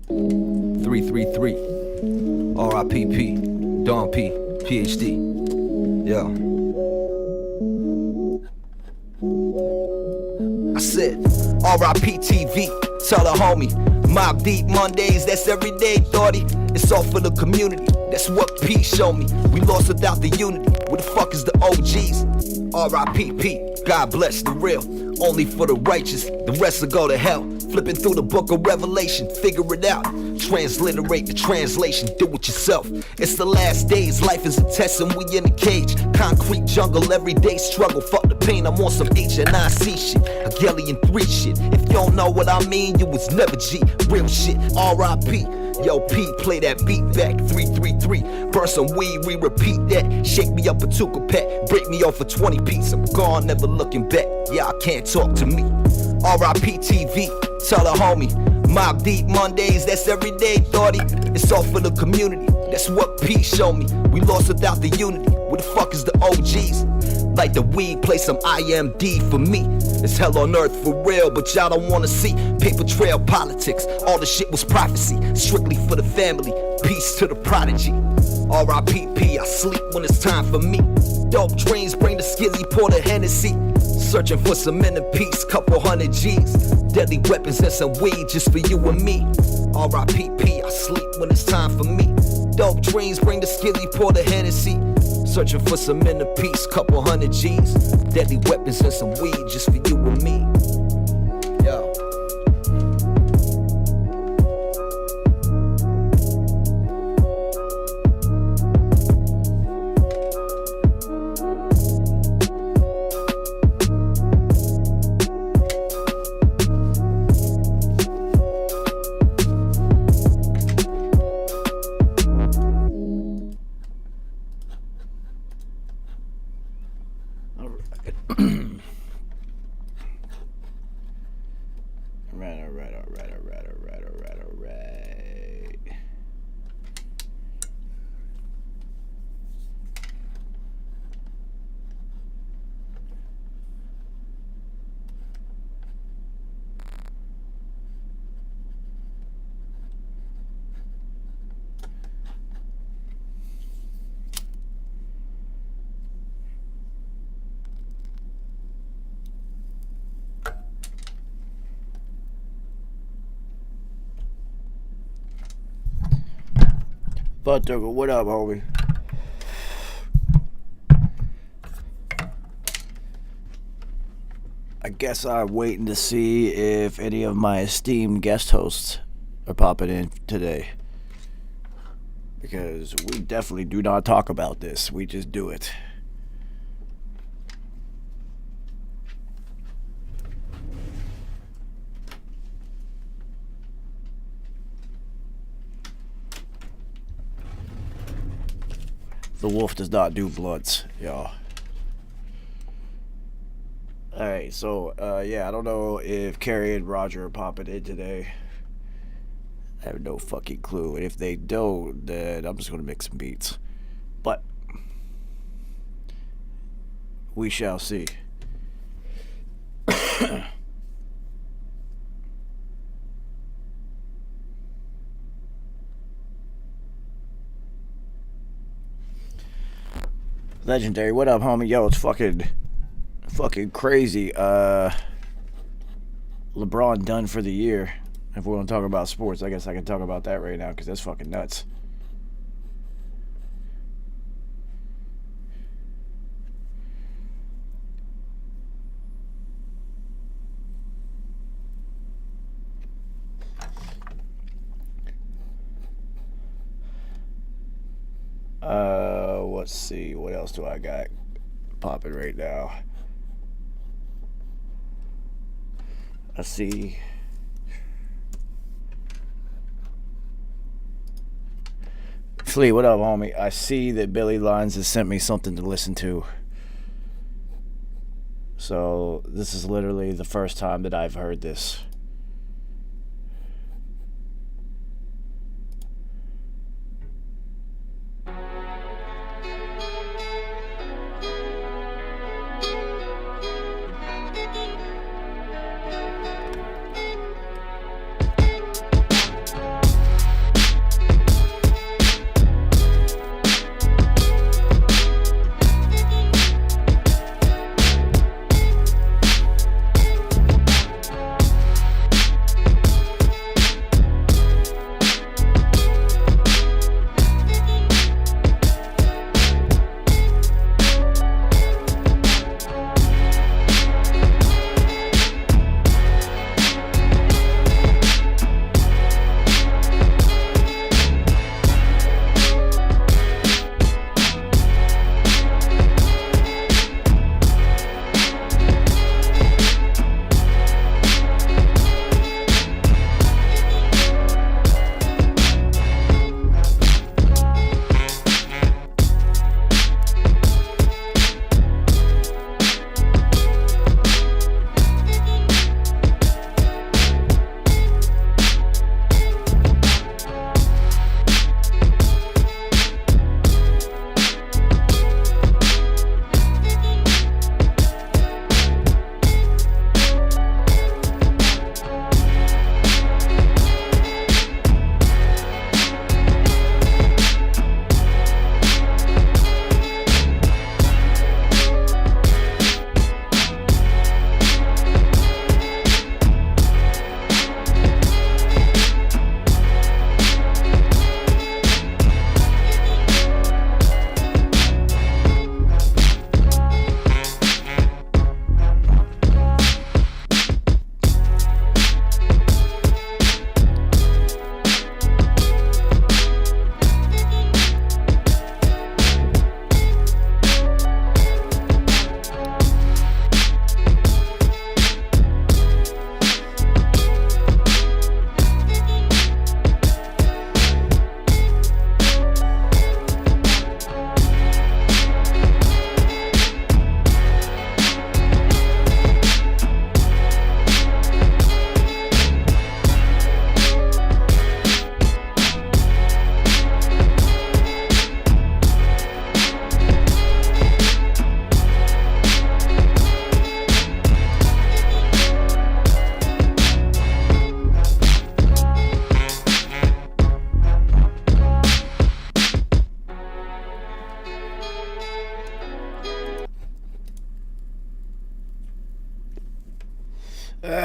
333 RIPP Don P PhD. Yeah. I said RIP TV, tell a homie. Mob Deep Mondays, that's everyday, thoughty. It's all for the community, that's what P showed me. We lost without the unity, where the fuck is the OGs? RIPP, God bless the real. Only for the righteous, the rest will go to hell. Flipping through the book of Revelation, figure it out. Transliterate the translation, do it yourself. It's the last days, life is a test and we in a cage. Concrete jungle, everyday struggle. Fuck the pain, I'm on some HNIC shit. Hegelian 3 shit. If you don't know what I mean, you was never G. Real shit, RIP. Yo, P, play that beat back, 333. Burn some weed, we repeat that. Shake me up a Tuka pack, break me off a 20 piece. I'm gone, never looking back. Y'all can't talk to me. RIP TV, tell a homie. Mob Deep Mondays, that's everyday, thoughty. It's all for the community, that's what P showed me. We lost without the unity, where the fuck is the OGs? Like the weed, play some IMD for me. It's hell on earth for real, but y'all don't wanna see paper trail politics. All the shit was prophecy, strictly for the family. Peace to the prodigy. RIPP, I sleep when it's time for me. Dope dreams, bring the skizzy, pour the Hennessy. Searching for some inner peace, couple hundred G's. Deadly weapons and some weed just for you and me. RIPP, I sleep when it's time for me. Dope dreams, bring the skizzy, pour the Hennessy. Searching for some inner peace, couple hundred G's. Deadly weapons and some weed just for you and me. Yo. Buttergo, what up, homie? I guess I'm waiting to see if any of my esteemed guest hosts are popping in today. Because we definitely do not talk about this. We just do it. The wolf does not do blunts, y'all. Alright, so, yeah, I don't know if Carrie and Roger are popping in today. I have no fucking clue. And if they don't, then I'm just gonna make some beats. But we shall see. Legendary, what up, homie? Yo, it's fucking crazy. LeBron done for the year. If we want to talk about sports, I guess I can talk about that right now because that's fucking nuts. Let's see, what else do I got popping right now? Let's see. Flea, what up, homie? I see that Billy Lines has sent me something to listen to. So, this is literally the first time that I've heard this.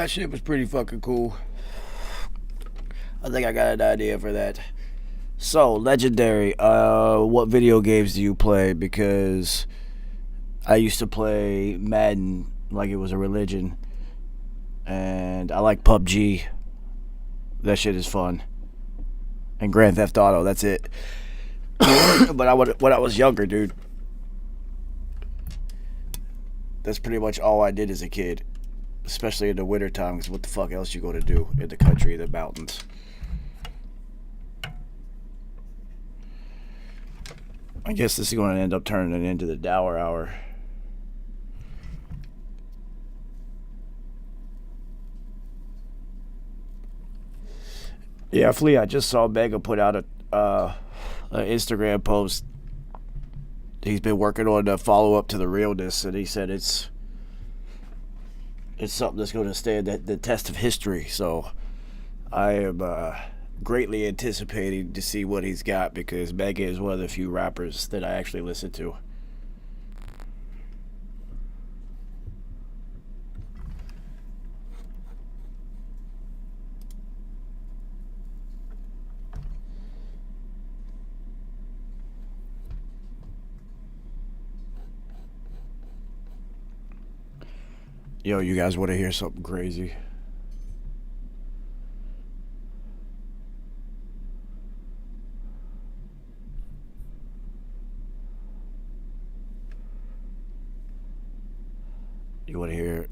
that shit was pretty fucking cool. I think I got an idea for that. So, Legendary, what video games do you play? Because I used to play Madden like it was a religion. And I like PUBG. That shit is fun. And Grand Theft Auto, that's it. But when I was younger, dude, that's pretty much all I did as a kid. Especially in the wintertime, because what the fuck else you go to do in the country, the mountains? I guess this is going to end up turning into the Dower Hour. Yeah, Flea, I just saw Mega put out an Instagram post. He's been working on the follow-up to The Realness, and he said it's something that's going to stand the test of history. So I am greatly anticipating to see what he's got, because Mega is one of the few rappers that I actually listen to. Yo, you guys want to hear something crazy? You want to hear?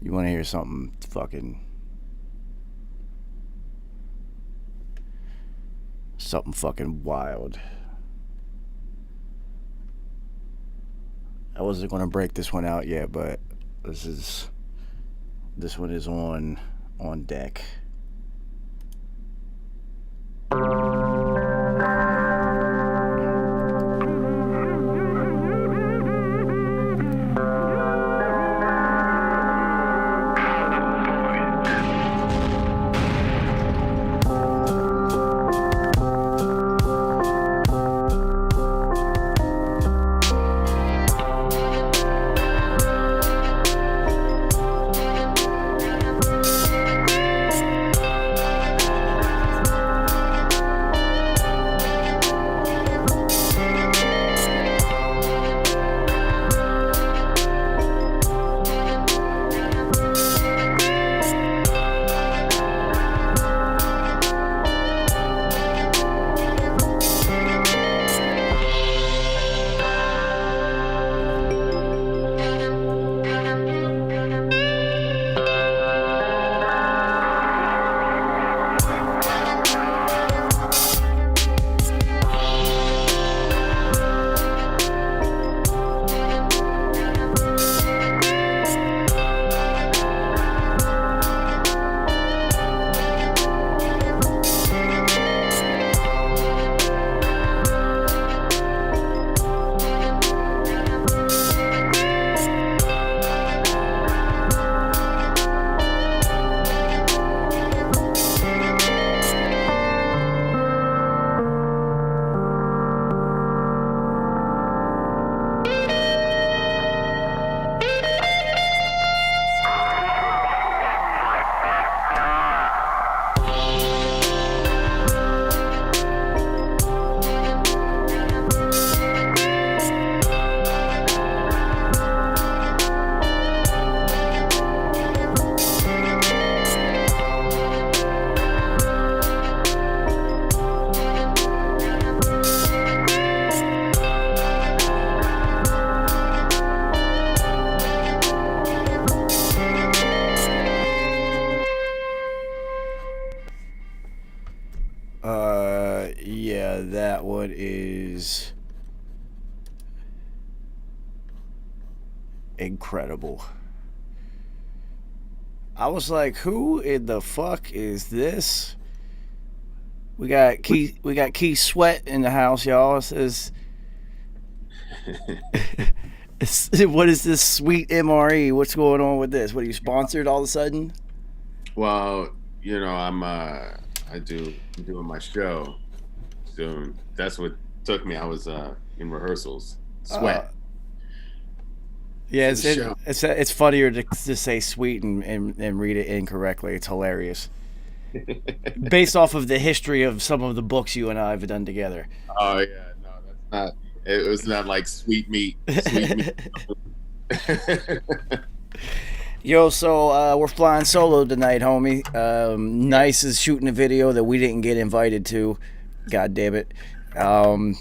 You want to hear something fucking wild? I wasn't going to break this one out yet, but this one is on deck. Yeah, that one is incredible. I was like, who in the fuck is this? We got Keith Sweat in the house, y'all. It says What is this sweet MRE? What's going on with this? What are you sponsored all of a sudden? Well, I'm doing my show soon. That's what took me. I was in rehearsals. Sweat. Yeah, For the show. it's funnier to say sweet and read it incorrectly. It's hilarious. Based off of the history of some of the books you and I have done together. Oh yeah, no, that's not. It was not like sweet meat. Sweet meat. Yo, so we're flying solo tonight, homie. Nice is shooting a video that we didn't get invited to. God damn it. And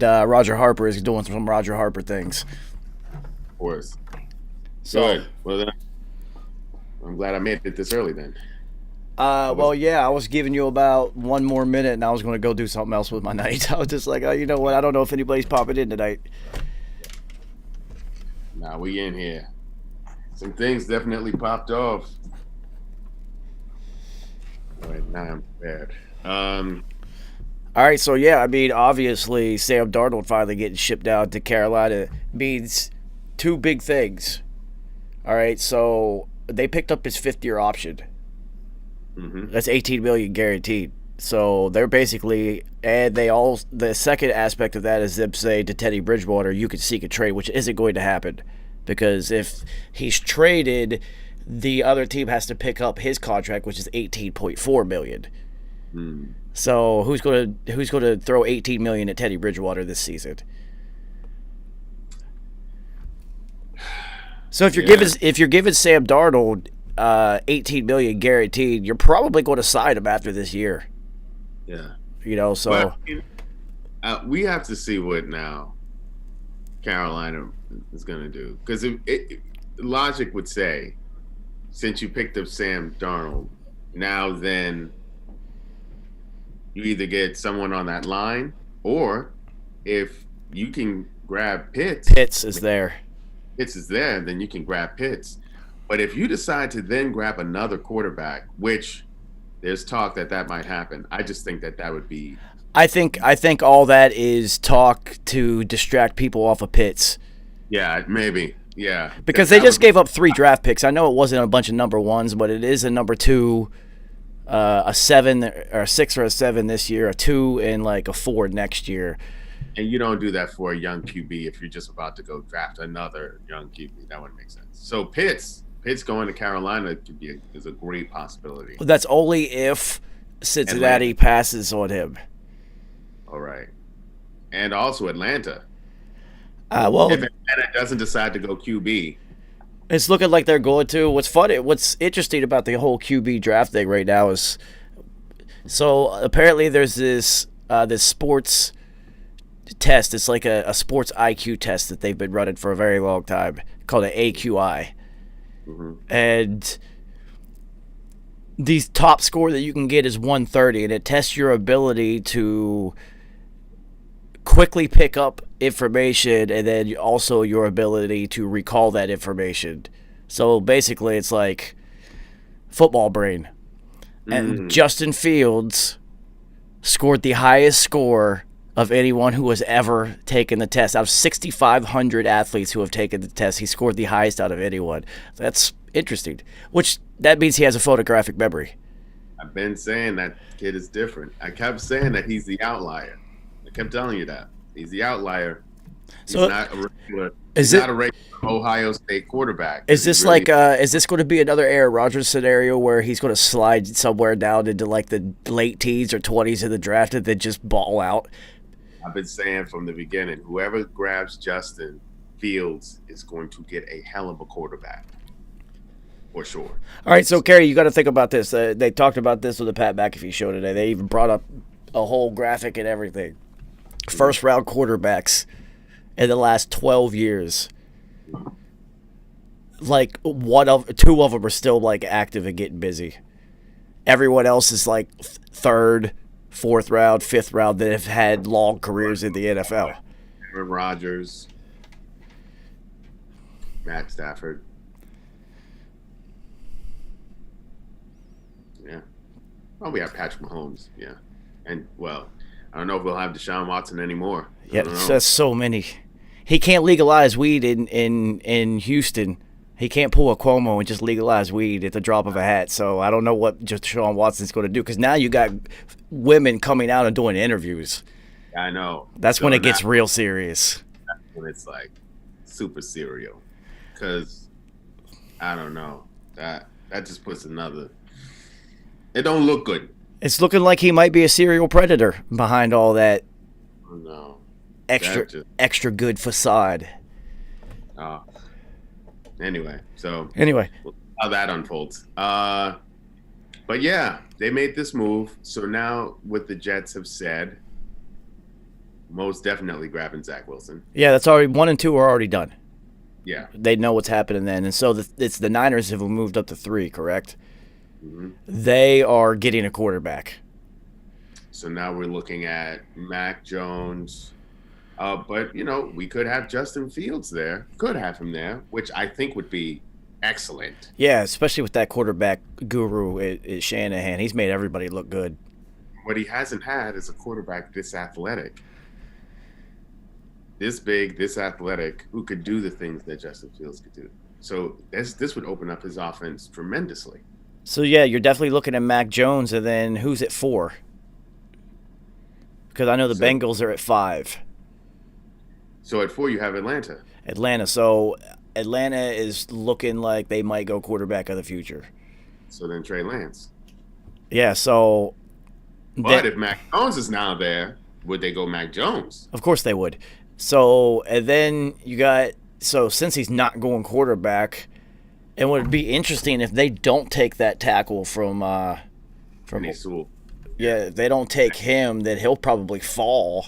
Roger Harper is doing some Roger Harper things. Of course. So, Good. Well, then, I'm glad I made it this early then. well, yeah, I was giving you about one more minute, and I was going to go do something else with my night. I was just like, oh, you know what? I don't know if anybody's popping in tonight. Nah, we in here. Some things definitely popped off. All right, now I'm prepared. All right, so yeah, I mean, obviously, Sam Darnold finally getting shipped out to Carolina means two big things. All right, so they picked up his fifth-year option. Mm-hmm. That's $18 million guaranteed. So they're basically, and they all. The second aspect of that is them saying to Teddy Bridgewater, "You can seek a trade," which isn't going to happen, because if he's traded, the other team has to pick up his contract, which is $18.4 million. Mm. So who's going to throw $18 million at Teddy Bridgewater this season? So if you're giving Sam Darnold $18 million guaranteed, you're probably going to sign him after this year. Yeah. You know, so Well, we have to see what now Carolina is going to do, because logic would say, since you picked up Sam Darnold, now then you either get someone on that line, or if you can grab Pitts is there. Pitts is there, then you can grab Pitts. But if you decide to then grab another quarterback, which there's talk that might happen, I just think that would be. I think all that is talk to distract people off of Pitts. Yeah, maybe. Yeah. Because they just gave up 3 draft picks. I know it wasn't a bunch of number ones, but it is a number 2, a 7 or a 6 or a 7 this year, a 2 and like a 4 next year. And you don't do that for a young QB if you're just about to go draft another young QB. That wouldn't make sense. So Pitts going to Carolina is a great possibility. That's only if Cincinnati passes on him. All right. And also Atlanta. Well, if Atlanta doesn't decide to go QB, it's looking like they're going to. What's interesting about the whole QB draft thing right now is, so apparently there's this sports test. It's like a sports IQ test that they've been running for a very long time, called an AQI. Mm-hmm. And the top score that you can get is 130, and it tests your ability to quickly pick up information, and then also your ability to recall that information. So basically, it's like football brain. And Justin Fields scored the highest score of anyone who has ever taken the test. Out of 6,500 athletes who have taken the test, he scored the highest out of anyone. That's interesting. That means he has a photographic memory. I've been saying that kid is different. I kept saying that he's the outlier. I kept telling you that. He's the outlier. He's not a regular Ohio State quarterback. Is this is this going to be another Aaron Rodgers scenario where he's going to slide somewhere down into like the late teens or 20s of the draft and then just ball out? I've been saying from the beginning, whoever grabs Justin Fields is going to get a hell of a quarterback. For sure. All right, so Kerry, you got to think about this. They talked about this with the Pat McAfee show today. They even brought up a whole graphic and everything. First round quarterbacks in the last 12 years. Like two of them are still like active and getting busy. Everyone else is like third, fourth round, fifth round that have had long careers in the NFL. Aaron Rodgers, Matt Stafford. Yeah. Well, we have Patrick Mahomes. Yeah. And, well, I don't know if we'll have Deshaun Watson anymore. Yeah, that's so many. he can't legalize weed in Houston. He can't pull a Cuomo and just legalize weed at the drop of a hat. So I don't know what just Deshaun Watson's going to do, because now you got women coming out and doing interviews. I know. That's So when it gets now- real serious. when it's like super serial, because I don't know, that just puts another. It don't look good. It's looking like he might be a serial predator behind all that No. extra good facade. Uh, anyway, so Anyway, how that unfolds. But yeah, they made this move. So now what the Jets have said, most definitely grabbing Zach Wilson. yeah, that's already 1 and 2 are already done. Yeah. They know what's happening then, and so it's the Niners have moved up to 3, correct? hmm They are getting a quarterback. So now we're looking at Mac Jones. But, you know, we could have Justin Fields there. Could have him there, which I think would be excellent. Yeah, especially with that quarterback guru at Shanahan. He's made everybody look good. What he hasn't had is a quarterback this athletic, this big, this athletic, who could do the things that Justin Fields could do. So this would open up his offense tremendously. So, yeah, you're definitely looking at Mac Jones, and then who's at 4? Because I know the So- Bengals are at 5. So at 4, you have Atlanta. Atlanta. So Atlanta is looking like they might go quarterback of the future. So then Trey Lance. Yeah, so But if Mac Jones is now there, would they go Mac Jones? of course they would. So, and then you got, so since he's not going quarterback, it would be interesting if they don't take that tackle from Penny Sewell. yeah, if they don't take him, then he'll probably fall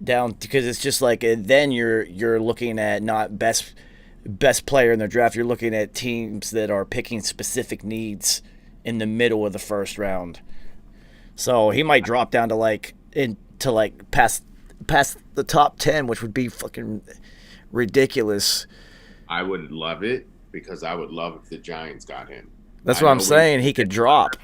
down, because it's just like, and then you're looking at not best player in the draft. You're looking at teams that are picking specific needs in the middle of the first round. So he might drop down to past the top 10, which would be fucking ridiculous. I would love it, because I would love if the Giants got him. That's I what I'm know saying. He could drop.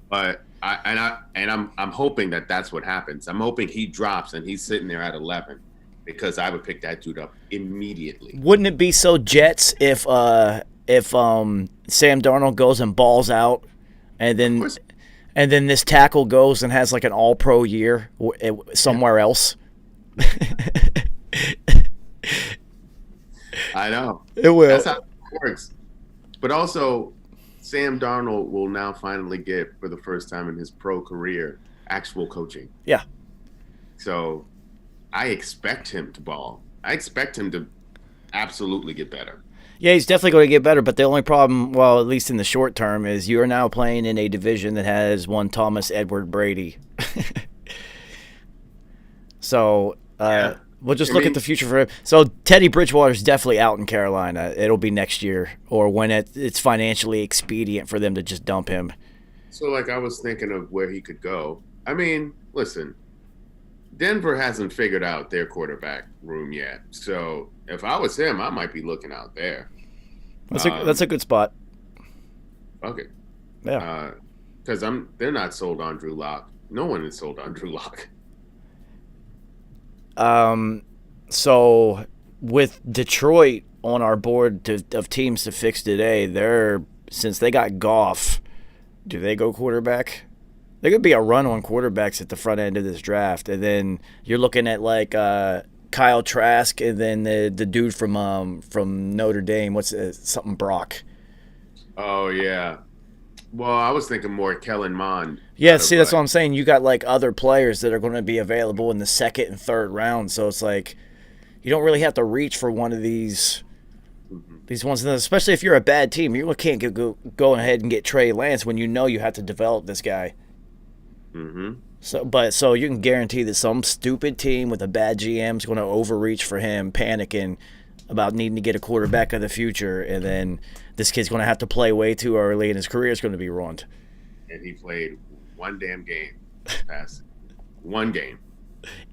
But I'm hoping that that's what happens. I'm hoping he drops and he's sitting there at 11, because I would pick that dude up immediately. Wouldn't it be so Jets if Sam Darnold goes and balls out, and Of course. then this tackle goes and has like an All-Pro year somewhere else? I know. It will. That's how it works. But also, Sam Darnold will now finally get, for the first time in his pro career, actual coaching. Yeah. So I expect him to ball. I expect him to absolutely get better. Yeah, he's definitely going to get better, but the only problem, well, at least in the short term, is you're now playing in a division that has one Thomas Edward Brady. So we'll just look at the future for him. So Teddy Bridgewater's definitely out in Carolina. It'll be next year, or when it's financially expedient for them to just dump him. So, like, I was thinking of where he could go. I mean, listen, Denver hasn't figured out their quarterback room yet. So if I was him, I might be looking out there. That's a good spot. Okay. Yeah. Because they're not sold on Drew Lock. No one is sold on Drew Lock. So with Detroit on our board of teams to fix today, since they got Goff, do they go quarterback? There could be a run on quarterbacks at the front end of this draft, and then you're looking at like Kyle Trask, and then the dude from Notre Dame. What's something Brock? Oh, yeah. Well, I was thinking more Kellen Mond. Yeah, see, that's what I'm saying. You got like other players that are going to be available in the second and third round, so it's like you don't really have to reach for one of these ones, especially if you're a bad team. You can't go ahead and get Trey Lance when you know you have to develop this guy. Mm-hmm. So you can guarantee that some stupid team with a bad GM is going to overreach for him, panicking about needing to get a quarterback of the future, and then this kid's going to have to play way too early, and his career is going to be ruined. And he played one damn game. Past one game.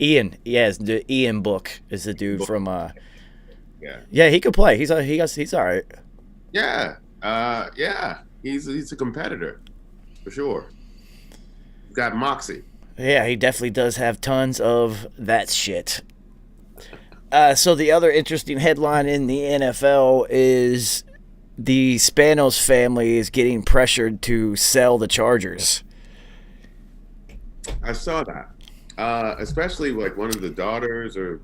Ian, yes, the Ian Book is the dude from. Yeah. Yeah, he could play. He's all right. Yeah. Yeah. He's a competitor, for sure. He's got moxie. Yeah, he definitely does have tons of that shit. So the other interesting headline in the NFL is the Spanos family is getting pressured to sell the Chargers. I saw that. Especially like one of the daughters or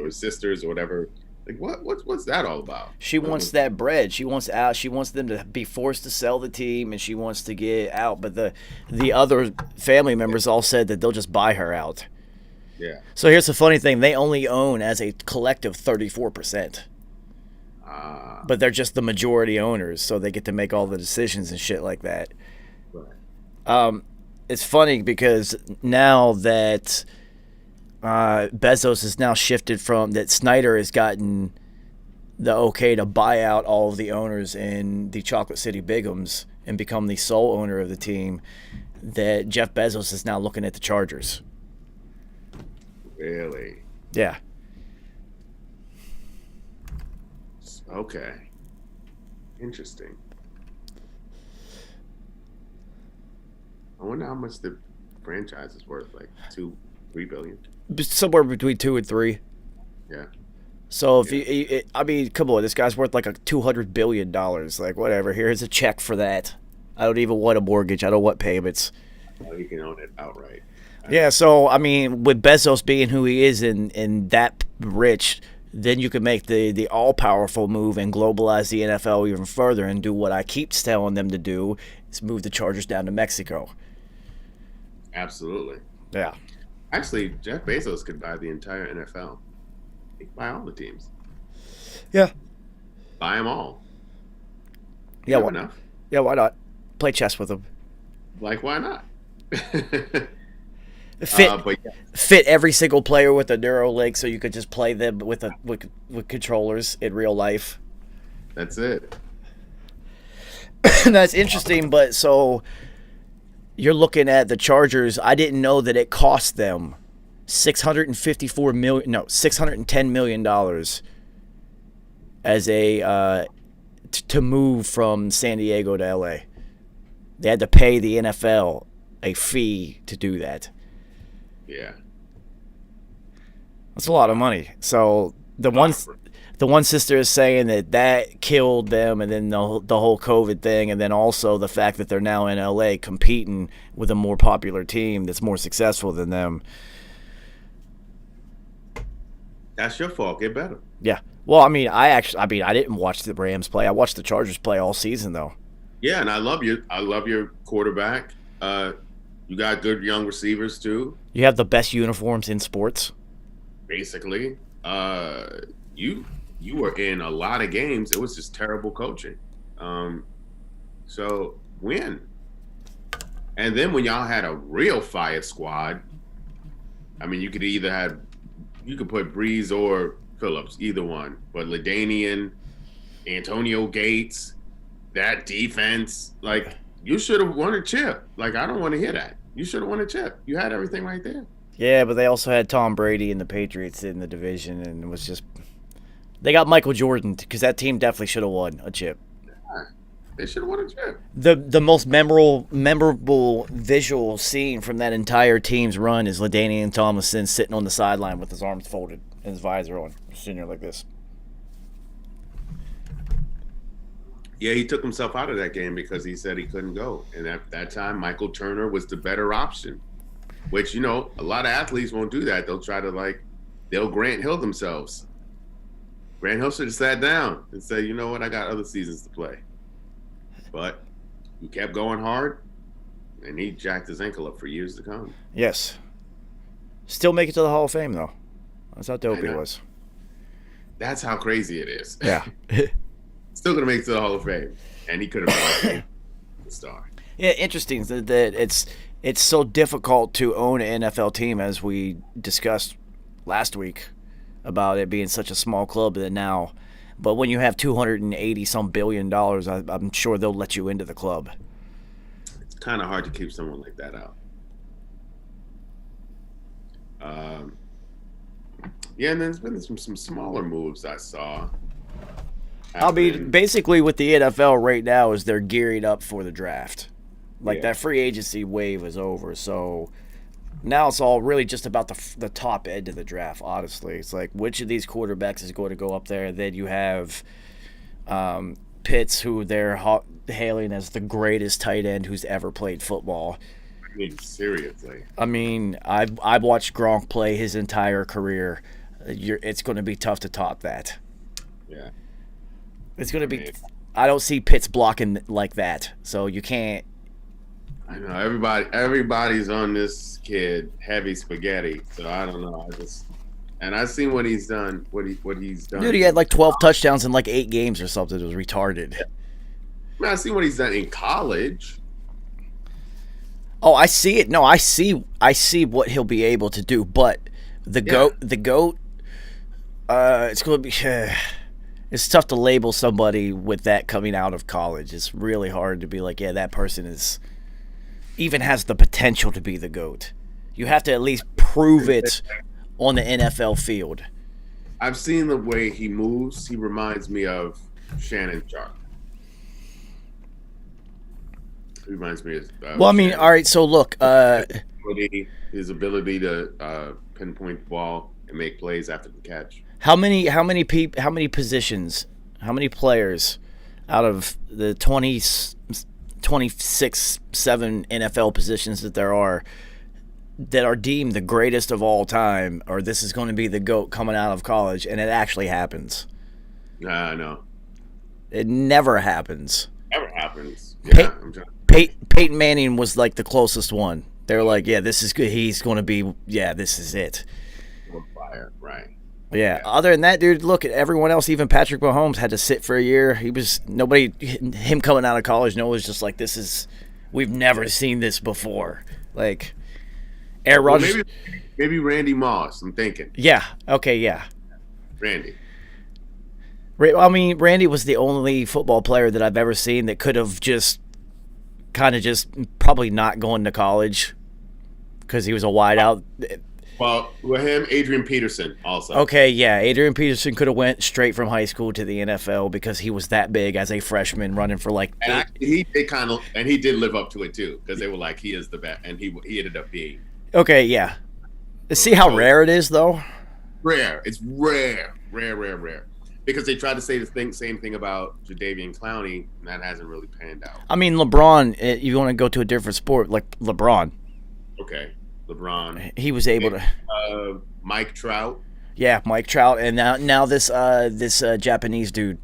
sisters or whatever. Like what's that all about? She wants that bread. She wants out. She wants them to be forced to sell the team, and she wants to get out. But the other family members all said that they'll just buy her out. Yeah. So here's the funny thing: they only own as a collective 34%. But they're just the majority owners, so they get to make all the decisions and shit like that. Right. It's funny because now that Bezos has now shifted from that, Snyder has gotten the okay to buy out all of the owners in the Chocolate City Bigums and become the sole owner of the team, that Jeff Bezos is now looking at the Chargers. Really? Yeah. Okay. Interesting. I wonder how much the franchise is worth, like 2-3 billion. Somewhere between 2 and 3. Yeah. So if I mean, come on, this guy's worth like $200 billion. Like, whatever. Here's a check for that. I don't even want a mortgage. I don't want payments. Well, you can own it outright. Yeah. So I mean, with Bezos being who he is and that rich, then you can make the all-powerful move and globalize the NFL even further and do what I keep telling them to do, is move the Chargers down to Mexico. Absolutely. Yeah. Actually, Jeff Bezos could buy the entire NFL. He could buy all the teams. Yeah. Buy them all. Yeah. Why not? Yeah. Why not? Play chess with them. Like, why not? Fit every single player with a Neuralink so you could just play them with controllers in real life. That's it. That's interesting, but so you're looking at the Chargers. I didn't know that it cost them $610 million as to move from San Diego to LA. They had to pay the NFL a fee to do that. Yeah. That's a lot of money. So the one sister is saying that killed them, and then the whole COVID thing, and then also the fact that they're now in LA competing with a more popular team that's more successful than them. That's your fault. Get better. Yeah. Well, I mean, I didn't watch the Rams play. I watched the Chargers play all season, though. Yeah, and I love your quarterback. You got good young receivers too. You have the best uniforms in sports. Basically, you were in a lot of games. It was just terrible coaching. So win. And then when y'all had a real fire squad, I mean, you could put Breeze or Phillips, either one. But LaDainian, Antonio Gates, that defense, like, you should have won a chip. Like, I don't want to hear that. You should have won a chip. You had everything right there. Yeah, but they also had Tom Brady and the Patriots in the division, and it was just – they got Michael Jordan because that team definitely should have won a chip. Yeah, they should have won a chip. The most memorable visual scene from that entire team's run is LaDainian Tomlinson sitting on the sideline with his arms folded and his visor on, sitting there like this. Yeah, he took himself out of that game because he said he couldn't go. And at that time, Michael Turner was the better option, which, a lot of athletes won't do that. They'll try to, they'll Grant Hill themselves. Grant Hill should have sat down and said, you know what, I got other seasons to play. But he kept going hard, and he jacked his ankle up for years to come. Yes. Still make it to the Hall of Fame, though. That's how dope he was. That's how crazy it is. Yeah. Still going to make it to the Hall of Fame. And he could have been the star. Yeah, interesting that it's so difficult to own an NFL team, as we discussed last week about it being such a small club that now. But when you have $280-some billion, I'm sure they'll let you into the club. It's kind of hard to keep someone like that out. Yeah, and then there's been some smaller moves I saw. I mean, basically with the NFL right now is they're gearing up for the draft. That free agency wave is over, so Now it's all really just about the top end of the draft. Honestly, it's like which of these quarterbacks is going to go up there. Then you have Pitts, who they're hailing as the greatest tight end who's ever played football. I mean, seriously. I mean, I've watched Gronk play his entire career. It's going to be tough to top that. Yeah. It's going to be. I don't see Pitts blocking like that, so you can't. I know everybody's on this kid heavy spaghetti, so I don't know. I've seen what he's done. What he's done. Dude, he had like 12 touchdowns in like 8 games or something. It was retarded. I mean, I've seen what he's done in college. Oh, I see it. No, I see what he'll be able to do. But the goat, it's going to be. It's tough to label somebody with that coming out of college. It's really hard to be like, yeah, that person even has the potential to be the GOAT. You have to at least prove it on the NFL field. I've seen the way he moves. He reminds me of Shannon Sharp. He reminds me of. Well, I mean, all right. So look, his ability to pinpoint the ball and make plays after the catch. How many positions, how many players out of the 26, 7 NFL positions that there are that are deemed the greatest of all time, or this is going to be the GOAT coming out of college, and it actually happens? No. It never happens. Never happens. Yeah, Peyton Manning was like the closest one. They're like, yeah, this is good. He's going to be, yeah, this is it. Fire, right. Yeah. Other than that, dude, look at everyone else. Even Patrick Mahomes had to sit for a year. Him coming out of college. No, it was just like, we've never seen this before. Like, Aaron Rodgers. Maybe Randy Moss. I'm thinking. Yeah. Okay. Yeah. Randy. I mean, Randy was the only football player that I've ever seen that could have probably not going to college because he was a wideout. Well, with him, Adrian Peterson also. Okay, yeah, Adrian Peterson could have went straight from high school to the NFL because he was that big as a freshman, running for like. And he did live up to it too, because they were like, he is the best, and he ended up being. Okay, yeah. See how rare it is, though. Rare, it's rare, because they tried to say the same thing about Jadeveon Clowney, and that hasn't really panned out. I mean, LeBron. You want to go to a different sport, like LeBron. Okay. LeBron. He was able to. Mike Trout. Yeah, Mike Trout, and now this Japanese dude.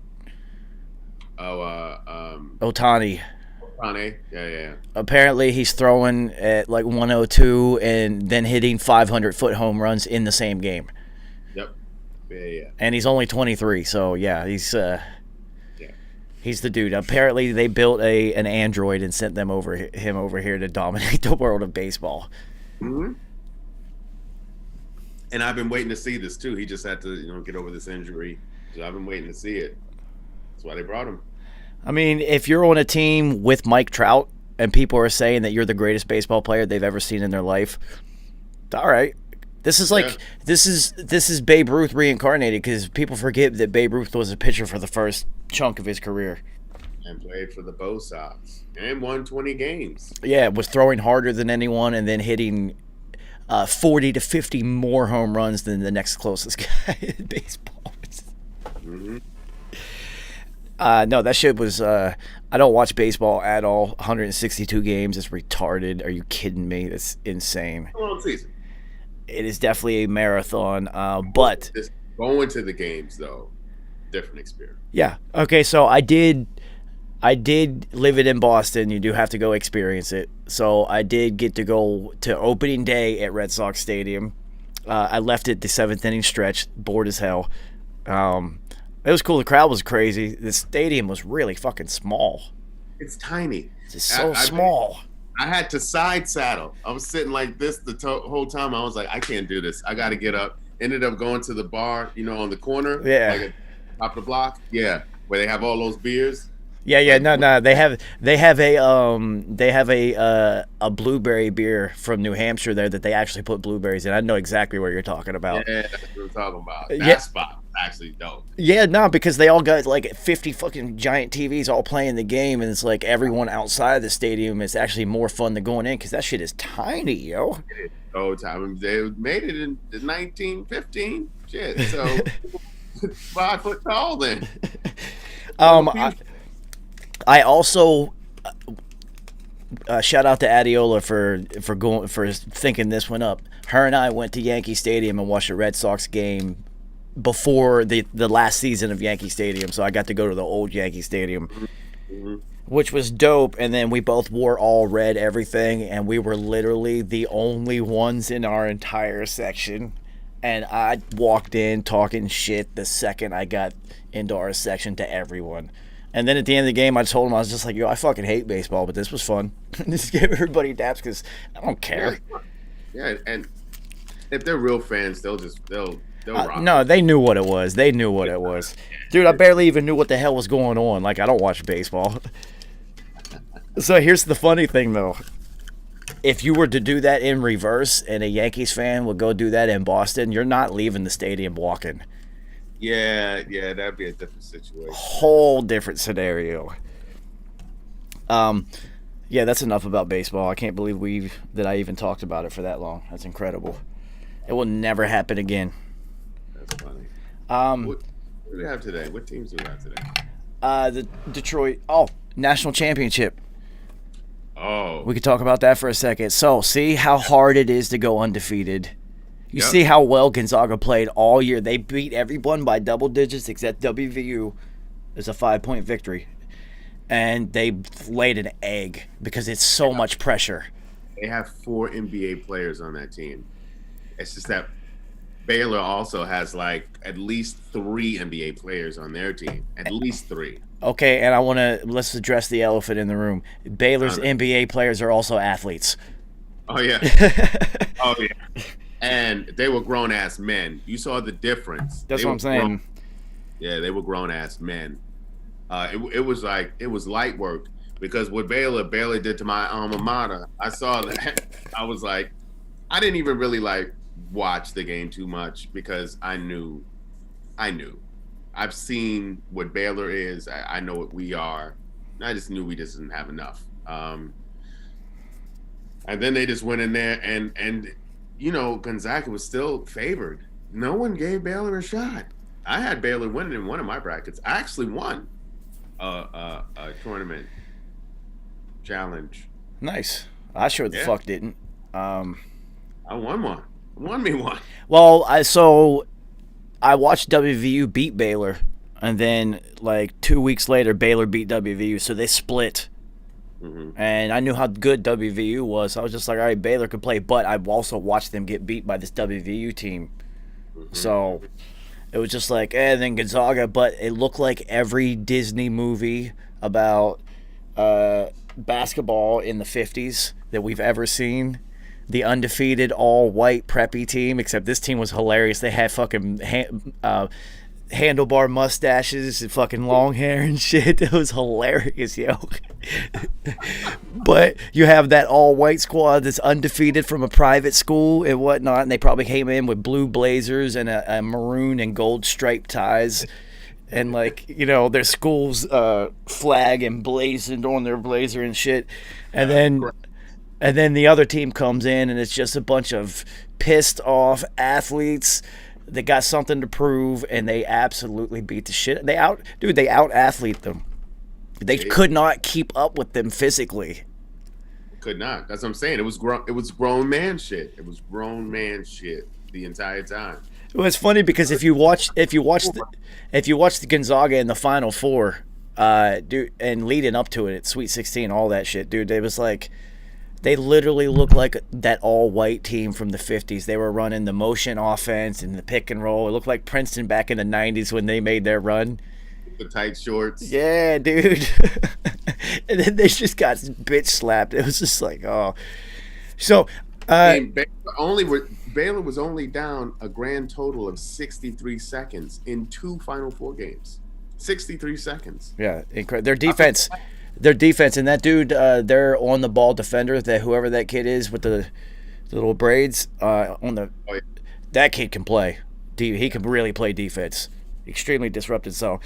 Ohtani. Ohtani. Yeah. Apparently, he's throwing at like 102 and then hitting 500-foot home runs in the same game. Yep. Yeah. And he's only 23, so yeah, he's the dude. Apparently, they built an android and sent him over here to dominate the world of baseball. Mm-hmm. And I've been waiting to see this too. He just had to, get over this injury. So I've been waiting to see it. That's why they brought him. I mean, if you're on a team with Mike Trout and people are saying that you're the greatest baseball player they've ever seen in their life, all right. This is like this is Babe Ruth reincarnated, because people forget that Babe Ruth was a pitcher for the first chunk of his career. And played for the Bo Sox and won 20 games. Yeah, was throwing harder than anyone and then hitting 40 to 50 more home runs than the next closest guy in baseball. Mm-hmm. No, that shit was. I don't watch baseball at all. 162 games is retarded. Are you kidding me? That's insane. Long season. It is definitely a marathon, but just going to the games though, different experience. Yeah. Okay. So I did live it in Boston. You do have to go experience it. So I did get to go to opening day at Red Sox Stadium. I left it the 7th inning stretch, bored as hell. It was cool. The crowd was crazy. The stadium was really fucking small. It's tiny. It's so small. I had to side saddle. I was sitting like this the whole time. I was like, I can't do this. I got to get up. Ended up going to the bar, on the corner. Yeah. Like at top of the block. Yeah. Where they have all those beers. Yeah. Like, No. They have a blueberry beer from New Hampshire there that they actually put blueberries in. I know exactly what you're talking about. yeah, that's what I'm talking about. Yeah. That spot was actually dope. Yeah, no, because they all got like 50 fucking giant TVs all playing the game, and it's like everyone outside the stadium is actually more fun than going in because that shit is tiny, yo. Oh, time they made it in 1915. Shit, so 5 foot tall then. I, I also shout out to Adiola for thinking this one up. Her and I went to Yankee Stadium and watched a Red Sox game before the last season of Yankee Stadium, so I got to go to the old Yankee Stadium, which was dope. And then we both wore all red everything, and we were literally the only ones in our entire section. And I walked in talking shit the second I got into our section to everyone. And then at the end of the game, I told him, I was just like, yo, I fucking hate baseball, but this was fun. Just give everybody daps because I don't care. Yeah, and if they're real fans, they'll rock. No, they knew what it was. They knew what it was. Dude, I barely even knew what the hell was going on. Like, I don't watch baseball. So here's the funny thing, though. If you were to do that in reverse and a Yankees fan would go do that in Boston, you're not leaving the stadium walking. Yeah, that'd be a different situation. Whole different scenario. Yeah, that's enough about baseball. I can't believe that I even talked about it for that long. That's incredible. It will never happen again. That's funny. What do we have today? What teams do we have today? The Detroit national championship. Oh, We could talk about that for a second. So, see how hard it is to go undefeated. You Yep. see how well Gonzaga played all year. They beat everyone by double digits except WVU. It's a 5-point victory. And they laid an egg because it's so much pressure. they have 4 NBA players on that team. It's just that Baylor also has like at least 3 NBA players on their team. At least 3. Okay, and let's address the elephant in the room. Baylor's NBA players are also athletes. Oh yeah. Oh yeah. And they were grown ass men. You saw the difference. That's They what were I'm saying. Yeah, they were grown ass men. It was light work because what Baylor did to my alma mater. I saw that. I was like, I didn't even really like watch the game too much because I knew. I've seen what Baylor is. I know what we are. And I just knew we just didn't have enough. And then they just went in there and Gonzaga was still favored. No one gave Baylor a shot. I had Baylor winning in one of my brackets. I actually won a tournament challenge. Nice. I sure the fuck didn't. I won one. Won me one. Well, I watched WVU beat Baylor, and then like 2 weeks later, Baylor beat WVU, so they split. And I knew how good WVU was. So I was just like, all right, Baylor could play, but I also watched them get beat by this WVU team. So it was just like, and then Gonzaga, but it looked like every Disney movie about basketball in the 50s that we've ever seen. The undefeated all-white preppy team, except this team was hilarious. They had fucking handlebar mustaches and fucking long hair and shit. It was hilarious, yo. But you have that all-white squad that's undefeated from a private school and whatnot, and they probably came in with blue blazers and a maroon and gold striped ties. And, like, their school's flag emblazoned on their blazer and shit. And then the other team comes in, and it's just a bunch of pissed off athletes that got something to prove, and they absolutely beat the shit. They out-athlete them. They could not keep up with them physically. Could not. That's what I'm saying. It was grown man shit. It was grown man shit the entire time. It was funny because if you watch the Gonzaga in the Final Four, dude, and leading up to it at Sweet 16, all that shit, dude, it was like. They literally looked like that all-white team from the 50s. They were running the motion offense and the pick and roll. It looked like Princeton back in the 90s when they made their run. The tight shorts. Yeah, dude. And then they just got bitch slapped. It was just like, oh. So, Baylor was only down a grand total of 63 seconds in 2 Final Four games. 63 seconds. Yeah, their defense, and that dude, their on the ball defender, that whoever that kid is with the little braids on the, Oh, yeah. that kid can play. He can really play defense. Extremely disrupted. So,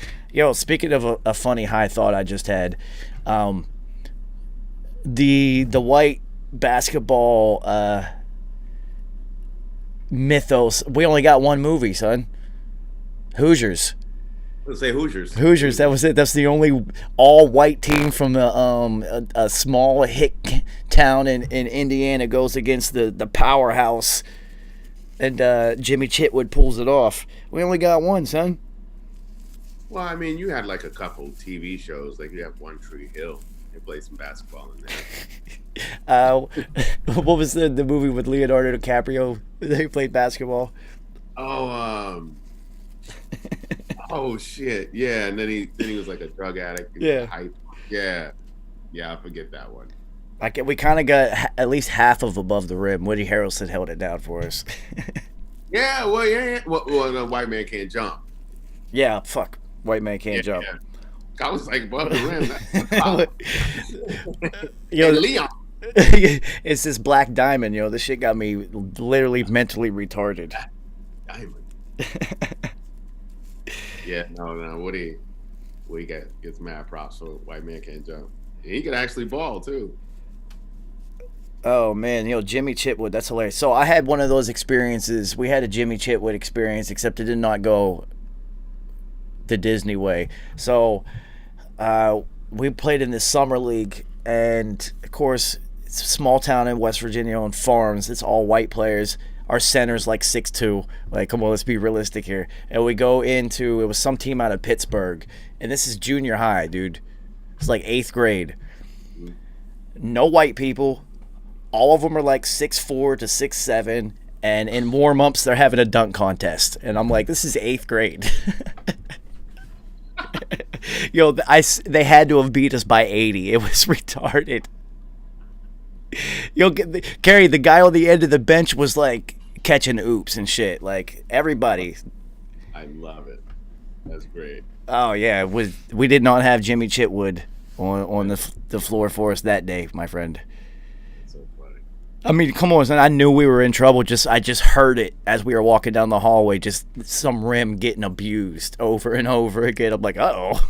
speaking of a funny high thought I just had, the white basketball mythos. We only got one movie, son. Hoosiers. Let's say Hoosiers. Hoosiers. That was it. That's the only all-white team from a small hick town in Indiana goes against the powerhouse, and Jimmy Chitwood pulls it off. We only got one, son. Well, I mean, you had like a couple TV shows. Like you have One Tree Hill. They played some basketball in there. What was the movie with Leonardo DiCaprio? They played basketball. Oh, oh shit, yeah. And then he was like a drug addict. Yeah. Yeah. I forget that one. We kind of got at least half of Above the Rim. Woody Harrelson held it down for us. Yeah. Well, the White Man Can't Jump. Yeah, fuck. White Man Can't Jump. Yeah. I was like above the rim. Yo, Leon. It's this Black Diamond, this shit got me literally mentally retarded. Diamond. Yeah, no. Woody gets mad props for White Man Can't Jump. He could actually ball too. Oh man, Jimmy Chitwood, that's hilarious. So I had one of those experiences. We had a Jimmy Chitwood experience, except it did not go the Disney way. So we played in this summer league, and of course it's a small town in West Virginia on farms. It's all white players. Our center's like 6'2". Like, come on, let's be realistic here. And we go into, it was some team out of Pittsburgh, and this is junior high, dude. It's like 8th grade. No white people. All of them are like 6'4" to 6'7", and in warm-ups they're having a dunk contest. And I'm like, this is 8th grade. They had to have beat us by 80. It was retarded. Carrie, the guy on the end of the bench was like catching oops and shit. Like everybody. I love it. That's great. Oh yeah, we did not have Jimmy Chitwood on the floor for us that day, my friend. So funny. I mean, come on, son. I knew we were in trouble. I just heard it as we were walking down the hallway. Just some rim getting abused over and over again. I'm like, uh-oh.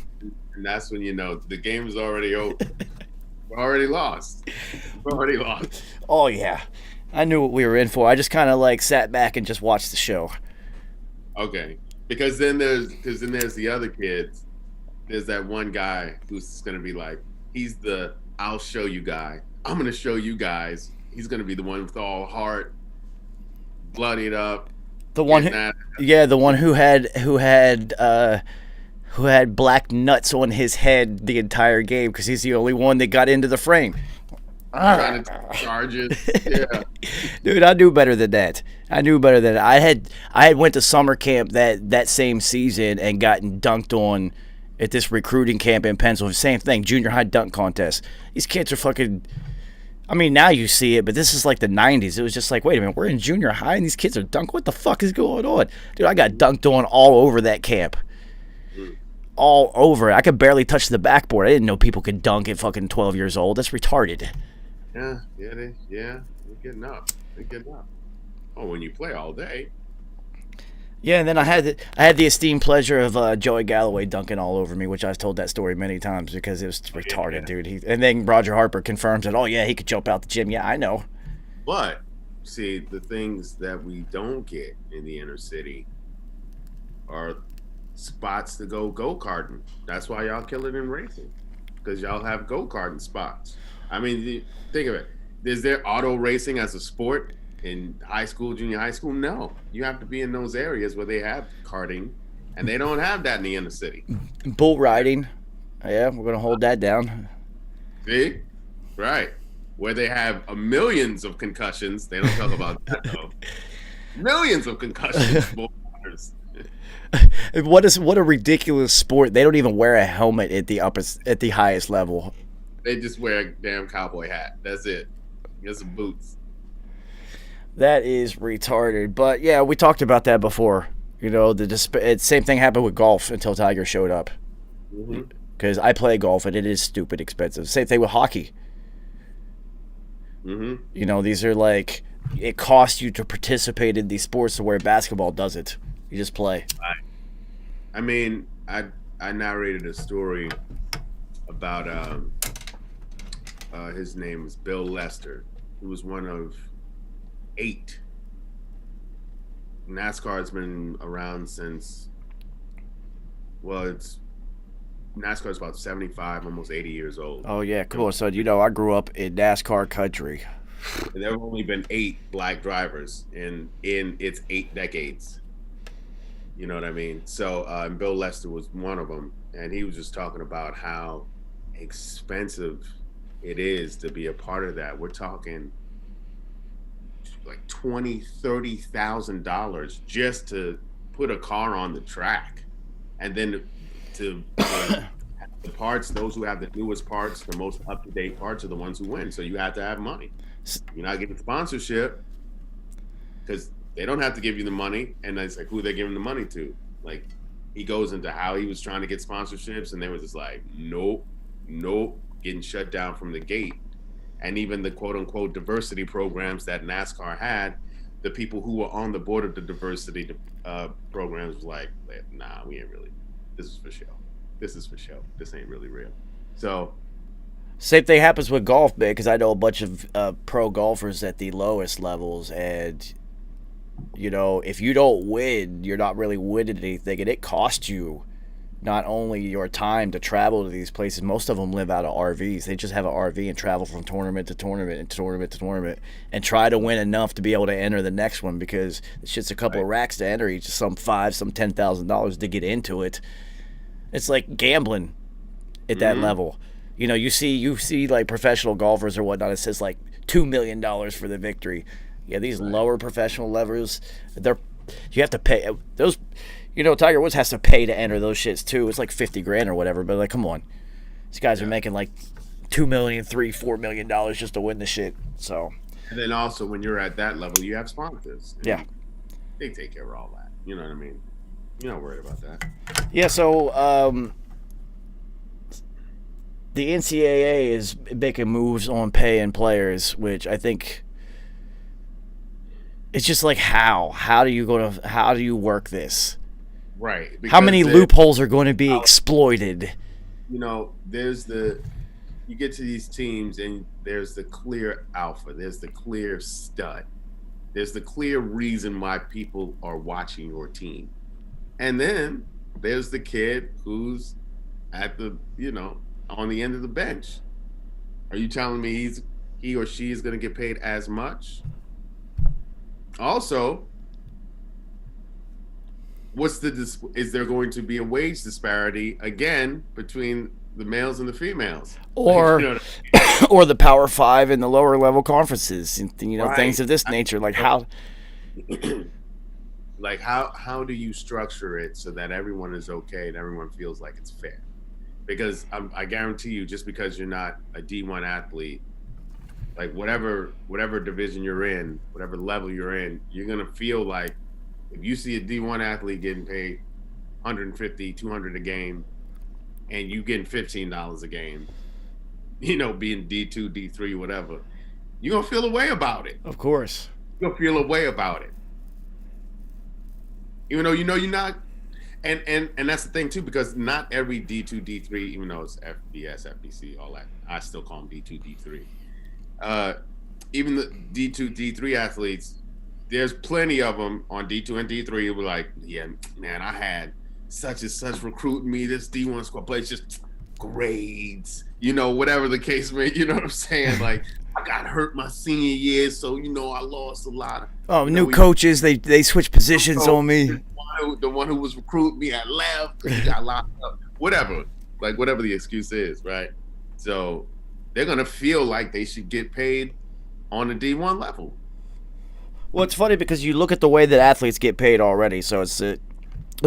And that's when you know the game is already over. We're already lost. Oh yeah, I knew what we were in for. I just kind of like sat back and just watched the show. Okay, because then there's the other kids. There's that one guy who's gonna be like, he's the I'll show you guy. I'm gonna show you guys. He's gonna be the one with all heart, bloodied up. The one, the one who had black nuts on his head the entire game because he's the only one that got into the frame. Trying to charge it. Yeah. Dude, I knew better than that. I had went to summer camp that same season and gotten dunked on at this recruiting camp in Pennsylvania. Same thing, junior high dunk contest. These kids are fucking. I mean, now you see it, but this is like the 90s. It was just like, wait a minute, we're in junior high and these kids are dunk. What the fuck is going on? Dude, I got dunked on all over that camp. All over. I could barely touch the backboard. I didn't know people could dunk at fucking 12 years old. That's retarded. Yeah, they're getting up. Oh, when you play all day. Yeah, and then I had the esteemed pleasure of Joey Galloway dunking all over me, which I've told that story many times because it was retarded, dude. And then Roger Harper confirms that, oh yeah, he could jump out the gym. Yeah, I know. But see, the things that we don't get in the inner city are spots to go-karting. That's why y'all kill it in racing, because y'all have go-karting spots. I mean, think of it. Is there auto racing as a sport in high school, junior high school? No. You have to be in those areas where they have karting, and they don't have that in the inner city. Bull riding. Yeah, we're going to hold that down. See? Right. Where they have millions of concussions. They don't talk about that, though. Millions of concussions. Bull riders. What a ridiculous sport. They don't even wear a helmet at the highest level. They just wear a damn cowboy hat. That's it. Get some boots. That is retarded. But yeah, we talked about that before. The same thing happened with golf until Tiger showed up. Mm-hmm. Because I play golf and it is stupid expensive. Same thing with hockey. Mm-hmm. You know, these are like, it costs you to participate in these sports where basketball doesn't. You just play. I mean, I narrated a story about his name was Bill Lester, who was one of 8. NASCAR's been around since, well, NASCAR's about 75, almost 80 years old. Oh, yeah, cool. So, you know, I grew up in NASCAR country. And there have only been 8 black drivers in its 8 decades. You know what I mean? So, and Bill Lester was one of them. And he was just talking about how expensive it is to be a part of that. We're talking like $20,000-$30,000 just to put a car on the track, and then to have the parts. Those who have the newest parts, the most up-to-date parts, are the ones who win. So you have to have money. You're not getting sponsorship because they don't have to give you the money, and it's like who they're giving the money to. Like, he goes into how he was trying to get sponsorships, and they were just like, nope, getting shut down from the gate. And even the quote-unquote diversity programs that NASCAR had, the people who were on the board of the diversity programs was like, nah, we ain't really, this is for show. This ain't really real. So same thing happens with golf, man, because I know a bunch of pro golfers at the lowest levels, and, you know, if you don't win, you're not really winning anything, and it costs you not only your time to travel to these places. Most of them live out of RVs. They just have an RV and travel from tournament to tournament and tournament to tournament and try to win enough to be able to enter the next one, because it's just a couple of racks to enter each, some $5,000, some $10,000 to get into it. It's like gambling at that level. You know, you see like professional golfers or whatnot, it says like $2 million for the victory. Yeah, these lower professional levels, you have to pay those. You know, Tiger Woods has to pay to enter those shits too. It's like $50,000 or whatever. But like, come on, these guys are making like $2 million, $4 million just to win the shit. So. And then also, when you're at that level, you have sponsors. Yeah. They take care of all that. You know what I mean? You're not worried about that. Yeah. So the NCAA is making moves on paying players, which I think. It's just like how do you work this? Right. How many loopholes are going to be exploited? You know, you get to these teams and there's the clear alpha, there's the clear stud, there's the clear reason why people are watching your team. And then there's the kid who's at the, you know, on the end of the bench. Are you telling me he or she is going to get paid as much? Also, is there going to be a wage disparity again between the males and the females, or you know what I mean? or the Power 5 and the lower level conferences, and, you know, Right. things of this nature? Like how like how do you structure it so that everyone is okay and everyone feels like it's fair? Because I guarantee you, just because you're not a D1 athlete, like whatever division you're in, whatever level you're in, you're gonna feel like if you see a D1 athlete getting paid $150, $200 a game, and you getting $15 a game, you know, being D2, D3, whatever, you're gonna feel a way about it. Of course. You're gonna feel a way about it, even though you know you're not. And that's the thing too, because not every D2, D3, even though it's FBS, FBC, all that, I still call them D2, D3. Even the D2, D3 athletes, there's plenty of them on D2 and D3 who were like, yeah, man, I had such and such recruiting me, this D1 squad, but it's just grades, you know, whatever the case may, you know what I'm saying? Like, I got hurt my senior year, so, you know, I lost a lot of, New coaches, they switch positions on me. The one who was recruiting me had left because he got locked up. Whatever the excuse is, right? So they're gonna feel like they should get paid on the D1 level. Well, it's funny because you look at the way that athletes get paid already, so it's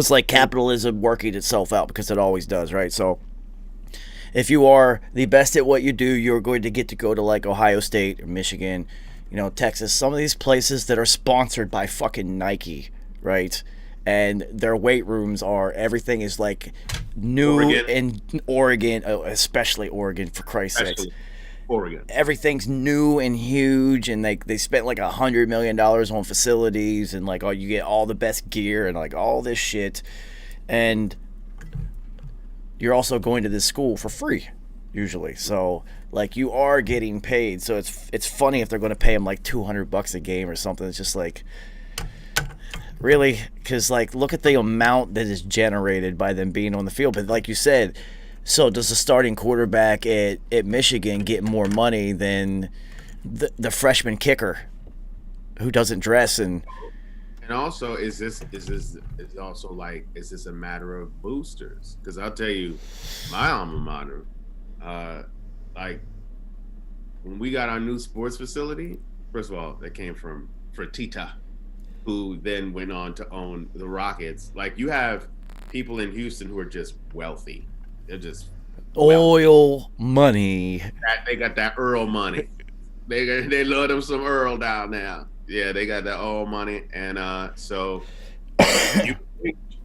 like capitalism working itself out, because it always does, right? So if you are the best at what you do, you're going to get to go to like Ohio State or Michigan, you know, Texas, some of these places that are sponsored by fucking Nike, right? and their weight rooms are everything is like new Oregon. in Oregon, especially Oregon, for Christ's sakes. Especially Oregon. Everything's new and huge, and like they spent like $100 million on facilities, and like you get all the best gear and like all this shit, and you're also going to this school for free usually. So like you are getting paid. So it's funny if they're going to pay them like $200 a game or something. It's just like, really, because like look at the amount that is generated by them being on the field. But like you said, so does the starting quarterback at Michigan get more money than the freshman kicker who doesn't dress? And also, is this a matter of boosters? Because I'll tell you, my alma mater, like when we got our new sports facility, first of all, that came from Fertitta, who then went on to own the Rockets. Like you have people in Houston who are just wealthy. They're just oil money. They got that Earl money. They love them some Earl down there. Yeah, they got that oil money, and so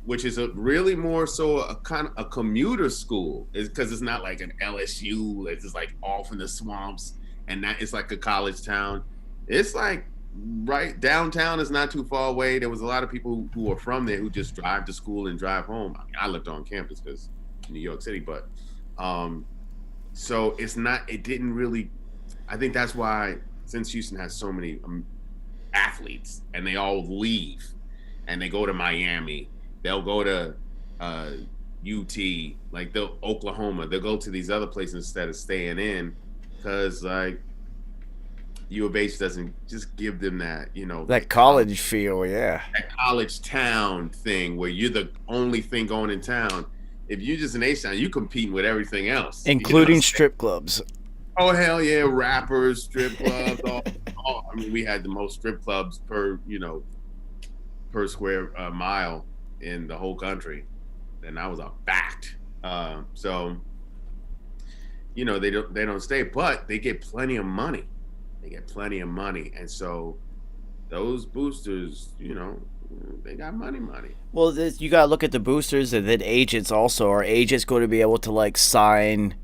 which is a really more so a kind of a commuter school, is because it's not like an LSU. It's just like off in the swamps, and that it's like a college town. It's like right downtown is not too far away. There was a lot of people who are from there who just drive to school and drive home. I mean, I lived on campus because New York City, but so it's not. It didn't really. I think that's why, since Houston has so many athletes and they all leave and they go to Miami, they'll go to UT, like they'll Oklahoma, they'll go to these other places instead of staying in, because like U of H doesn't just give them that, that college feel. Yeah, that college town thing where you're the only thing going in town. If you're just an H-town, you competing with everything else, including strip clubs. Oh hell yeah, rappers, strip clubs. I mean, we had the most strip clubs per square mile in the whole country, and that was a fact. So, they don't stay, but they get plenty of money. And so those boosters, they got money. Well, you gotta look at the boosters, and then agents also. Are agents going to be able to like sign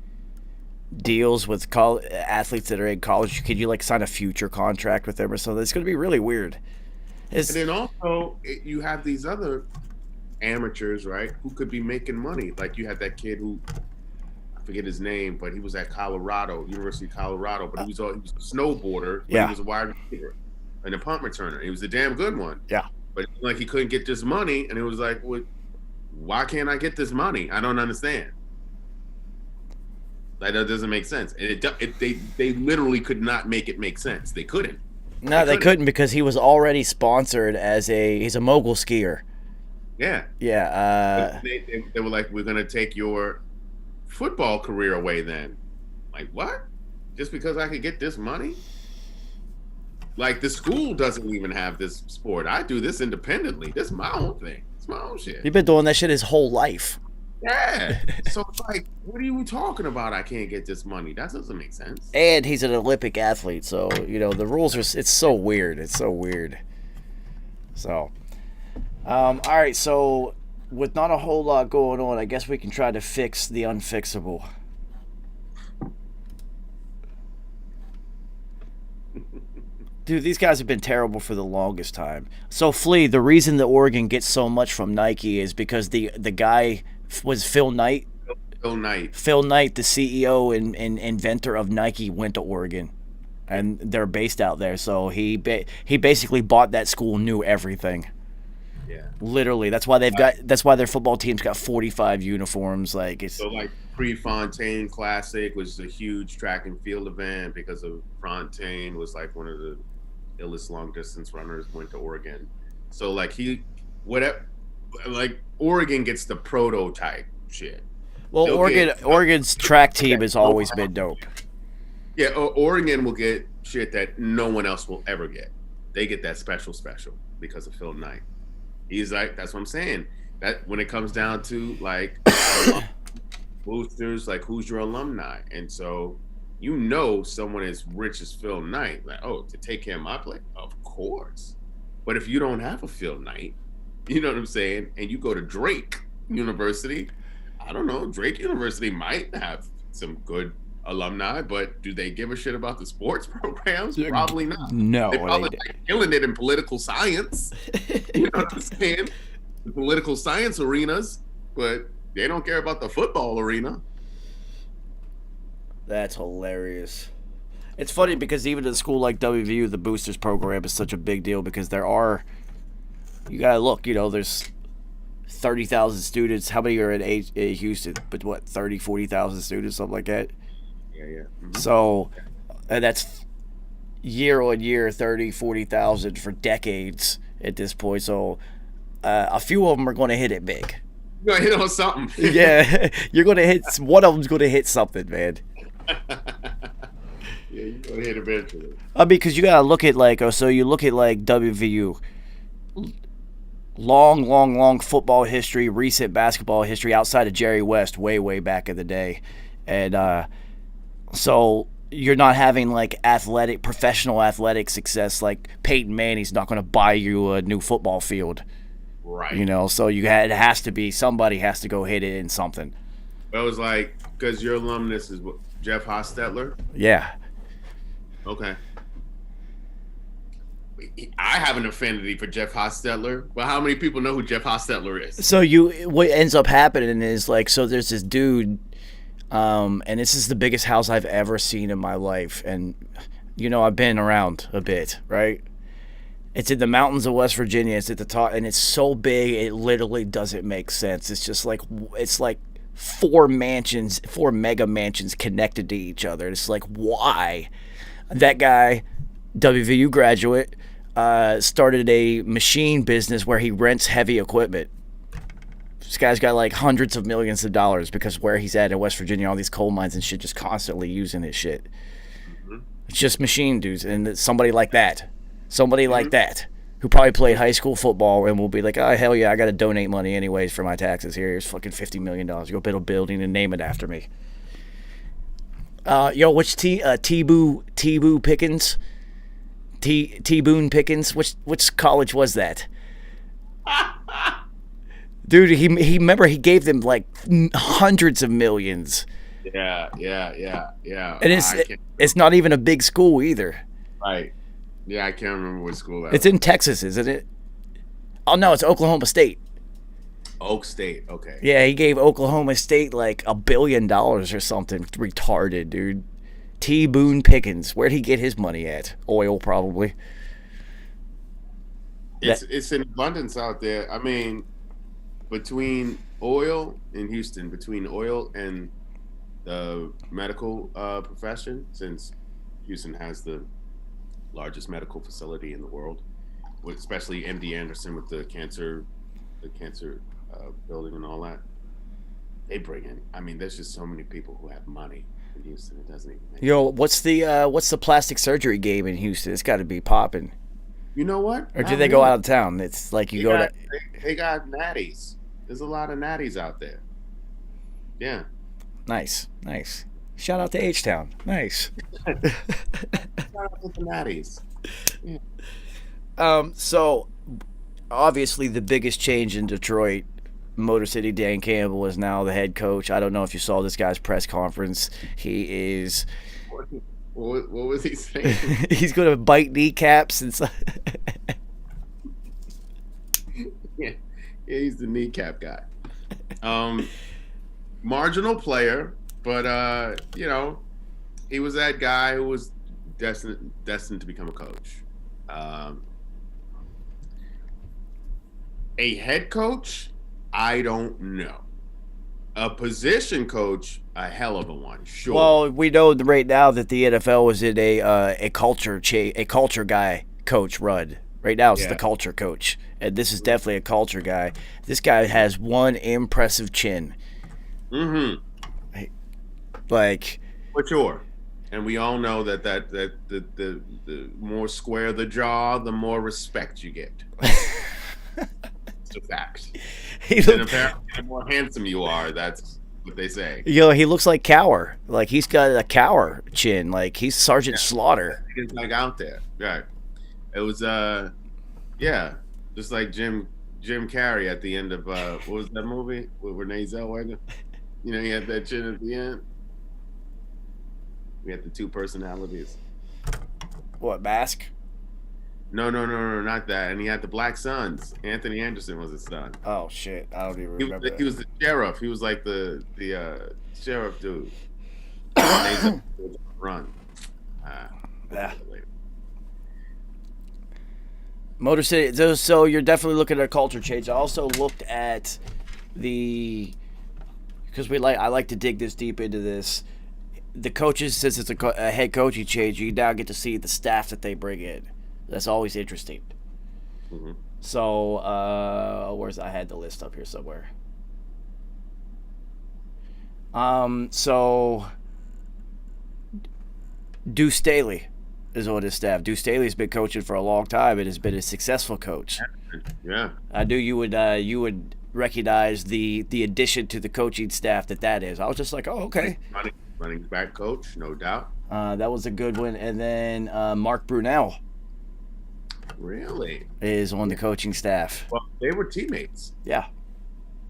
deals with athletes that are in college? Could you like sign a future contract with them or something? It's going to be really weird. And then also you have these other amateurs, right, who could be making money. Like you had that kid who, I forget his name, but he was at University of Colorado, but he was a snowboarder. But yeah, he was a wide receiver, and a punt returner. He was a damn good one. Yeah, but like he couldn't get this money, and it was like, well, why can't I get this money? I don't understand. That doesn't make sense. And they literally could not make it make sense. They couldn't. No, they couldn't because he was already sponsored he's a mogul skier. Yeah. Yeah. They were like, we're going to take your football career away then. Like, what? Just because I could get this money? Like, the school doesn't even have this sport. I do this independently. This is my own thing. It's my own shit. You've been doing that shit his whole life. Yeah. So it's like, what are you talking about? I can't get this money. That doesn't make sense. And he's an Olympic athlete, so the rules are. It's so weird. It's so weird. So, all right. So, with not a whole lot going on, I guess we can try to fix the unfixable. Dude, these guys have been terrible for the longest time. So, Flea, the reason that Oregon gets so much from Nike is because the guy was Phil Knight. Phil Knight, the CEO and inventor of Nike, went to Oregon, and they're based out there. So he basically bought that school, knew everything. Yeah, literally. That's why that's why their football team's got 45 uniforms. Like it's so like Prefontaine Classic was a huge track and field event because of Fontaine was like one of the illest long distance runners, went to Oregon. So like Oregon gets the prototype shit. Well, Oregon's track team has always been dope. Yeah, Oregon will get shit that no one else will ever get. They get that special because of Phil Knight. He's like, that's what I'm saying. That when it comes down to like boosters, like who's your alumni? And so someone as rich as Phil Knight, like, oh, to take care of my play? Of course. But if you don't have a Phil Knight, You know what I'm saying? And you go to Drake University. I don't know. Drake University might have some good alumni, but do they give a shit about the sports programs? Probably not. No, They probably like killing it in political science. You know what I'm saying? The political science arenas, but they don't care about the football arena. That's hilarious. It's funny because even at a school like WVU, the boosters program is such a big deal because you gotta look, there's 30,000 students. How many are at Houston? But what, 30, 40,000 students, something like that? Yeah. Mm-hmm. So, and that's year on year, 30, 40,000 for decades at this point. So, a few of them are going to hit it big. You're going to hit on something. Yeah, you're going to hit, one of them's going to hit something, man. Yeah, you're going to hit eventually. I mean, because you got to look at you look at WVU. Long football history, recent basketball history outside of Jerry West way back in the day. And so you're not having professional athletic success like Peyton Manning's not going to buy you a new football field. Right. So it has to be, somebody has to go hit it in something. It was like, because your alumnus is Jeff Hostetler? Yeah. Okay. I have an affinity for Jeff Hostetler, but how many people know who Jeff Hostetler is? So what ends up happening is so there's this dude, and this is the biggest house I've ever seen in my life, and I've been around a bit, right? It's in the mountains of West Virginia. It's at the top, and it's so big it literally doesn't make sense. It's just it's like four mega mansions connected to each other. It's like, why? That guy, WVU graduate, started a machine business where he rents heavy equipment. This guy's got hundreds of millions of dollars because where he's at in West Virginia, all these coal mines and shit, just constantly using his shit. Mm-hmm. It's just machine dudes, and somebody like that, who probably played high school football and will be like, oh hell yeah, I got to donate money anyways for my taxes. Here's fucking $50 million. Go build a building and name it after me. Which T-Boo Pickens? T-Boone Pickens? Which college was that? Dude, he remember he gave them hundreds of millions. Yeah. And it's not even a big school either. Right. Yeah, I can't remember what school that was. It's in Texas, isn't it? Oh no, it's Oklahoma State. Oak State, okay. Yeah, he gave Oklahoma State $1 billion or something. Retarded, dude. T. Boone Pickens. Where'd he get his money at? Oil, probably. It's in abundance out there. I mean, between oil in Houston, between oil and the medical profession, since Houston has the largest medical facility in the world, especially MD Anderson with the cancer building and all that. They bring in. I mean, there's just so many people who have money in Houston. It doesn't even make sense. What's the plastic surgery game in Houston? It's got to be popping. You know what? Or do they go out of town? It's like they got natties. There's a lot of natties out there. Yeah. Nice. Shout out to H-Town. Nice. Shout out to the natties. Yeah. So obviously the biggest change in Detroit, Motor City Dan Campbell is now the head coach. I don't know if you saw this guy's press conference. He is. What was he saying? He's going to bite kneecaps and stuff. Yeah, he's the kneecap guy. Marginal player, but he was that guy who was destined to become a coach. A head coach, I don't know. A position coach, a hell of a one, sure. Well, we know right now that the NFL is in a culture guy coach run. Right now, it's the culture coach, and this is definitely a culture guy. This guy has one impressive chin. Mm-hmm. For sure. And we all know that the more square the jaw, the more respect you get. It's a fact. And apparently, the more handsome you are, that's what they say. He looks like Cower. He's got a Cower chin. He's Sergeant Slaughter. He's out there. Right. It was just like Jim Jim Carrey at the end of what was that movie with Renee Zellweger? You know, he had that chin at the end. We had the two personalities. What, Mask? No, not that. And he had the Black Sons. Anthony Anderson was his son. Oh shit, I don't even remember. He was the sheriff. He was like the sheriff dude. Run. Yeah. Motor City. So you're definitely looking at a culture change. I also looked at because I like to dig this deep into this. The coaches, since it's a head coaching change, you now get to see the staff that they bring in. That's always interesting. Mm-hmm. So, I had the list up here somewhere. So Deuce Staley is on his staff. Deuce Staley's been coaching for a long time and has been a successful coach. Yeah. I knew you would recognize the addition to the coaching staff that is. I was just like, oh, okay. Running back coach, no doubt. That was a good one. And then Mark Brunell. Really? Is on the coaching staff. Well, they were teammates. Yeah.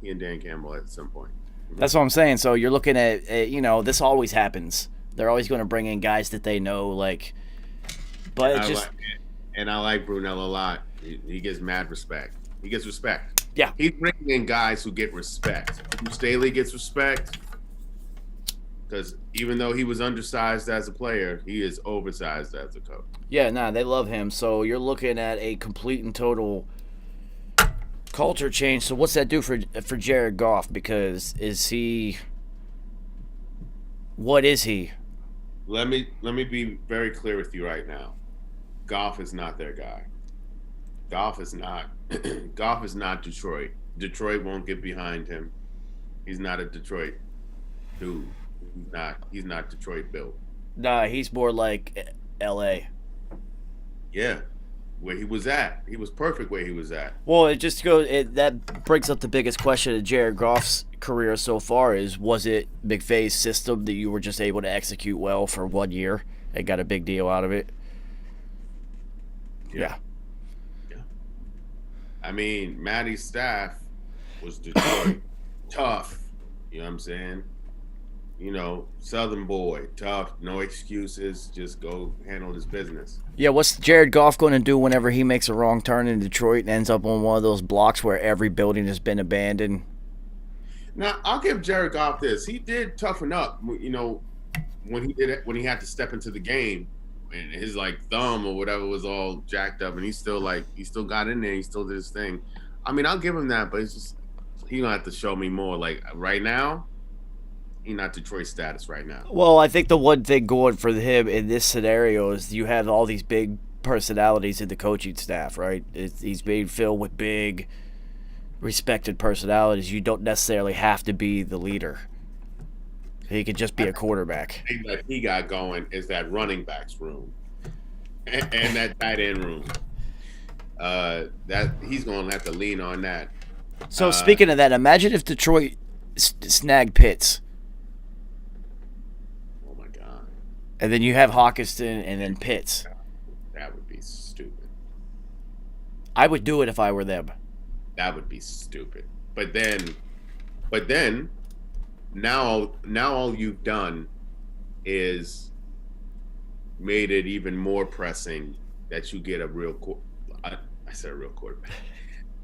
He and Dan Campbell at some point. That's what I'm saying. So you're looking at this always happens. They're always going to bring in guys that they know, like. But I like Brunell a lot. He gets mad respect. He gets respect. Yeah. He's bringing in guys who get respect. Staley gets respect because even though he was undersized as a player, he is oversized as a coach. Yeah, they love him. So you're looking at a complete and total culture change. So what's that do for Jared Goff? Because what is he? Let me be very clear with you right now. Goff is not their guy. Goff is not Detroit. Detroit won't get behind him. He's not a Detroit dude. He's not Detroit built. Nah, he's more like L.A. Yeah, where he was at. He was perfect where he was at. Well, that brings up the biggest question of Jared Goff's career so far was it McVay's system that you were just able to execute well for 1 year and got a big deal out of it? Yeah. I mean, Matty's staff was Detroit. Tough. You know what I'm saying? You know, Southern boy, tough, no excuses, just go handle his business. Yeah, what's Jared Goff going to do whenever he makes a wrong turn in Detroit and ends up on one of those blocks where every building has been abandoned? Now, I'll give Jared Goff this. He did toughen up, you know, when he had to step into the game and his thumb or whatever was all jacked up, and he still got in there, he still did his thing. I mean, I'll give him that, but it's just he's gonna have to show me more. Like right now, he's not Detroit status right now. Well, I think the one thing going for him in this scenario is you have all these big personalities in the coaching staff, right? He's being filled with big, respected personalities. You don't necessarily have to be the leader. He could just be a quarterback. The thing that he got going is that running backs room and that tight end room. That he's going to have to lean on that. So speaking of that, imagine if Detroit snagged Pitts. Oh my God! And then you have Hawkinson and then Pitts. That would be stupid. I would do it if I were them. That would be stupid. But then, now all you've done is made it even more pressing that you get a real I said a real quarterback.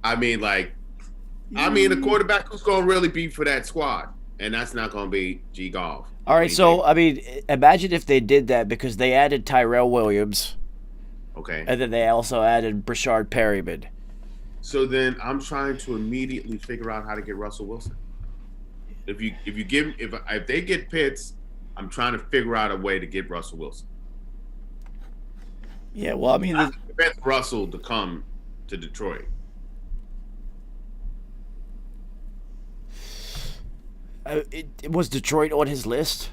I mean a quarterback who's going to really be for that squad, and that's not going to be G Goff. All right, so I mean, imagine if they did that because they added Tyrell Williams. Okay. And then they also added Brashard Perryman. So then I'm trying to immediately figure out how to get Russell Wilson. If they get Pitts, I'm trying to figure out a way to get Russell Wilson. Yeah, well, I mean, I expect Russell to come to Detroit. It was Detroit on his list?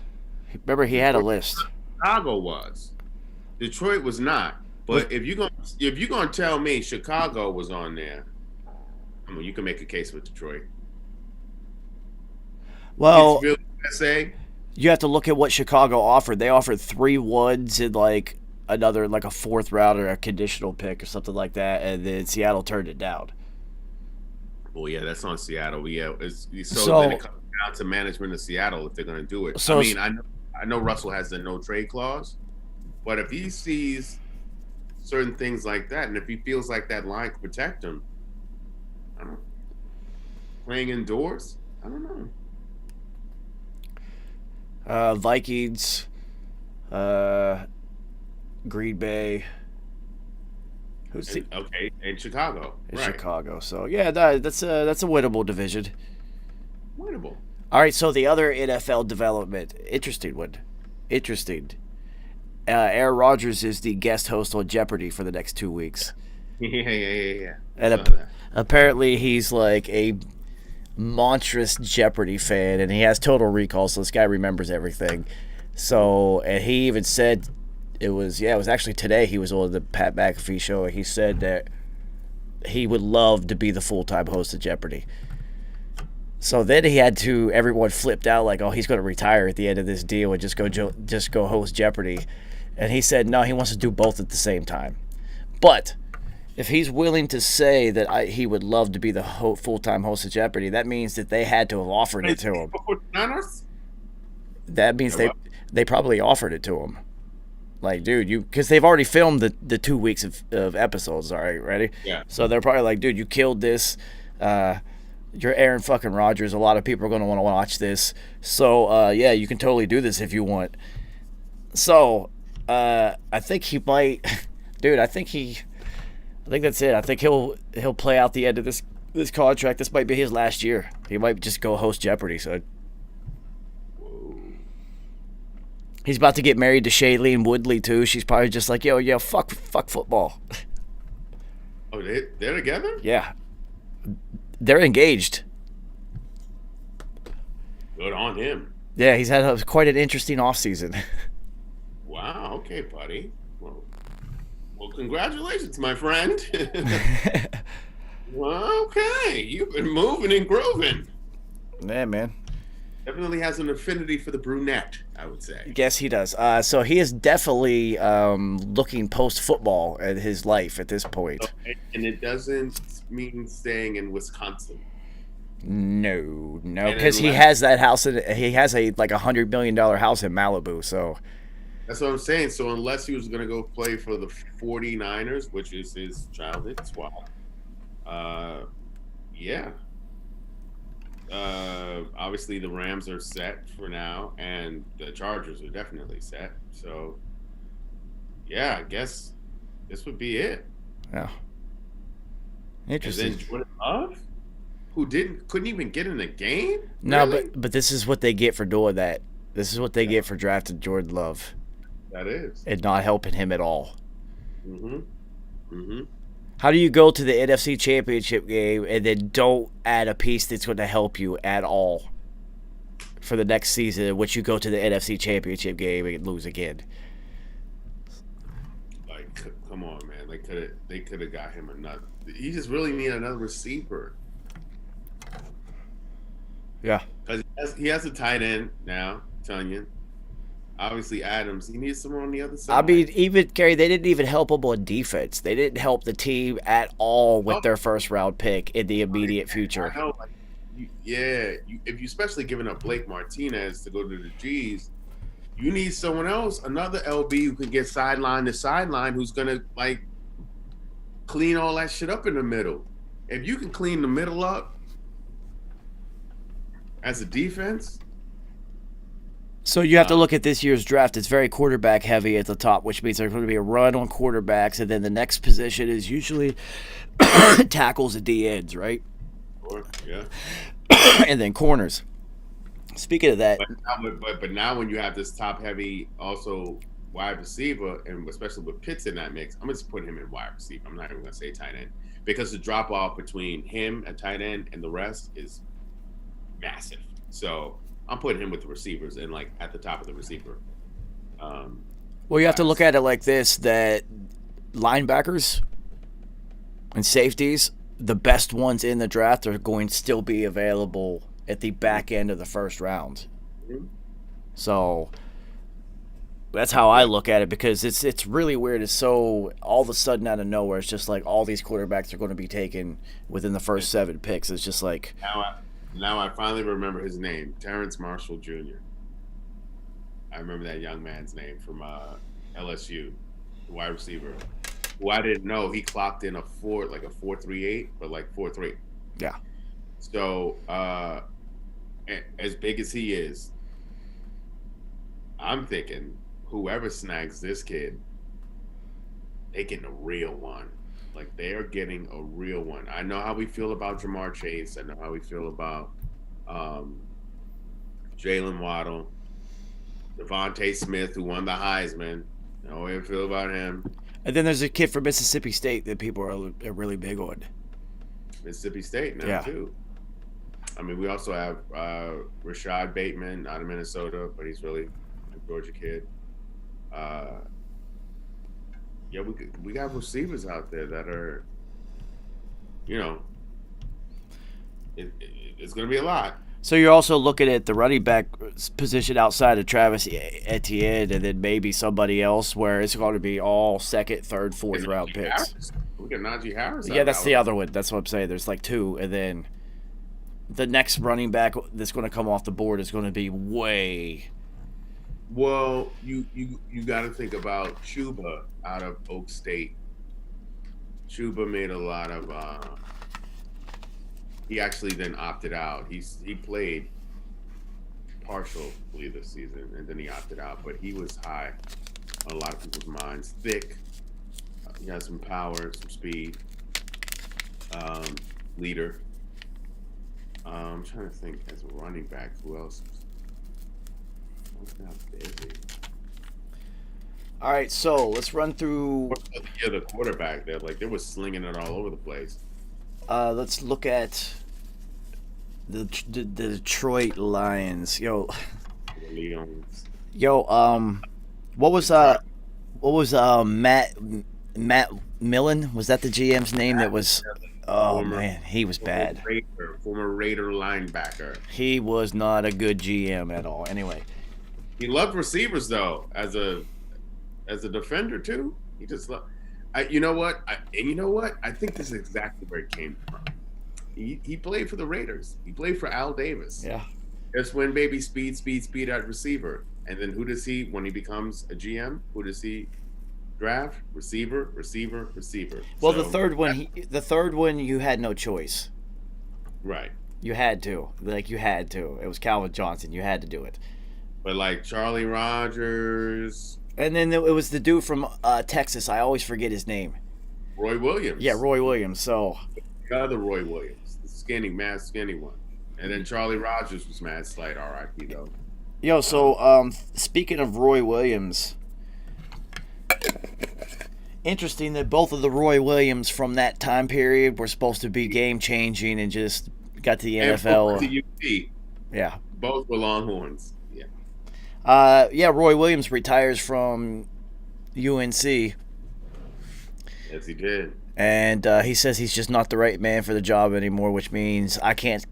Remember, he had a list. Chicago was. Detroit was not. But if you're gonna tell me Chicago was on there, I mean, you can make a case with Detroit. Well, you have to look at what Chicago offered. They offered 3 1s and another a 4th rounder, a conditional pick or something like that, and then Seattle turned it down. Well, yeah, that's on Seattle. Yeah, so So- then it comes down to management of Seattle if they're going to do it. So- I mean, I know Russell has the no trade clause, but if he sees certain things like that, and if he feels like that line could protect him, I don't know. Playing indoors, I don't know. Vikings, Green Bay. Who's the, Okay, in Chicago, in right? Chicago? So yeah, that's a winnable division. Winnable. All right, so the other NFL development, interesting one, interesting. Aaron Rodgers is the guest host on Jeopardy for the next 2 weeks, Yeah. and Saw that. apparently he's like a monstrous Jeopardy fan, and he has Total Recall, so this guy remembers everything. So, and he even said it was actually today he was on the Pat McAfee show, and he said that he would love to be the full-time host of Jeopardy. So then everyone flipped out like, oh, he's going to retire at the end of this deal and just go host Jeopardy. And he said no, he wants to do both at the same time. But if he's willing to say that he would love to be the full-time host of Jeopardy, that means that they had to have offered it to him. That means they probably offered it to him. Like, dude, because they've already filmed the 2 weeks of episodes. All right, ready? Yeah. So they're probably like, dude, you killed this. You're Aaron fucking Rodgers. A lot of people are going to want to watch this. So, yeah, you can totally do this if you want. So, I think he might, dude. I think that's it. I think he'll play out the end of this contract. This might be his last year. He might just go host Jeopardy. So he's about to get married to Shailene Woodley too. She's probably just like, yo, fuck football. Oh, they're together? Yeah, they're engaged. Good on him. Yeah, he's had quite an interesting offseason. Wow. Okay, buddy. Well, congratulations, my friend. Well, okay, you've been moving and grooving. Yeah, man. Definitely has an affinity for the brunette, I would say. Yes, he does. So he is definitely looking post-football at his life at this point. Oh, and it doesn't mean staying in Wisconsin. No, And because he unless- has that house. He has a $100 million house in Malibu. So That's what I'm saying. So unless he was going to go play for the 49ers, which is his childhood squad, yeah. Obviously the Rams are set for now, and the Chargers are definitely set. So, yeah, I guess this would be it. yeah, And interesting. then Jordan Love, who couldn't even get in a game. No, Really? but this is what they get for doing that. This is what they get for drafting Jordan Love That is. and not helping him at all. Mm-hmm. How do you go to the NFC Championship game and then don't add a piece that's going to help you at all for the next season, in which you go to the NFC Championship game and lose again? Like, come on, man. They could have got him another. He just really need another receiver. Yeah. Because he has a tight end now, Tunyon. Obviously, Adams. He needs someone on the other side. I mean, even Gary, they didn't even help him on defense. They didn't help the team at all with their first round pick in the immediate future. I know, like, if you especially giving up Blake Martinez to go to the G's, you need someone else, another LB who can get sideline to sideline, who's gonna like clean all that shit up in the middle. If you can clean the middle up as a defense. So you have to look at this year's draft. It's very quarterback heavy at the top, which means there's going to be a run on quarterbacks, and then the next position is usually tackles at the ends, right? Or, yeah. And then corners. Speaking of that, But now when you have this top heavy also wide receiver, and especially with Pitts in that mix, I'm just putting him in wide receiver. I'm not even gonna say tight end, because the drop off between him at tight end and the rest is massive. So I'm putting him with the receivers and like at the top of the receiver. well, you have to look at it like this: that linebackers and safeties, the best ones in the draft, are going to still be available at the back end of the first round. Mhm. So That's how I look at it, because it's really weird. It's so all of a sudden out of nowhere. It's just like all these quarterbacks are going to be taken within the first 7 picks. It's just like Now I finally remember his name, Terrence Marshall Jr. I remember that young man's name from LSU, the wide receiver, who I didn't know he clocked in a 4.38, but like 4.3. yeah. So as big as he is, I'm thinking whoever snags this kid, they getting a real one. Like, they are getting a real one. I know how we feel about Jamar Chase. I know how we feel about Jalen Waddle, Devontae Smith, who won the Heisman. I know how we feel about him. And then there's a kid from Mississippi State that people are really big on. Mississippi State now, too. I mean, we also have Rashad Bateman out of Minnesota, but he's really a Georgia kid. Yeah, we got receivers out there that are, you know, it's going to be a lot. So you're also looking at the running back position outside of Travis Etienne, and then maybe somebody else, where it's going to be all second, third, fourth round picks. We got Najee Harris. Yeah, that's the other one. That's what I'm saying. There's like 2, and then the next running back that's going to come off the board is going to be way. Well, you got to think about Chuba out of Oak State. Chuba made a lot of. He actually then opted out. He played partially this season, and then he opted out. But he was high on a lot of people's minds. Thick. He has some power, some speed. Leader. I'm trying to think as a running back, who else? Not busy. All right, so let's run through. Yeah, the quarterback. They were slinging it all over the place. Let's look at the Detroit Lions. Yo, what was Matt Millen? Was that the GM's name? That was. Oh man, he was bad. Former Raider linebacker. He was not a good GM at all. Anyway. He loved receivers though, as a defender too. He just loved. You know what? I think this is exactly where it came from. He played for the Raiders. He played for Al Davis. Yeah. Just when baby speed at receiver, and then who does he when he becomes a GM? Who does he draft? Receiver. Well, so, the third one, you had no choice. Right. You had to. It was Calvin Johnson. You had to do it. But like Charlie Rogers. And then it was the dude from Texas. I always forget his name. Roy Williams. Yeah, Roy Williams. So the other Roy Williams, the skinny one. And then Charlie Rogers was mad slight, R.I.P. though. Yo, so speaking of Roy Williams, interesting that both of the Roy Williams from that time period were supposed to be game changing and just got to the NFL. To UT. Yeah. Both were Longhorns. Roy Williams retires from UNC. Yes, he did. And he says he's just not the right man for the job anymore, which means I can't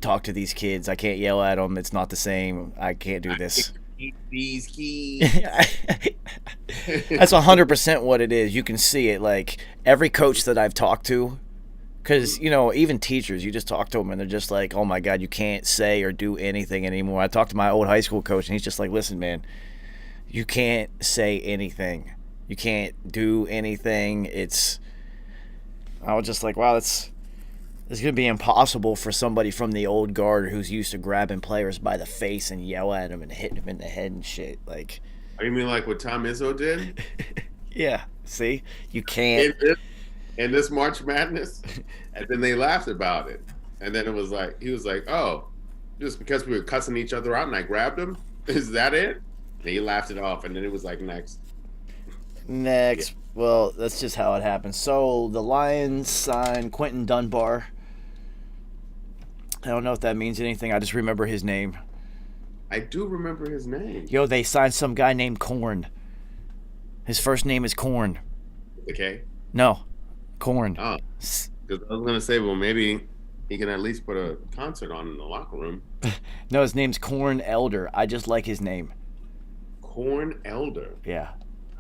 talk to these kids. I can't yell at them. It's not the same. I can't do this. These kids. That's 100% what it is. You can see it. Like every coach that I've talked to, because, even teachers, you just talk to them and they're just like, oh my God, you can't say or do anything anymore. I talked to my old high school coach and he's just like, listen, man, you can't say anything. You can't do anything. I was just like, wow, it's going to be impossible for somebody from the old guard who's used to grabbing players by the face and yell at them and hitting them in the head and shit. Like, you mean like what Tom Izzo did? Yeah. See, you can't. In this March Madness, and then they laughed about it, and then he was like, "Oh, just because we were cussing each other out and I grabbed him, is that it?" And he laughed it off, and then it was like, next. Yeah. Well, that's just how it happens. So the Lions signed Quentin Dunbar. I don't know if that means anything. I just remember his name. I do remember his name. Yo, they signed some guy named Korn. His first name is Korn. Okay. No. Korn. Oh, because I was gonna say, well, maybe he can at least put a concert on in the locker room. No, his name's Korn Elder. I just like his name. Corn Elder. Yeah.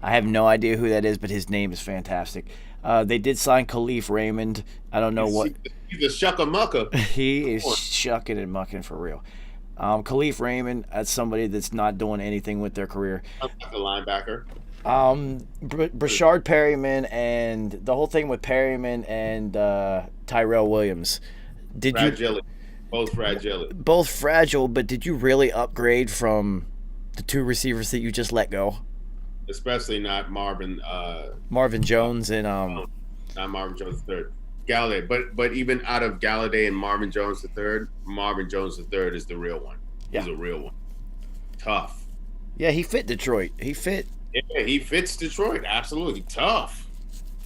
I have no idea who that is, but his name is fantastic. They did sign Khalif Raymond. I don't know what. He's a shucka-mucka. He is shucking and mucking for real. Khalif Raymond, that's somebody that's not doing anything with their career. Like a linebacker. Brashard Perryman and the whole thing with Perryman and Tyrell Williams. Did Fragile. Both fragile. both fragile, but did you really upgrade from the two receivers that you just let go? Especially not Marvin. Marvin Jones and Not Marvin Jones III. Galladay. But even out of Galladay and Marvin Jones III, Marvin Jones III is the real one. He's a real one. Tough. yeah, he fit Detroit. He fit. Yeah, he fits Detroit. Absolutely. Tough.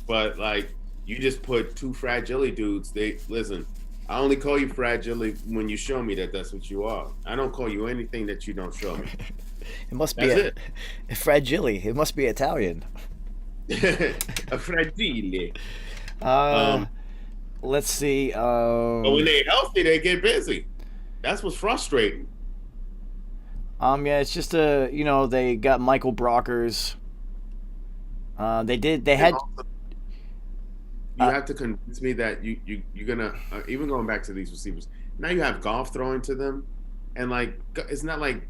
But like you just put two fragile dudes. They listen, I only call you fragile when you show me that that's what you are. I don't call you anything that you don't show me. It must be That's Fragile. It must be Italian. A fragile. Let's see. But when they're healthy, they get busy. That's what's frustrating. Yeah, it's just they got Michael Brockers. They had. You have to convince me that you're gonna even going back to these receivers. Now you have Goff throwing to them, and like it's not like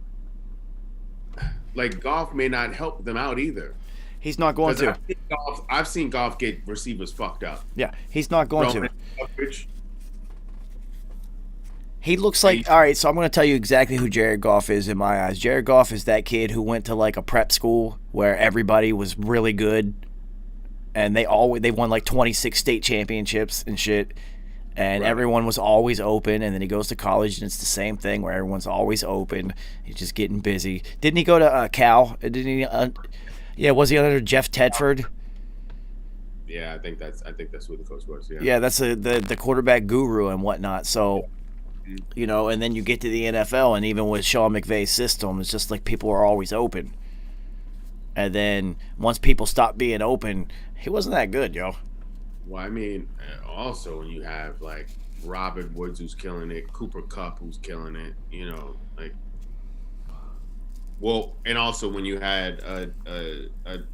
Goff may not help them out either. He's not going to. I've seen Goff get receivers fucked up. Yeah, he's not going to. Coverage. He looks like, all right, so I'm going to tell you exactly who Jared Goff is in my eyes. Jared Goff is that kid who went to like a prep school where everybody was really good and they won like 26 state championships and shit, and everyone was always open, and then he goes to college and it's the same thing where everyone's always open. He's just getting busy. Didn't he go to Cal? Didn't he? Yeah, was he under Jeff Tedford? Yeah, I think that's who the coach was. Yeah. Yeah, that's the quarterback guru and whatnot. So, and then you get to the NFL, and even with Sean McVay's system, it's just like people are always open. And then once people stop being open, he wasn't that good, yo. Well, I mean, also when you have like Robert Woods who's killing it, Cooper Kupp who's killing it, and also when you had a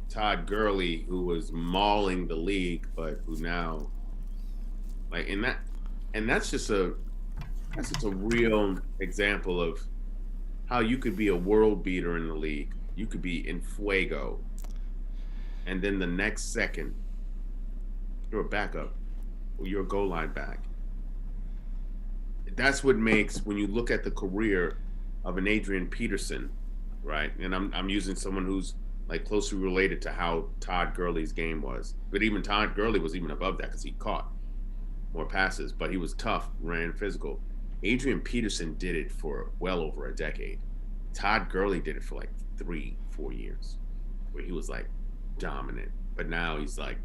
Todd Gurley who was mauling the league, but who now, that's just a real example of how you could be a world beater in the league. You could be in fuego, and then the next second, you're a backup, or you're a goal line back. That's what makes, when you look at the career of an Adrian Peterson, right? And I'm using someone who's like closely related to how Todd Gurley's game was. But even Todd Gurley was even above that because he caught more passes, but he was tough, ran physical. Adrian Peterson did it for well over a decade. Todd Gurley did it for like 3-4 years, where he was like dominant. But now he's like,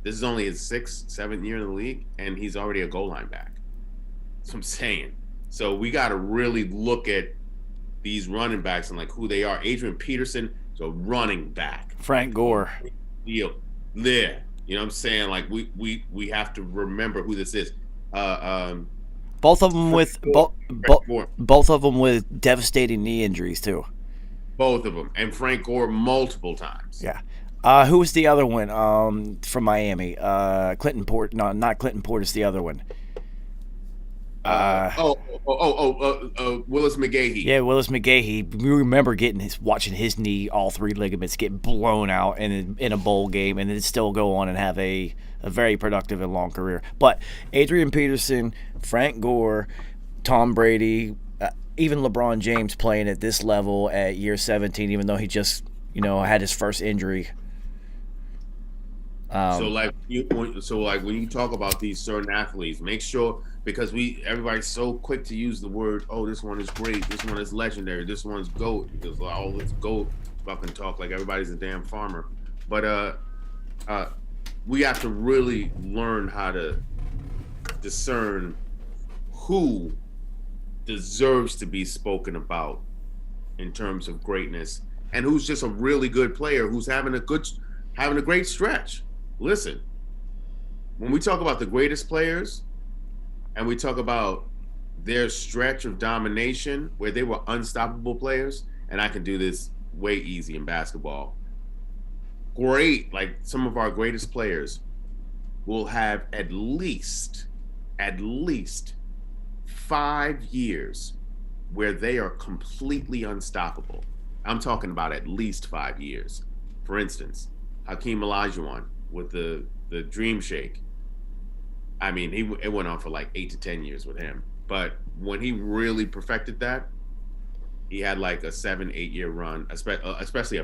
this is only his 6th, 7th year in the league, and he's already a goal line back. That's what I'm saying. So we got to really look at these running backs and like who they are. Adrian Peterson is a running back. Frank Gore. Deal. There. You know what I'm saying? Like we have to remember who this is. Both of them with both of them with devastating knee injuries too. Both of them, and Frank Gore multiple times. Yeah. Who was the other one from Miami? Clinton Port. No, not Clinton Portis. The other one. Willis McGahee. Yeah, Willis McGahee. We remember watching his knee, all 3 ligaments get blown out in a bowl game, and then still go on and have a very productive and long career. But Adrian Peterson, Frank Gore, Tom Brady, even LeBron James playing at this level at year 17, even though he just had his first injury. So when you talk about these certain athletes, make sure, because everybody's so quick to use the word, oh, this one is great, this one is legendary, this one's GOAT, because let's go fucking talk like everybody's a damn farmer. But we have to really learn how to discern who deserves to be spoken about in terms of greatness, and who's just a really good player who's having a great stretch. Listen, when we talk about the greatest players and we talk about their stretch of domination where they were unstoppable players, and I can do this way easy in basketball. Great, like some of our greatest players will have at least 5 years where they are completely unstoppable. I'm talking about at least 5 years. For instance, Hakeem Olajuwon with the Dream Shake. I mean, it went on for like 8 to 10 years with him. But when he really perfected that, he had like a 7-8 year run, especially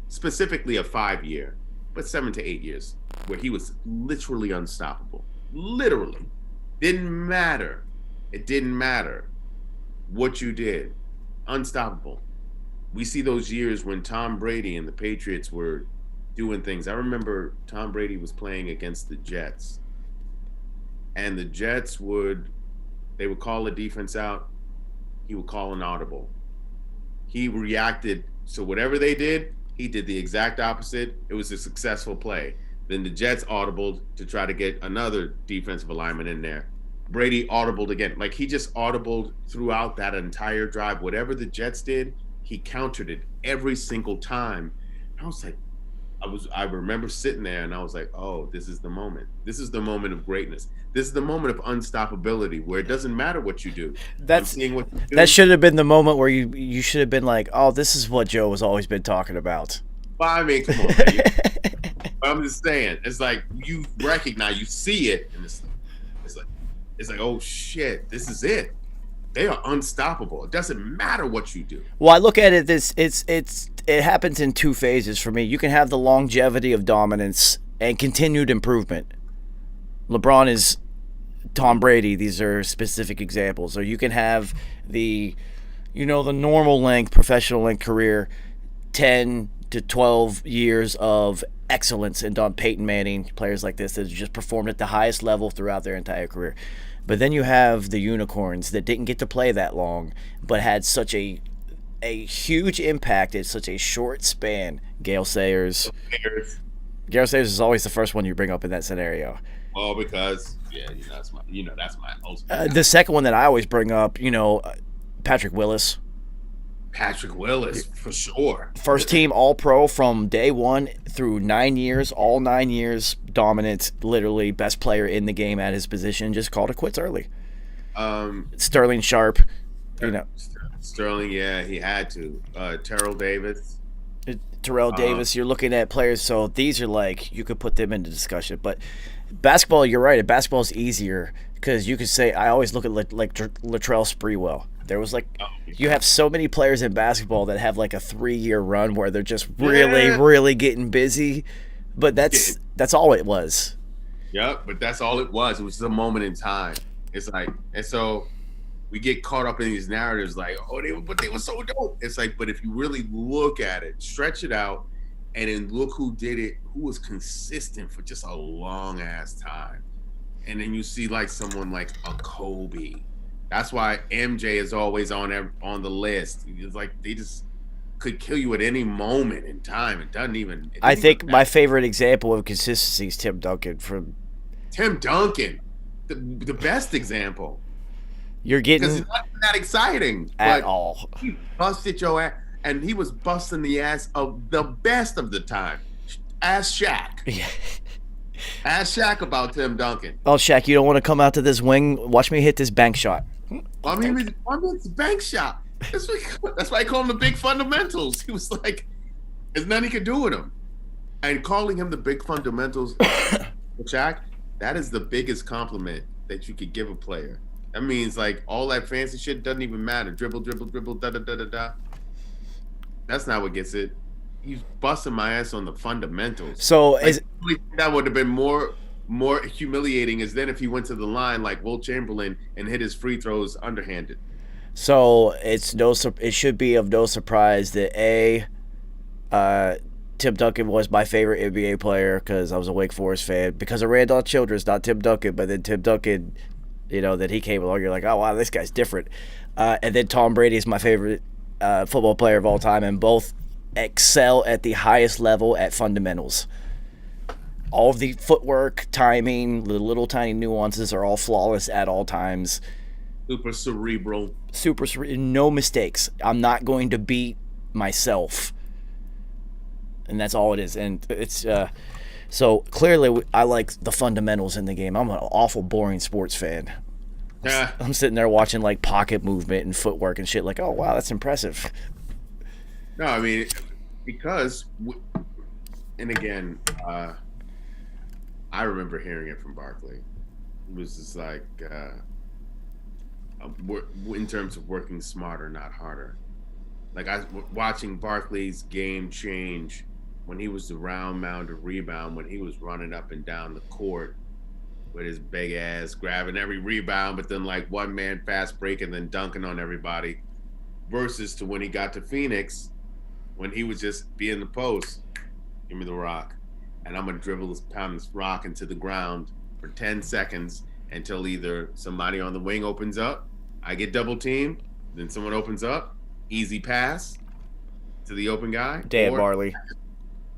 specifically a 5 year, but 7 to 8 years where he was literally unstoppable. Literally. Didn't matter. It didn't matter what you did. Unstoppable. We see those years when Tom Brady and the Patriots were doing things. I remember Tom Brady was playing against the Jets, and the Jets would call the defense out. He would call an audible. He reacted. So whatever they did, he did the exact opposite. It was a successful play. Then the Jets audibled to try to get another defensive alignment in there. Brady audibled again. Like, he just audibled throughout that entire drive. Whatever the Jets did, he countered it every single time. I was like, I remember sitting there and I was like, oh, this is the moment. This is the moment of greatness. This is the moment of unstoppability where it doesn't matter what you do. That should have been the moment where you should have been like, oh, this is what Joe has always been talking about. Well, I mean, come on, man. I'm just saying, it's like you recognize, you see it, and it's like, oh shit, this is it. They are unstoppable. It doesn't matter what you do. Well, I look at it it happens in two phases for me. You can have the longevity of dominance and continued improvement. LeBron is Tom Brady. These are specific examples. Or you can have the normal length, professional length career, 10 to 12 years of excellence, and Don Peyton Manning, players like this that just performed at the highest level throughout their entire career. But then you have the unicorns that didn't get to play that long, but had such a huge impact in such a short span. Gale Sayers. Gale Sayers is always the first one you bring up in that scenario. Well, because that's my ultimate. The second one that I always bring up, Patrick Willis. Patrick Willis, for sure. First team All-Pro from day one through 9 years, all 9 years, dominant, literally best player in the game at his position, just called it quits early. Sterling Sharp, Sterling, yeah, he had to. Terrell Davis. Davis, you're looking at players, so these are like, you could put them into discussion. But basketball, you're right, basketball is easier because you could say, I always look at like Latrell Sprewell. There was you have so many players in basketball that have like a 3-year run where they're just really getting busy, but that's all it was. Yep, but that's all it was. It was a moment in time. It's like, and so we get caught up in these narratives like, oh, they were so dope. It's like, but if you really look at it, stretch it out, and then look who did it, who was consistent for just a long ass time, and then you see like someone like a Kobe. That's why MJ is always on the list. It's like they just could kill you at any moment in time. It doesn't even. I think my favorite example of consistency is Tim Duncan. Tim Duncan, the best example. You're getting because it's not that exciting at all. He busted your ass, and he was busting the ass of the best of the time. Ask Shaq. Yeah. Ask Shaq about Tim Duncan. Oh, Shaq, you don't want to come out to this wing? Watch me hit this bank shot. I mean, it's a bank shot. That's why I call him the big fundamentals. He was like, there's nothing he could do with him. And calling him the big fundamentals, Shaq, that is the biggest compliment that you could give a player. That means like all that fancy shit doesn't even matter. Dribble, da-da-da-da-da. That's not what gets it. He's busting my ass on the fundamentals. So that would have been more humiliating is then if he went to the line like Wilt Chamberlain and hit his free throws underhanded. So it should be of no surprise that Tim Duncan was my favorite NBA player because I was a Wake Forest fan because of Randolph Childress, not Tim Duncan, but then Tim Duncan, that he came along, you're like, oh wow, this guy's different. And then Tom Brady is my favorite football player of all time, and both excel at the highest level at fundamentals. All of the footwork, timing, the little tiny nuances are all flawless at all times. Super cerebral. No mistakes. I'm not going to beat myself. And that's all it is. And it's so clearly I like the fundamentals in the game. I'm an awful boring sports fan. Yeah. I'm sitting there watching like pocket movement and footwork and shit like, oh wow, that's impressive. No, I mean, because, and again, I remember hearing it from Barkley. It was just like, in terms of working smarter, not harder. Like watching Barkley's game change when he was the round mound or rebound, when he was running up and down the court with his big ass, grabbing every rebound, but then like one man fast break and then dunking on everybody, versus to when he got to Phoenix, when he would just be in the post, give me the rock, and I'm gonna dribble this, pound this rock into the ground for 10 seconds until either somebody on the wing opens up, I get double teamed, then someone opens up, easy pass to the open guy. Dan Marley.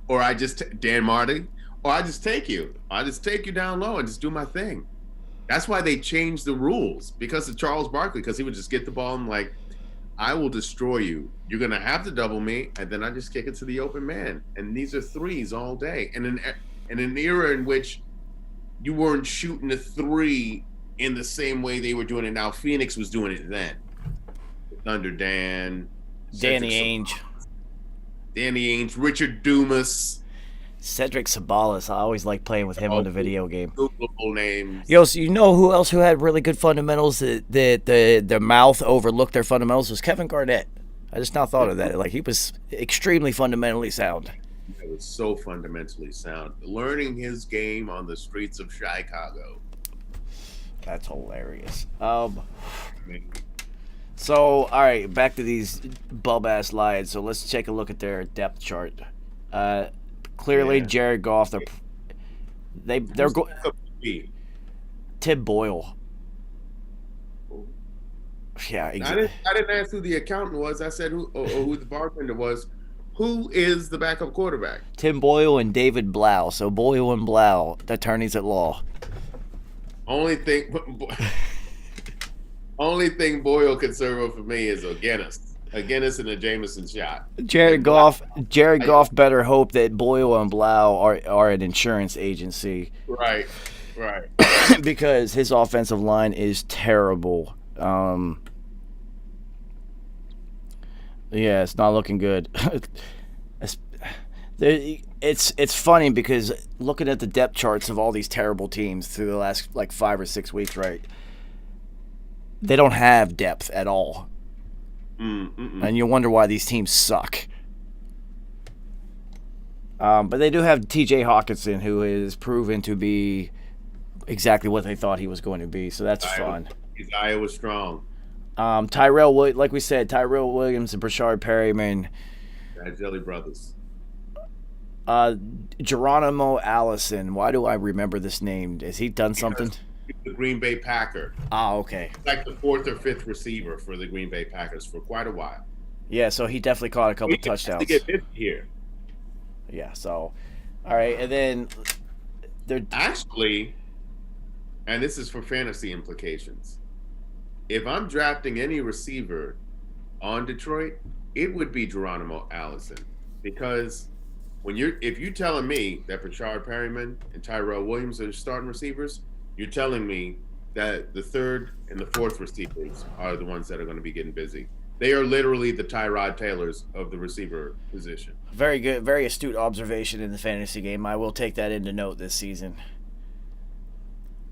Or I just Dan Marley. Or I just take you. I just take you down low and just do my thing. That's why they changed the rules, because of Charles Barkley, because he would just get the ball and like, I will destroy you. You're gonna have to double me, and then I just kick it to the open man. And these are threes all day. And in an era in which you weren't shooting a three in the same way they were doing it now. Phoenix was doing it then. Thunder Dan, Danny Ainge, Richard Dumas, Cedric Sabalas. I always like playing with him on the video game. Googleable names. Yo, so you know who else who had really good fundamentals that the mouth overlooked their fundamentals was Kevin Garnett. I just now thought of that. Like, he was extremely fundamentally sound. It was so fundamentally sound. Learning his game on the streets of Chicago. That's hilarious. So, all right, back to these bub-ass lions. So let's take a look at their depth chart. Clearly, Yeah. Jared Goff. They're going. Tim Boyle. Yeah, exactly. I didn't ask who the accountant was. I said who the bartender was. Who is the backup quarterback? Tim Boyle and David Blau. So Boyle and Blau, attorneys at law. Only thing Boyle could serve for me is a Guinness and a Jameson shot. Jared Goff better hope that Boyle and Blau are an insurance agency. Right. Because his offensive line is terrible. Yeah, it's not looking good. It's funny because looking at the depth charts of all these terrible teams through the last like 5 or 6 weeks, right? They don't have depth at all. And you wonder why these teams suck. But they do have T.J. Hawkinson, who is proven to be exactly what they thought he was going to be. So that's fun. His Iowa strong. Like we said, Tyrell Williams and Brashard Perryman. Jelly Brothers. Geronimo Allison. Why do I remember this name? Has he done something? The Green Bay Packer. Okay. Like the 4th or 5th receiver for the Green Bay Packers for quite a while. Yeah, so he definitely caught a couple touchdowns. To get 50 here. Yeah, so all right, and then they're actually, and this is for fantasy implications. If I'm drafting any receiver on Detroit, it would be Geronimo Allison, because if you're telling me that Brashard Perryman and Tyrell Williams are starting receivers, you're telling me that the 3rd and the 4th receivers are the ones that are going to be getting busy. They are literally the Tyrod Taylors of the receiver position. Very good, very astute observation in the fantasy game. I will take that into note this season.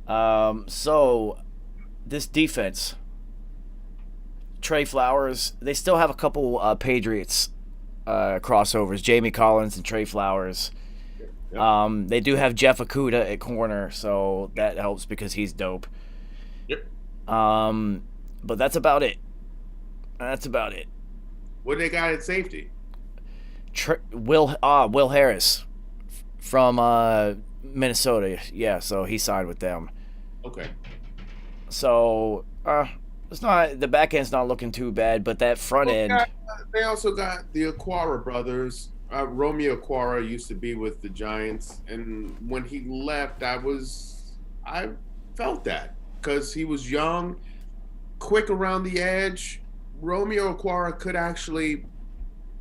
So this defense, Trey Flowers, they still have a couple Patriots crossovers, Jamie Collins and Trey Flowers. Yep. They do have Jeff Okudah at corner, so that helps because he's dope. Yep. But that's about it. What they got at safety? Will Harris from Minnesota. Yeah, so he signed with them. Okay. So it's not, the back end's not looking too bad, but that front end. They also got the Aquara brothers. Romeo Aquara used to be with the Giants, and when he left, I felt that because he was young, quick around the edge. Romeo Aquara could actually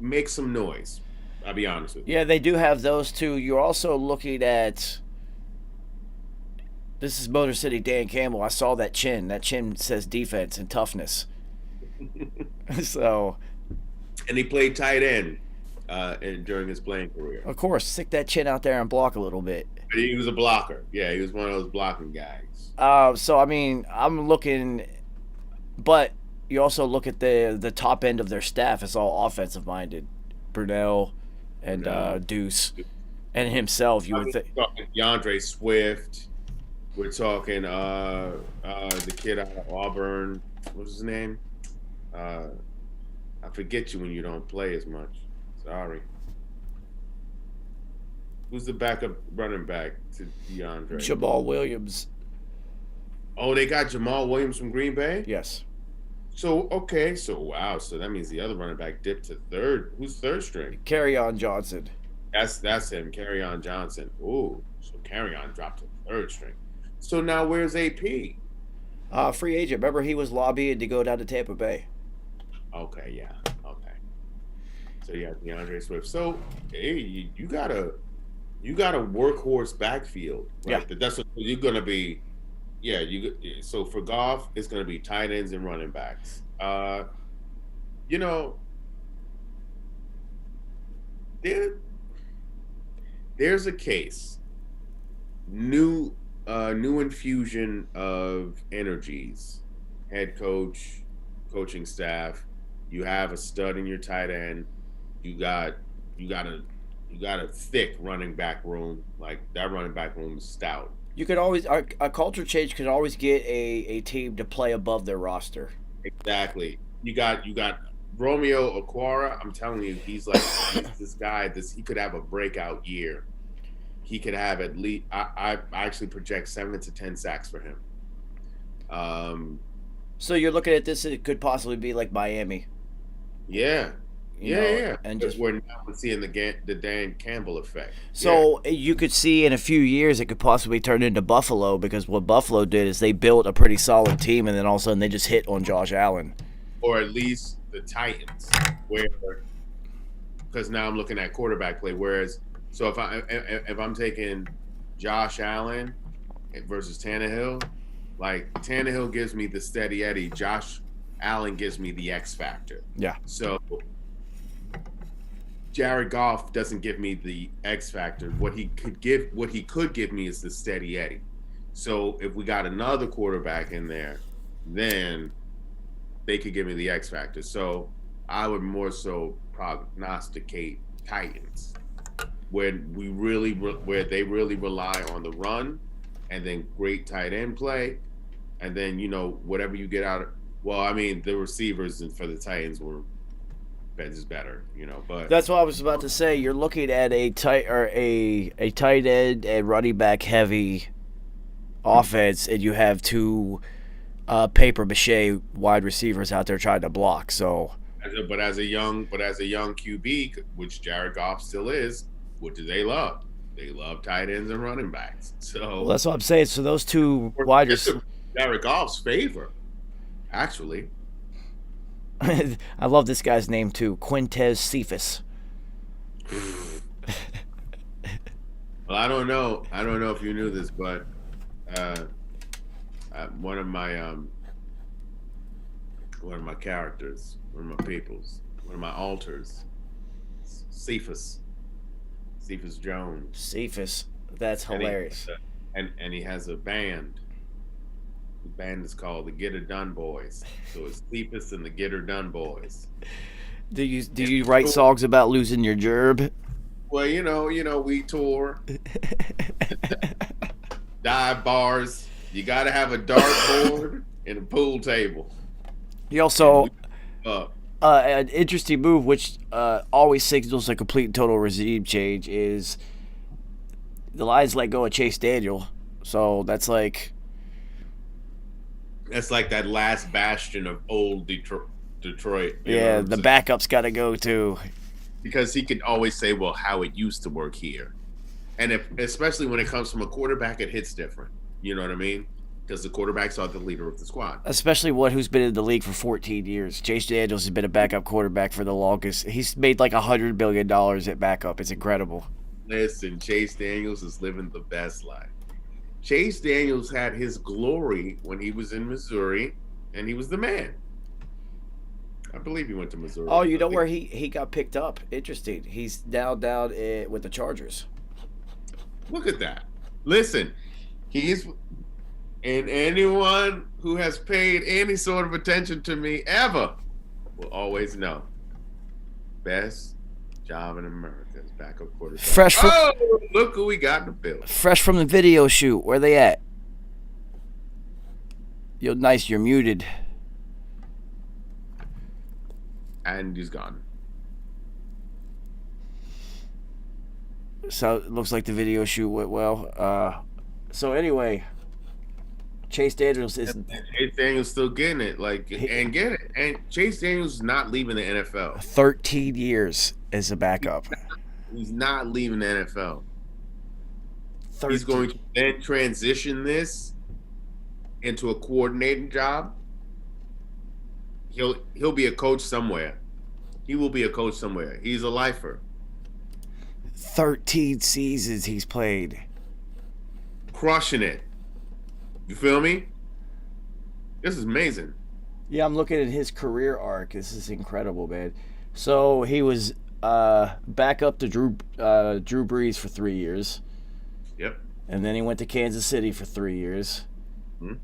make some noise. I'll be honest with you. Yeah, they do have those two. You're also looking at. This is Motor City Dan Campbell. I saw that chin. That chin says defense and toughness. So, And he played tight end during his playing career. of course, stick that chin out there and block a little bit. But he was a blocker. Yeah, he was one of those blocking guys. So I mean, I'm looking, but you also look at the top end of their staff is all offensive minded. Brunell and Deuce and himself. You would think Talking DeAndre Swift. We're talking the kid out of Auburn. What's his name? I forget you when you don't play as much. Sorry. Who's the backup running back to DeAndre? Jamal Williams. Oh, they got Jamal Williams from Green Bay? Yes. So, okay. So, wow. So that means the other running back dipped to third. Who's third string? Carryon Johnson. That's him, Carryon Johnson. Ooh, so Carryon dropped to third string. So now where's AP? Free agent. Remember, he was lobbying to go down to Tampa Bay. Okay, yeah. Okay. So you got DeAndre Swift. So, hey, you got a workhorse backfield, right? Yeah. That's what you're gonna be. Yeah, so for Goff, it's gonna be tight ends and running backs. You know, there's a case. New infusion of energies. Head coach, coaching staff. You have a stud in your tight end. You got a thick running back room. Like that running back room is stout. You could always a culture change could always get a team to play above their roster. Exactly. You got Romeo Okwara. I'm telling you, he's like this guy. He could have a breakout year. He could have at least. I actually project 7 to 10 sacks for him. So you're looking at this. It could possibly be like Miami. Yeah. You know, Yeah. and just we're now seeing the Dan Campbell effect. so you could see in a few years it could possibly turn into Buffalo, because what Buffalo did is they built a pretty solid team and then all of a sudden they just hit on Josh Allen. Or at least the Titans, because now I'm looking at quarterback play. Whereas, so if I'm taking Josh Allen versus Tannehill, like Tannehill gives me the steady Eddie, Josh Allen gives me the X factor. Yeah. So Jared Goff doesn't give me the X factor. What he could give me is the steady Eddie. So if we got another quarterback in there, then they could give me the X factor. So I would more so prognosticate Titans, where they really rely on the run, and then great tight end play, and then whatever you get out of. Well, I mean, the receivers for the Titans were is better, but That's what I was about to say. You're looking at a tight end and running back heavy offense, and you have two paper mache wide receivers out there trying to block. So, but as a young QB, which Jared Goff still is, what do they love? They love tight ends and running backs. So that's what I'm saying. So those two wide receivers. Jared Goff's favor, actually. I love this guy's name too, Quintez Cephas. Well, I don't know if you knew this, but one of my characters, one of my peoples, one of my alters, Cephas Jones. Cephas, that's hilarious. And he has a band. The band is called the Get It Done Boys. So it's Cephas and the Get It Done Boys. Do you write songs about losing your gerb? Well, we tour. Dive bars. You got to have a dartboard and a pool table. You also an interesting move, which always signals a complete and total regime change, is the Lions let go of Chase Daniel. So that's like that last bastion of old Detroit. Yeah, the backup's got to go too. Because he can always say, well, how it used to work here. And especially when it comes from a quarterback, it hits different. You know what I mean? because the quarterbacks are the leader of the squad. Especially who's been in the league for 14 years. Chase Daniels has been a backup quarterback for the longest. He's made like $100 million at backup. It's incredible. Listen, Chase Daniels is living the best life. Chase Daniels had his glory when he was in Missouri, and he was the man. I believe he went to Missouri. Oh, you know where he got picked up? Interesting. He's now down with the Chargers. Look at that. Listen, he's, and anyone who has paid any sort of attention to me ever will always know. Best job in America is backup quarterback. Look who we got in the building. Fresh from the video shoot. Where they at? You're nice. You're muted. And he's gone. So it looks like the video shoot went well. So anyway, Chase Daniels is. Chase Daniels still getting it, and get it. And Chase Daniels is not leaving the NFL. 13 years as a backup. He's not leaving the NFL. 13. He's going to then transition this into a coordinating job. He'll be a coach somewhere. He will be a coach somewhere. He's a lifer. 13 seasons he's played. Crushing it. You feel me? This is amazing. Yeah, I'm looking at his career arc. This is incredible, man. So he was back up to Drew Brees for 3 years. Yep. And then he went to Kansas City for 3 years. Mm-hmm.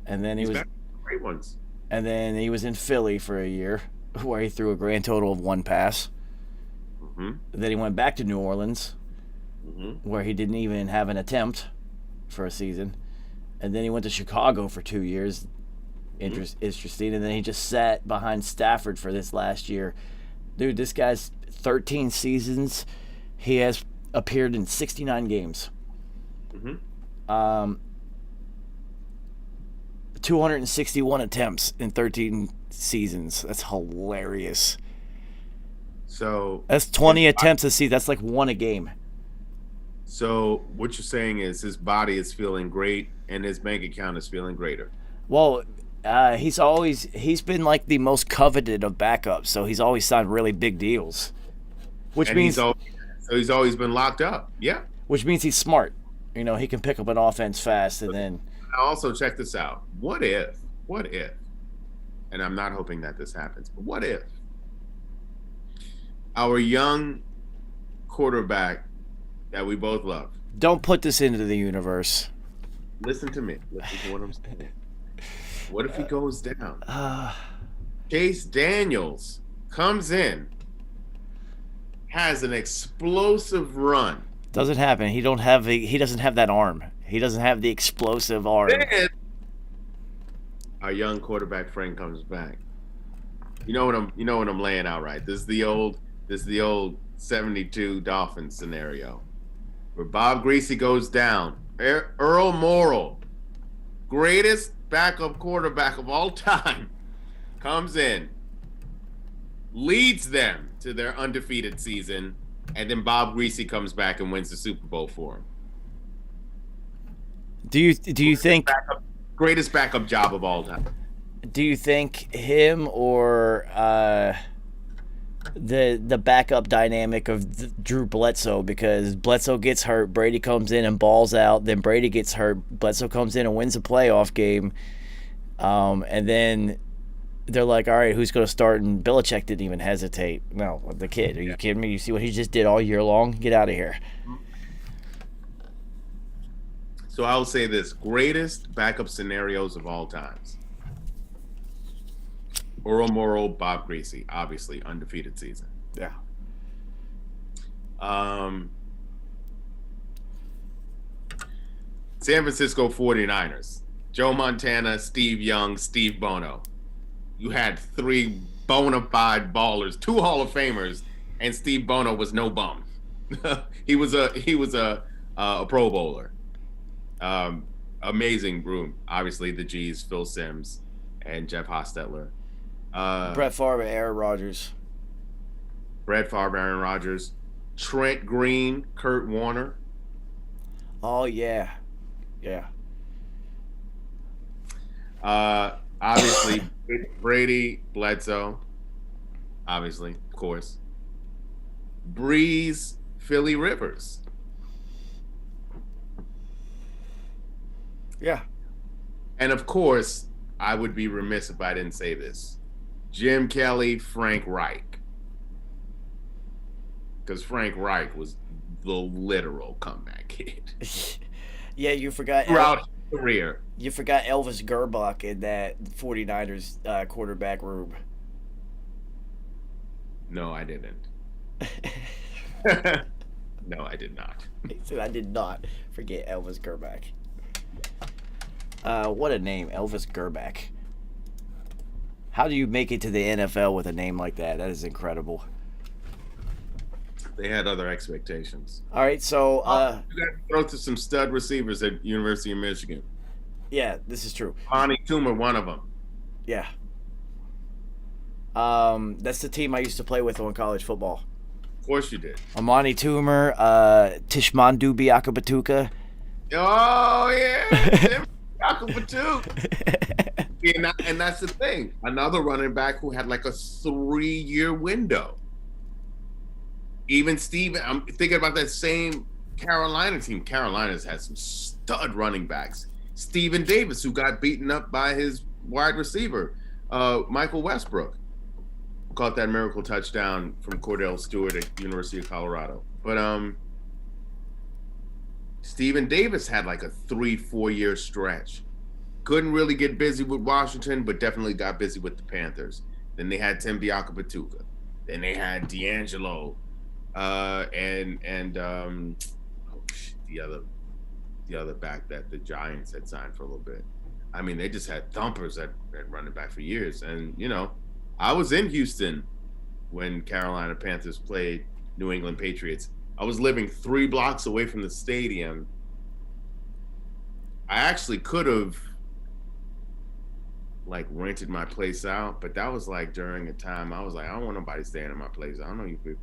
And then He's back great ones. And then he was in Philly for a year, where he threw a grand total of 1 pass. Mm-hmm. Then he went back to New Orleans, where he didn't even have an attempt for a season. And then he went to Chicago for 2 years. Interesting. And then he just sat behind Stafford for this last year. Dude, this guy's 13 seasons. He has appeared in 69 games. 261 attempts in 13 seasons. That's hilarious. So that's 20 attempts a season. That's like 1 a game. So what you're saying is his body is feeling great and his bank account is feeling greater. Well, he's been like the most coveted of backups, so he's always signed really big deals. Which means he's always been locked up. Yeah. Which means he's smart. You know, he can pick up an offense fast, and then. Also, check this out. What if, and I'm not hoping that this happens, but what if our young quarterback that we both love. Don't put this into the universe. Listen to me. Listen to what I'm saying. What if he goes down? Chase Daniels comes in, has an explosive run. Doesn't happen. He doesn't have that arm. He doesn't have the explosive arm. Then our young quarterback friend comes back. You know what I'm laying out, right? This is the old 72 Dolphins scenario. Where Bob Greasy goes down. Earl Morrall, greatest backup quarterback of all time, comes in, leads them to their undefeated season, and then Bob Greasy comes back and wins the Super Bowl for him. Do you think greatest backup job of all time? Do you think him or the backup dynamic of Drew Bledsoe, because Bledsoe gets hurt, Brady comes in and balls out, then Brady gets hurt, Bledsoe comes in and wins a playoff game, and then they're like, all right, who's going to start? And Belichick didn't even hesitate. No, the kid. Are you kidding me? You see what he just did all year long? Get out of here. So I will say this: greatest backup scenarios of all times. Earl Morrall, Bob Greasy, obviously undefeated season. Yeah. San Francisco 49ers. Joe Montana, Steve Young, Steve Bono. You had 3 bona fide ballers, 2 Hall of Famers, and Steve Bono was no bum. he was a Pro Bowler. Amazing room. Obviously the G's, Phil Simms, and Jeff Hostetler. Brett Favre, Aaron Rodgers. Brett Favre, Aaron Rodgers. Trent Green, Kurt Warner. Oh, yeah. Yeah. Obviously, Brady, Bledsoe, obviously, of course. Breeze, Philly Rivers. Yeah. And of course, I would be remiss if I didn't say this. Jim Kelly, Frank Reich. Because Frank Reich was the literal comeback kid Yeah, you forgot throughout his career. you forgot Elvis Gerbach in that 49ers quarterback room. No, I didn't. No, I did not. So I did not forget Elvis Gerbach. What a name, Elvis Gerbach. How do you make it to the NFL with a name like that? That is incredible. They had other expectations. All right, so You got to throw to some stud receivers at University of Michigan. yeah, this is true. Monty Toomer, one of them. Yeah. That's the team I used to play with on college football. Of course you did. Amani Toomer, Tishmandu Biakabatuka. Oh, yeah. And that's the thing. Another running back who had like a 3-year window. Even Steven, I'm thinking about that same Carolina team. Carolina's had some stud running backs. Steven Davis, who got beaten up by his wide receiver, Michael Westbrook, caught that miracle touchdown from Cordell Stewart at University of Colorado. But Steven Davis had like a 3-4 year stretch. Couldn't really get busy with Washington, but definitely got busy with the Panthers. Then they had Tim Biakabatuka. Then they had D'Angelo. The other back that the Giants had signed for a little bit. I mean, they just had thumpers at running back for years. And, you know, I was in Houston when Carolina Panthers played New England Patriots. I was living 3 blocks away from the stadium. I actually could have like rented my place out, but that was like during a time I was like, I don't want nobody staying in my place. I don't know you people.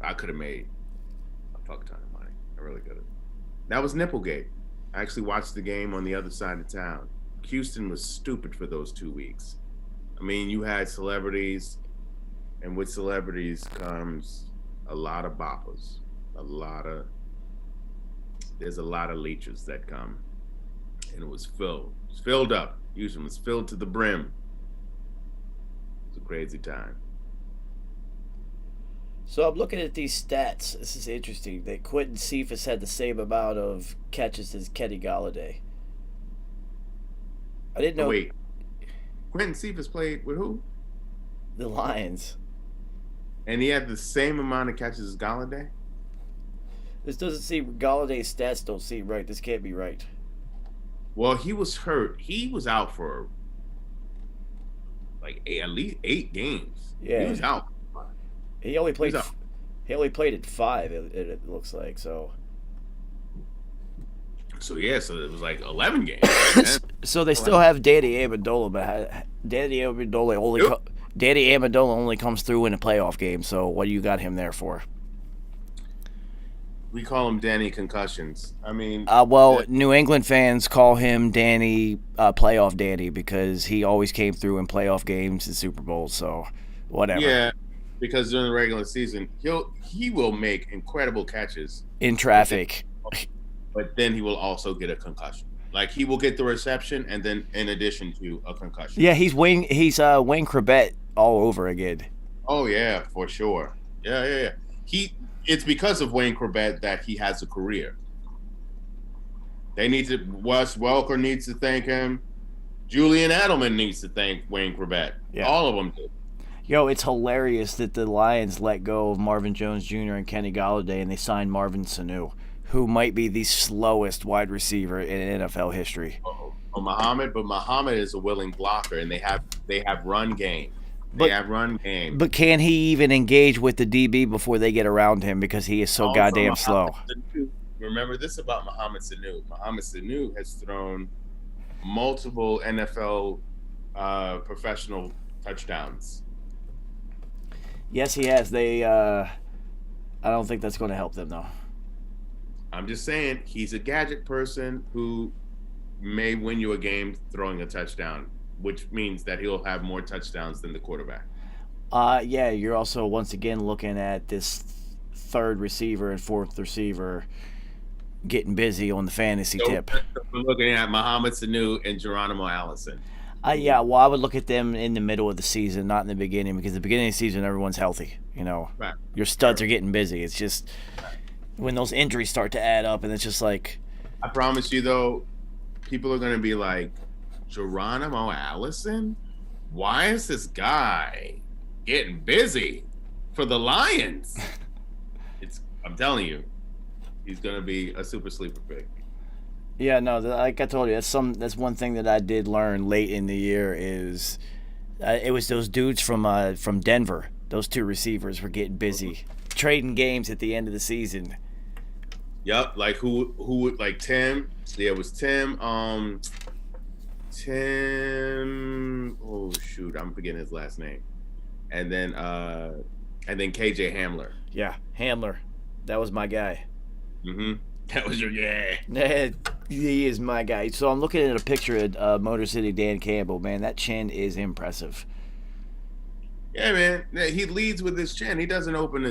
I could have made a fuck ton of money. I really could have. That was Nipplegate. I actually watched the game on the other side of town. Houston was stupid for those 2 weeks. I mean, you had celebrities, and with celebrities comes a lot of boppers. There's a lot of leeches that come. And it was filled. It was filled up. Houston was filled to the brim. It was a crazy time. So I'm looking at these stats. This is interesting. That Quentin Cephas had the same amount of catches as Kenny Galladay. I didn't know. Wait. Quentin Cephas played with who? The Lions. And he had the same amount of catches as Galladay? This doesn't seem. Galladay's stats don't seem right. This can't be right. Well, he was hurt. He was out for like at least 8 games. Yeah. He was out. He only played. out. He only played at 5. It looks like so. So yeah, so it was like 11 games. So they still have Danny Amendola, but Danny Amendola only comes through in a playoff game. So what do you got him there for? We call him Danny Concussions. I mean, New England fans call him Danny Playoff Danny because he always came through in playoff games and Super Bowls. So whatever. Yeah, because during the regular season, he will make incredible catches In traffic. but then he will also get a concussion. Like he will get the reception, and then in addition to a concussion. Yeah, he's Wayne Corbett all over again. Oh yeah, for sure. Yeah. It's because of Wayne Corbett that he has a career. Wes Welker needs to thank him. Julian Edelman needs to thank Wayne Corbett. Yeah. All of them do. Yo, it's hilarious that the Lions let go of Marvin Jones Jr. and Kenny Galladay, and they signed Marvin Sanu, who might be the slowest wide receiver in NFL history. Muhammad is a willing blocker, and they have run game. But can he even engage with the DB before they get around him because he is so Also, goddamn slow? Remember this about Mohamed Sanu. Mohamed Sanu has thrown multiple NFL professional touchdowns. Yes, he has. I don't think that's going to help them, though. I'm just saying he's a gadget person who may win you a game throwing a touchdown, which means that he'll have more touchdowns than the quarterback. Yeah, you're also once again looking at this third receiver and fourth receiver getting busy on the fantasy tip. We're looking at Mohamed Sanu and Geronimo Allison. Yeah, well, I would look at them in the middle of the season, not in the beginning, because the beginning of the season, everyone's healthy. You know, Right. Your studs are getting busy. It's just when those injuries start to add up, and it's just like, I promise you, though, people are going to be like, Geronimo Allison? Why is this guy getting busy for the Lions? I'm telling you, he's going to be a super sleeper pick. yeah, no, like I told you, that's one thing that I did learn late in the year is it was those dudes from Denver. Those two receivers were getting busy, trading games at the end of the season. Yep, like who like Tim? Yeah, it was Tim. Tim. Oh shoot, I'm forgetting his last name. And then KJ Hamler. Yeah, Hamler, that was my guy. That was your guy. He is my guy. So I'm looking at a picture of Motor City Dan Campbell. Man, that chin is impressive. Yeah, man. Yeah, he leads with his chin. He doesn't open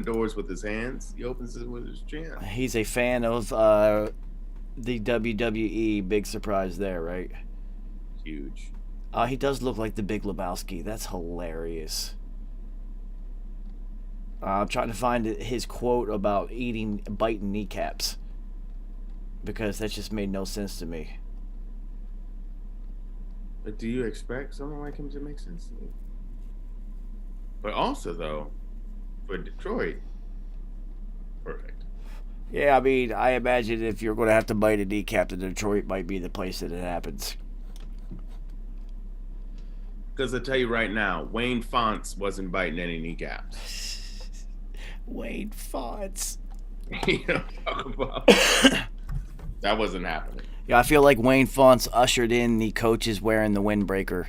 doors with his hands. He opens it with his chin. He's a fan of the WWE. Big surprise there, right? Huge. He does look like the Big Lebowski. That's hilarious. I'm trying to find his quote about biting kneecaps, because that just made no sense to me. But do you expect someone like him to make sense to me? But also, though, for Detroit, perfect. Yeah, I mean, I imagine if you're going to have to bite a kneecap, then Detroit might be the place that it happens. Because I tell you right now, Wayne Fonts wasn't biting any kneecaps. Wayne Fonts. You know, talk about that wasn't happening. Yeah, I feel like Wayne Fonts ushered in the coaches wearing the windbreaker.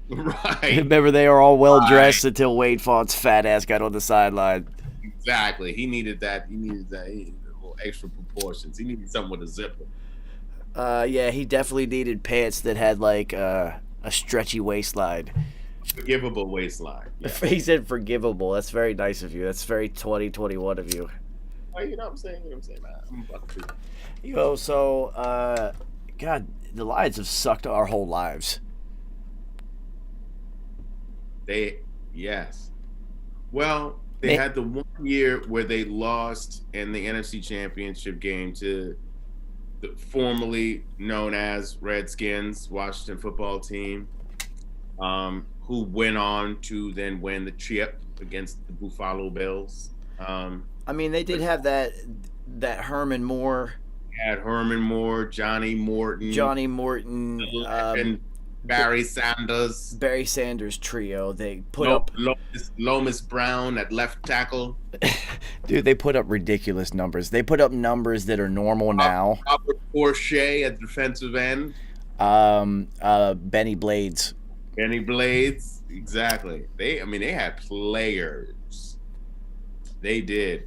Right. Remember, they were all well dressed until Wayne Fonts' fat ass got on the sideline. Exactly. He needed that. He needed little extra proportions. He needed something with a zipper. Yeah, he definitely needed pants that had like a stretchy waistline. Forgivable waistline. Yeah. He said forgivable. That's very nice of you. That's very 2021 of you. Oh, you know what I'm saying? You know what I'm saying, man? I'm about to. Yo, so, God, the Lions have sucked our whole lives. Yes. Well, they had the 1 year where they lost in the NFC Championship game to the formerly known as Redskins, Washington football team, who went on to then win the chip against the Buffalo Bills. I mean, they did have that Herman Moore. Had Herman Moore, Johnny Morton, and Barry Sanders trio. They put up Lomas Brown at left tackle. Dude, they put up ridiculous numbers. They put up numbers that are normal now. Robert O'Shea at defensive end. Benny Blades, exactly. They had players. They did.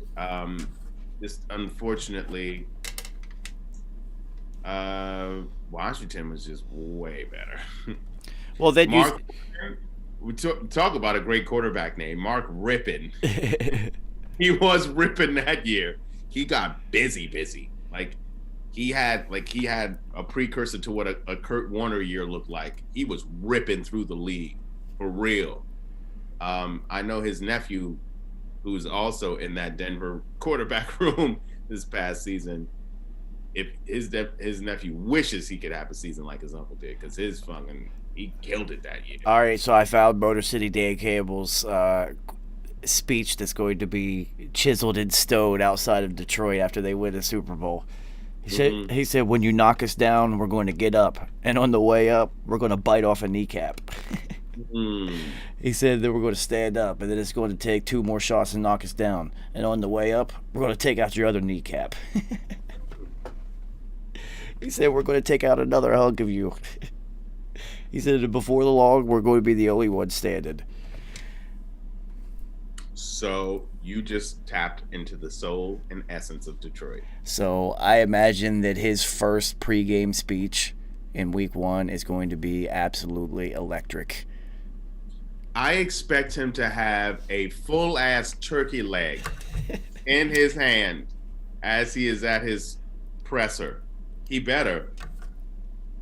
Just unfortunately, Washington was just way better. Well, then we talk about a great quarterback name, Mark Rippon. He was ripping that year. He got busy. Like he had a precursor to what a Kurt Warner year looked like. He was ripping through the league for real. I know his nephew, who's also in that Denver quarterback room this past season. If his nephew wishes he could have a season like his uncle did, because he killed it that year. All right, so I found Motor City Dan Campbell's speech that's going to be chiseled in stone outside of Detroit after they win a Super Bowl. He said, when you knock us down, we're going to get up, and on the way up, we're going to bite off a kneecap. He said that we're going to stand up, and then it's going to take 2 more shots and knock us down, and on the way up, we're going to take out your other kneecap. He said we're going to take out another hunk of you. He said before the long, we're going to be the only one standing. So you just tapped into the soul and essence of Detroit. So I imagine that his first pregame speech in week 1 is going to be absolutely electric. I expect him to have a full ass turkey leg in his hand as he is at his presser. He better.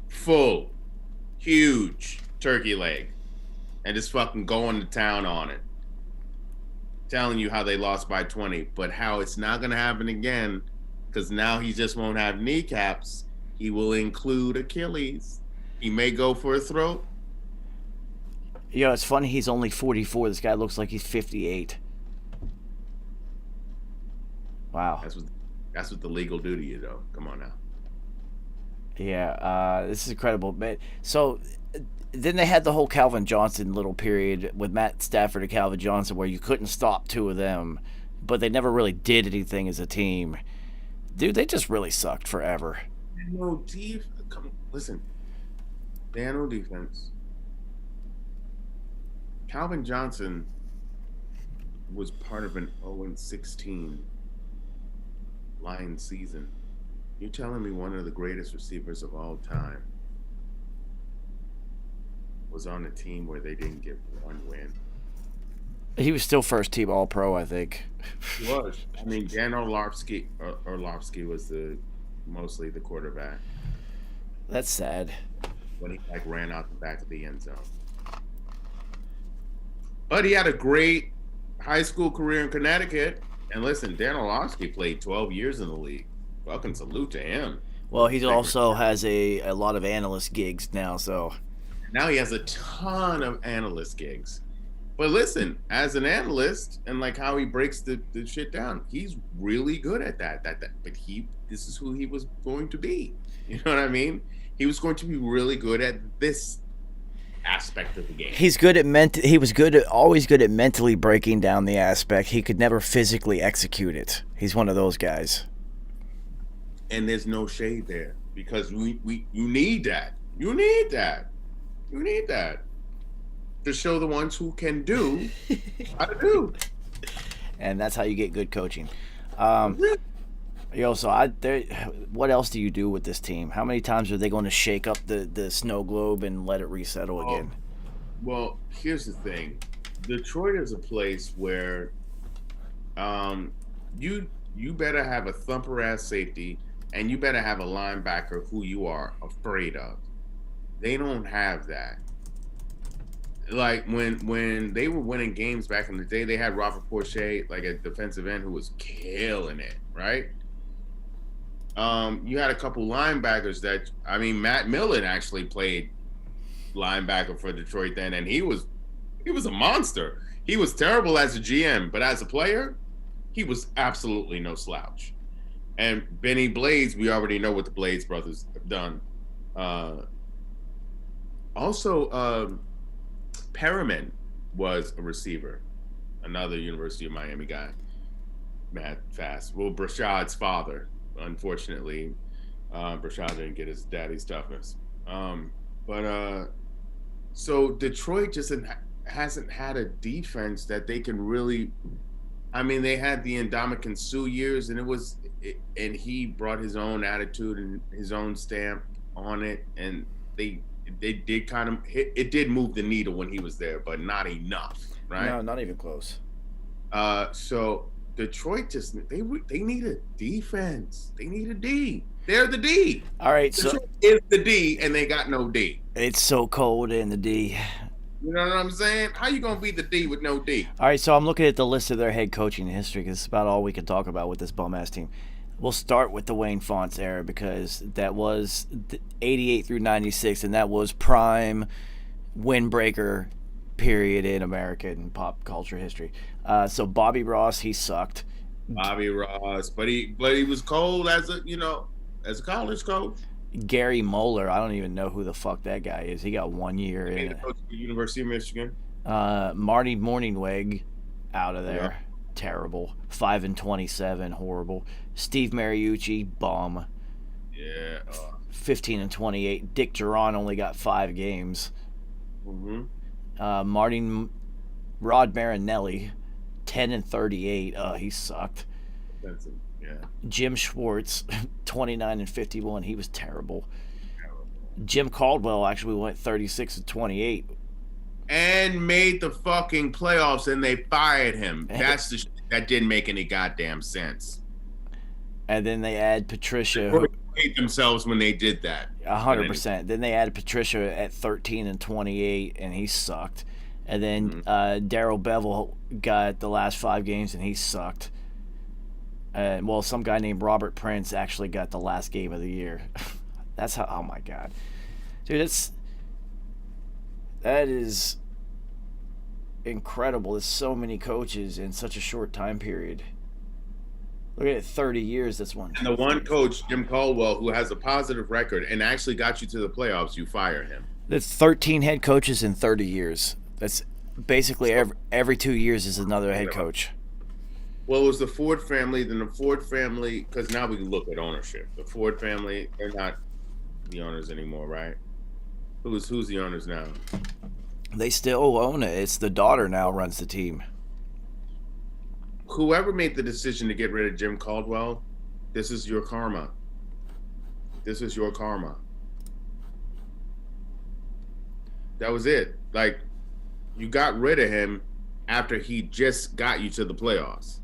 Full, huge turkey leg. And just fucking going to town on it. Telling you how they lost by 20, but how it's not going to happen again because now he just won't have kneecaps. He will include Achilles. He may go for a throat. You know, it's funny he's only 44. This guy looks like he's 58. Wow. That's what the legal do to you, though. Come on now. Yeah, this is incredible. But so then they had the whole Calvin Johnson little period with Matt Stafford and Calvin Johnson where you couldn't stop two of them, but they never really did anything as a team. Dude, they just really sucked forever. No listen. They had no defense. Calvin Johnson was part of an 0-16 Lions season. You're telling me one of the greatest receivers of all time was on a team where they didn't get one win? He was still first team All-Pro, I think. He was. I mean, Dan Orlovsky was mostly the quarterback. That's sad. When he ran out the back of the end zone. But he had a great high school career in Connecticut. And listen, Dan Orlovsky played 12 years in the league. Fucking salute to him. Well, he also has a lot of analyst gigs now, so. Now he has a ton of analyst gigs. But listen, as an analyst and like how he breaks the shit down, he's really good at that. But this is who he was going to be. You know what I mean? He was going to be really good at this aspect of the game. He was always good at mentally breaking down the aspect. He could never physically execute it. He's one of those guys. And there's no shade there because you need that. You need that. You need that to show the ones who can do how to do. And that's how you get good coaching. What else do you do with this team? How many times are they going to shake up the snow globe and let it resettle again? Well, here's the thing. Detroit is a place where you better have a thumper-ass safety and you better have a linebacker who you are afraid of. They don't have that. Like when they were winning games back in the day, they had Robert Porcher, like a defensive end who was killing it, right? You had a couple linebackers Matt Millen actually played linebacker for Detroit then, and he was a monster. He was terrible as a GM, but as a player, he was absolutely no slouch. And Benny Blades, we already know what the Blades brothers have done. Also, Perriman was a receiver, another University of Miami guy, Matt Fast. Well, Brashad's father, unfortunately, Brashad didn't get his daddy's toughness. So Detroit just hasn't had a defense that they can really. I mean, they had the Ndamukong Suh years, and he brought his own attitude and his own stamp on it, and they did kind of it did move the needle when he was there, but not enough, right? No, not even close. So Detroit just they need a defense. They need a D. They're the D. All right, Detroit is the D, and they got no D. It's so cold in the D. You know what I'm saying? How you gonna be the D with no D? All right, so I'm looking at the list of their head coaching history because it's about all we can talk about with this bum-ass team. We'll start with the Wayne Fontes era because that was 88 through 96, and that was prime windbreaker period in American pop culture history. So Bobby Ross, he sucked. Bobby Ross, but he was cold as a college coach. Gary Moeller, I don't even know who the fuck that guy is. He got 1 year in Coach at the University of Michigan. Marty Morningweg out of there. Yeah. Terrible. 5-27, horrible. Steve Mariucci, bum. Yeah. 15-28. Dick Duran only got 5 games. Mm-hmm. Rod Marinelli, 10-38. He sucked. That's it. Yeah. Jim Schwartz, 29-51. He was terrible. Jim Caldwell actually went 36-28. And made the fucking playoffs, and they fired him. That's the shit that didn't make any goddamn sense. And then they add Patricia. They hate themselves when they did that. 100%. Then they added Patricia at 13-28, and he sucked. And then Darrell Bevel got the last 5 games, and he sucked. Well, some guy named Robert Prince actually got the last game of the year. That's how. Oh my god, dude, that is incredible. There's so many coaches in such a short time period. Look at it, 30 years. That's one. And the one coach, Jim Caldwell, who has a positive record and actually got you to the playoffs, you fire him. That's 13 head coaches in 30 years. That's basically every 2 years is another head coach. Well, it was the Ford family. Then the Ford family, because now we can look at ownership. The Ford family, they're not the owners anymore, right? Who's the owners now? They still own it. It's the daughter now runs the team. Whoever made the decision to get rid of Jim Caldwell, this is your karma. This is your karma. That was it. Like, you got rid of him after he just got you to the playoffs.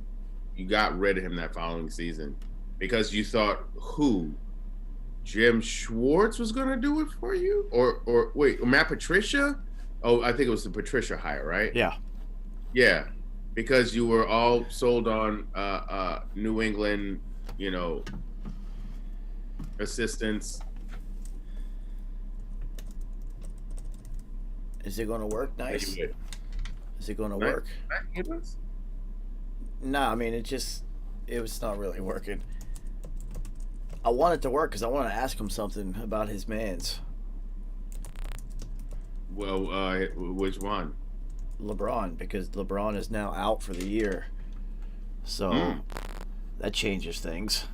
You got rid of him that following season because you thought, who? Jim Schwartz was going to do it for you? Or wait, Matt Patricia? Oh, I think it was the Patricia hire, right? Yeah. Yeah. Because you were all sold on New England, assistants. Is it going to work? Nice. Is it going to work? No, I mean, it was not really working. I want it to work because I want to ask him something about his mans. Well, which one? LeBron, because LeBron is now out for the year. So that changes things.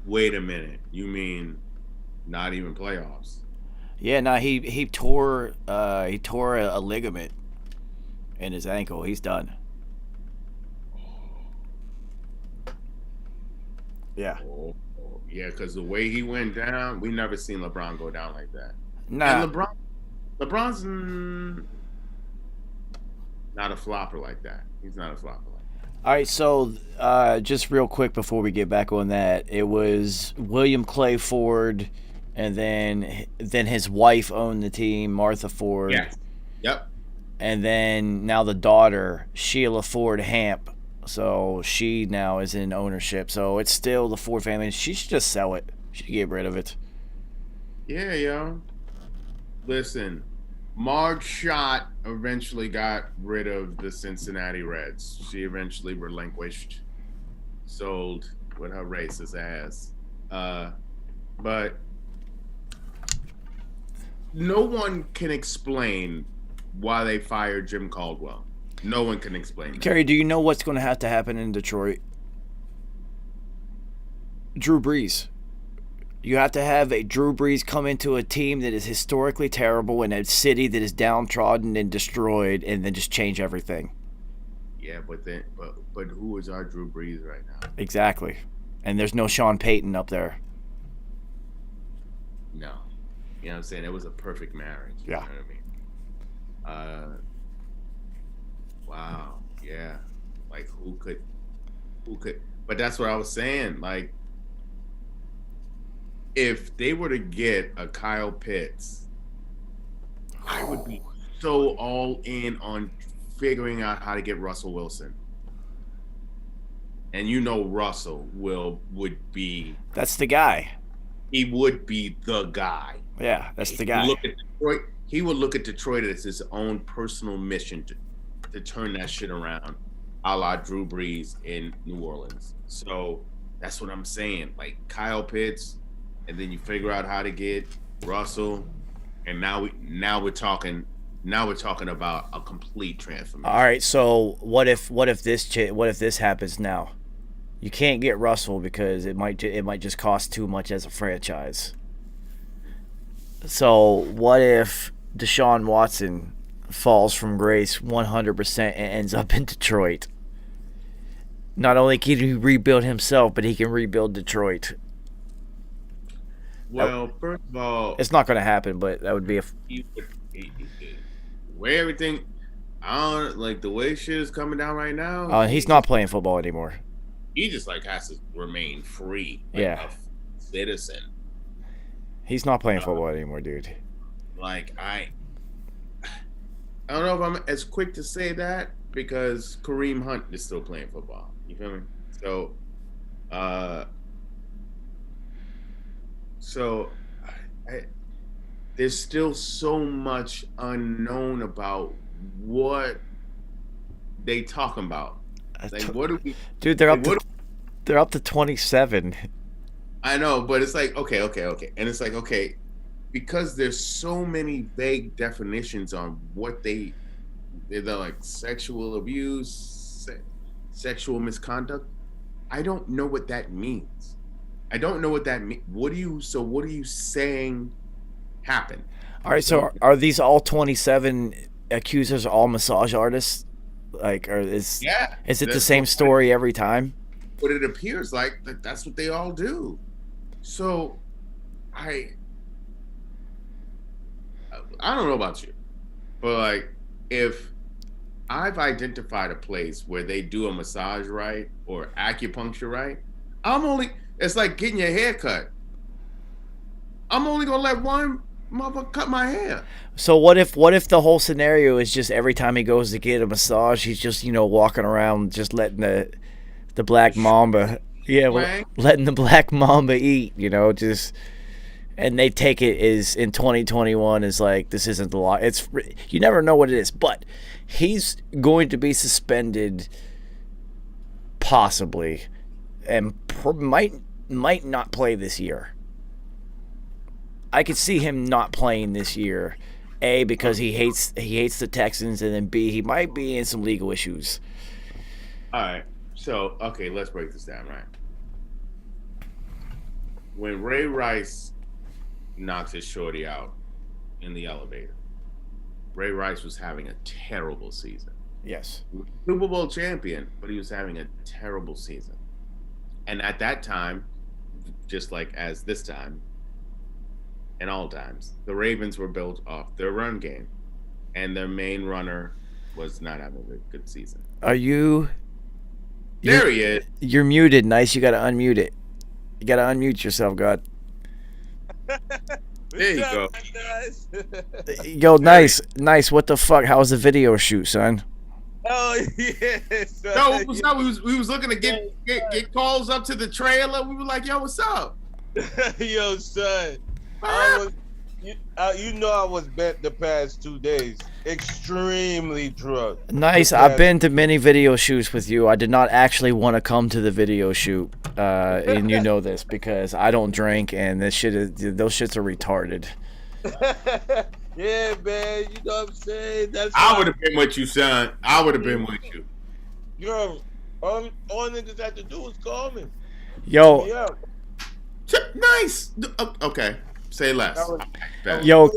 Wait a minute. You mean not even playoffs? Yeah, no, he tore a ligament in his ankle. He's done. Yeah. Yeah, because the way he went down, we never seen LeBron go down like that. Nah. And LeBron's not a flopper like that. He's not a flopper like that. All right, so just real quick before we get back on that, it was William Clay Ford, and then his wife owned the team, Martha Ford. Yes. Yep. And then now the daughter, Sheila Ford Hamp. So she now is in ownership. So it's still the Ford family. She should just sell it. She should get rid of it. Yeah, yo. Listen, Marge Schott eventually got rid of the Cincinnati Reds. She eventually relinquished, sold with her racist ass. But no one can explain why they fired Jim Caldwell. No one can explain that. Kerry, do you know what's going to have to happen in Detroit? Drew Brees. You have to have a Drew Brees come into a team that is historically terrible in a city that is downtrodden and destroyed, and then just change everything. Yeah, but who is our Drew Brees right now? Exactly. And there's no Sean Payton up there. No. You know what I'm saying? It was a perfect marriage. You Yeah. know what I mean? Wow. Yeah. Like who could but that's what I was saying. Like if they were to get a Kyle Pitts, I would be so all in on figuring out how to get Russell Wilson. And Russell would be That's the guy. he would be the guy. Yeah, that's the guy. He would look at Detroit as his own personal mission to turn that shit around, a la Drew Brees in New Orleans. So that's what I'm saying. Like Kyle Pitts, and then you figure out how to get Russell, and now we're talking about a complete transformation. All right, so what if this happens now? You can't get Russell because it might just cost too much as a franchise. So what if Deshaun Watson falls from grace 100% and ends up in Detroit. Not only can he rebuild himself, but he can rebuild Detroit. Well, first of all, It's not going to happen, but that would be a. where everything, I don't like the way shit is coming down right now. He's not playing football anymore. He just like has to remain free. Yeah. A citizen. He's not playing football anymore, dude. Like I don't know if I'm as quick to say that because Kareem Hunt is still playing football. You feel me? So, there's still so much unknown about what they talking about. Like, what do we? Dude, they're up to 27. I know, but it's like okay, and it's like okay, because there's so many vague definitions on what they're like sexual abuse, sexual misconduct. I don't know what that means. I don't know what that means. What are you saying happened? All right, so are these all 27 accusers all massage artists? Like, is it the same story every time? But it appears like that's what they all do. So, I don't know about you, but like if I've identified a place where they do a massage right or acupuncture right, it's like getting your hair cut. I'm only gonna let one motherfucker cut my hair. So what if the whole scenario is just every time he goes to get a massage, he's just walking around just letting the black mamba, letting the black mamba eat, just. And they take it as in 2021 as like this isn't the law. You never know what it is, but he's going to be suspended, possibly, and might not play this year. I could see him not playing this year, A, because he hates the Texans, and then B, he might be in some legal issues. All right, so okay, let's break this down. Right, when Ray Rice knocks his shorty out in the elevator, Ray Rice was having a terrible season. Yes. Super Bowl champion, but he was having a terrible season. And at that time, just like as this time, and all times, the Ravens were built off their run game. And their main runner was not having a good season. Are you... There he is. You're muted, Nice. You got to unmute it. You got to unmute yourself, God. There you go. Yo, nice. What the fuck? How was the video shoot, son? Oh yeah. Son. No, what's up? We was looking to get calls up to the trailer. We were like, yo, what's up? Yo, son. You know I was bent the past 2 days. Extremely drunk. Nice. I've been to many video shoots with you. I did not actually want to come to the video shoot, and you know this because I don't drink, and those shits are retarded. Yeah, man. You know what I'm saying? I would have been with you, son. I would have been with you. Yo, all niggas had to do was call me. Yo. Yeah. Nice. Okay. Say less. Yo,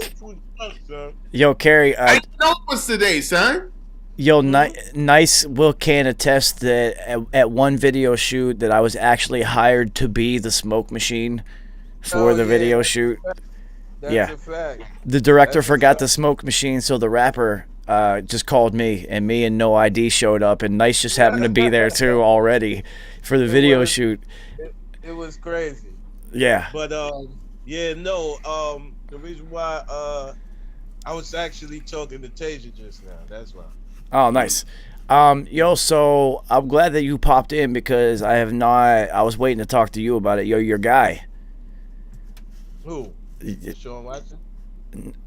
Kerry. I know what's today, son. Yo, Nice Will can attest that at one video shoot that I was actually hired to be the smoke machine for the video shoot. That's a fact. The director forgot the smoke machine, so the rapper just called me, and me and No ID showed up, and Nice just happened to be there too already for the video shoot. It was crazy. Yeah. But the reason why I was actually talking to Tasia just now. That's why. Oh, nice. Yo, so I'm glad that you popped in because I was waiting to talk to you about it. Yo, your guy. Who? Sean Watson?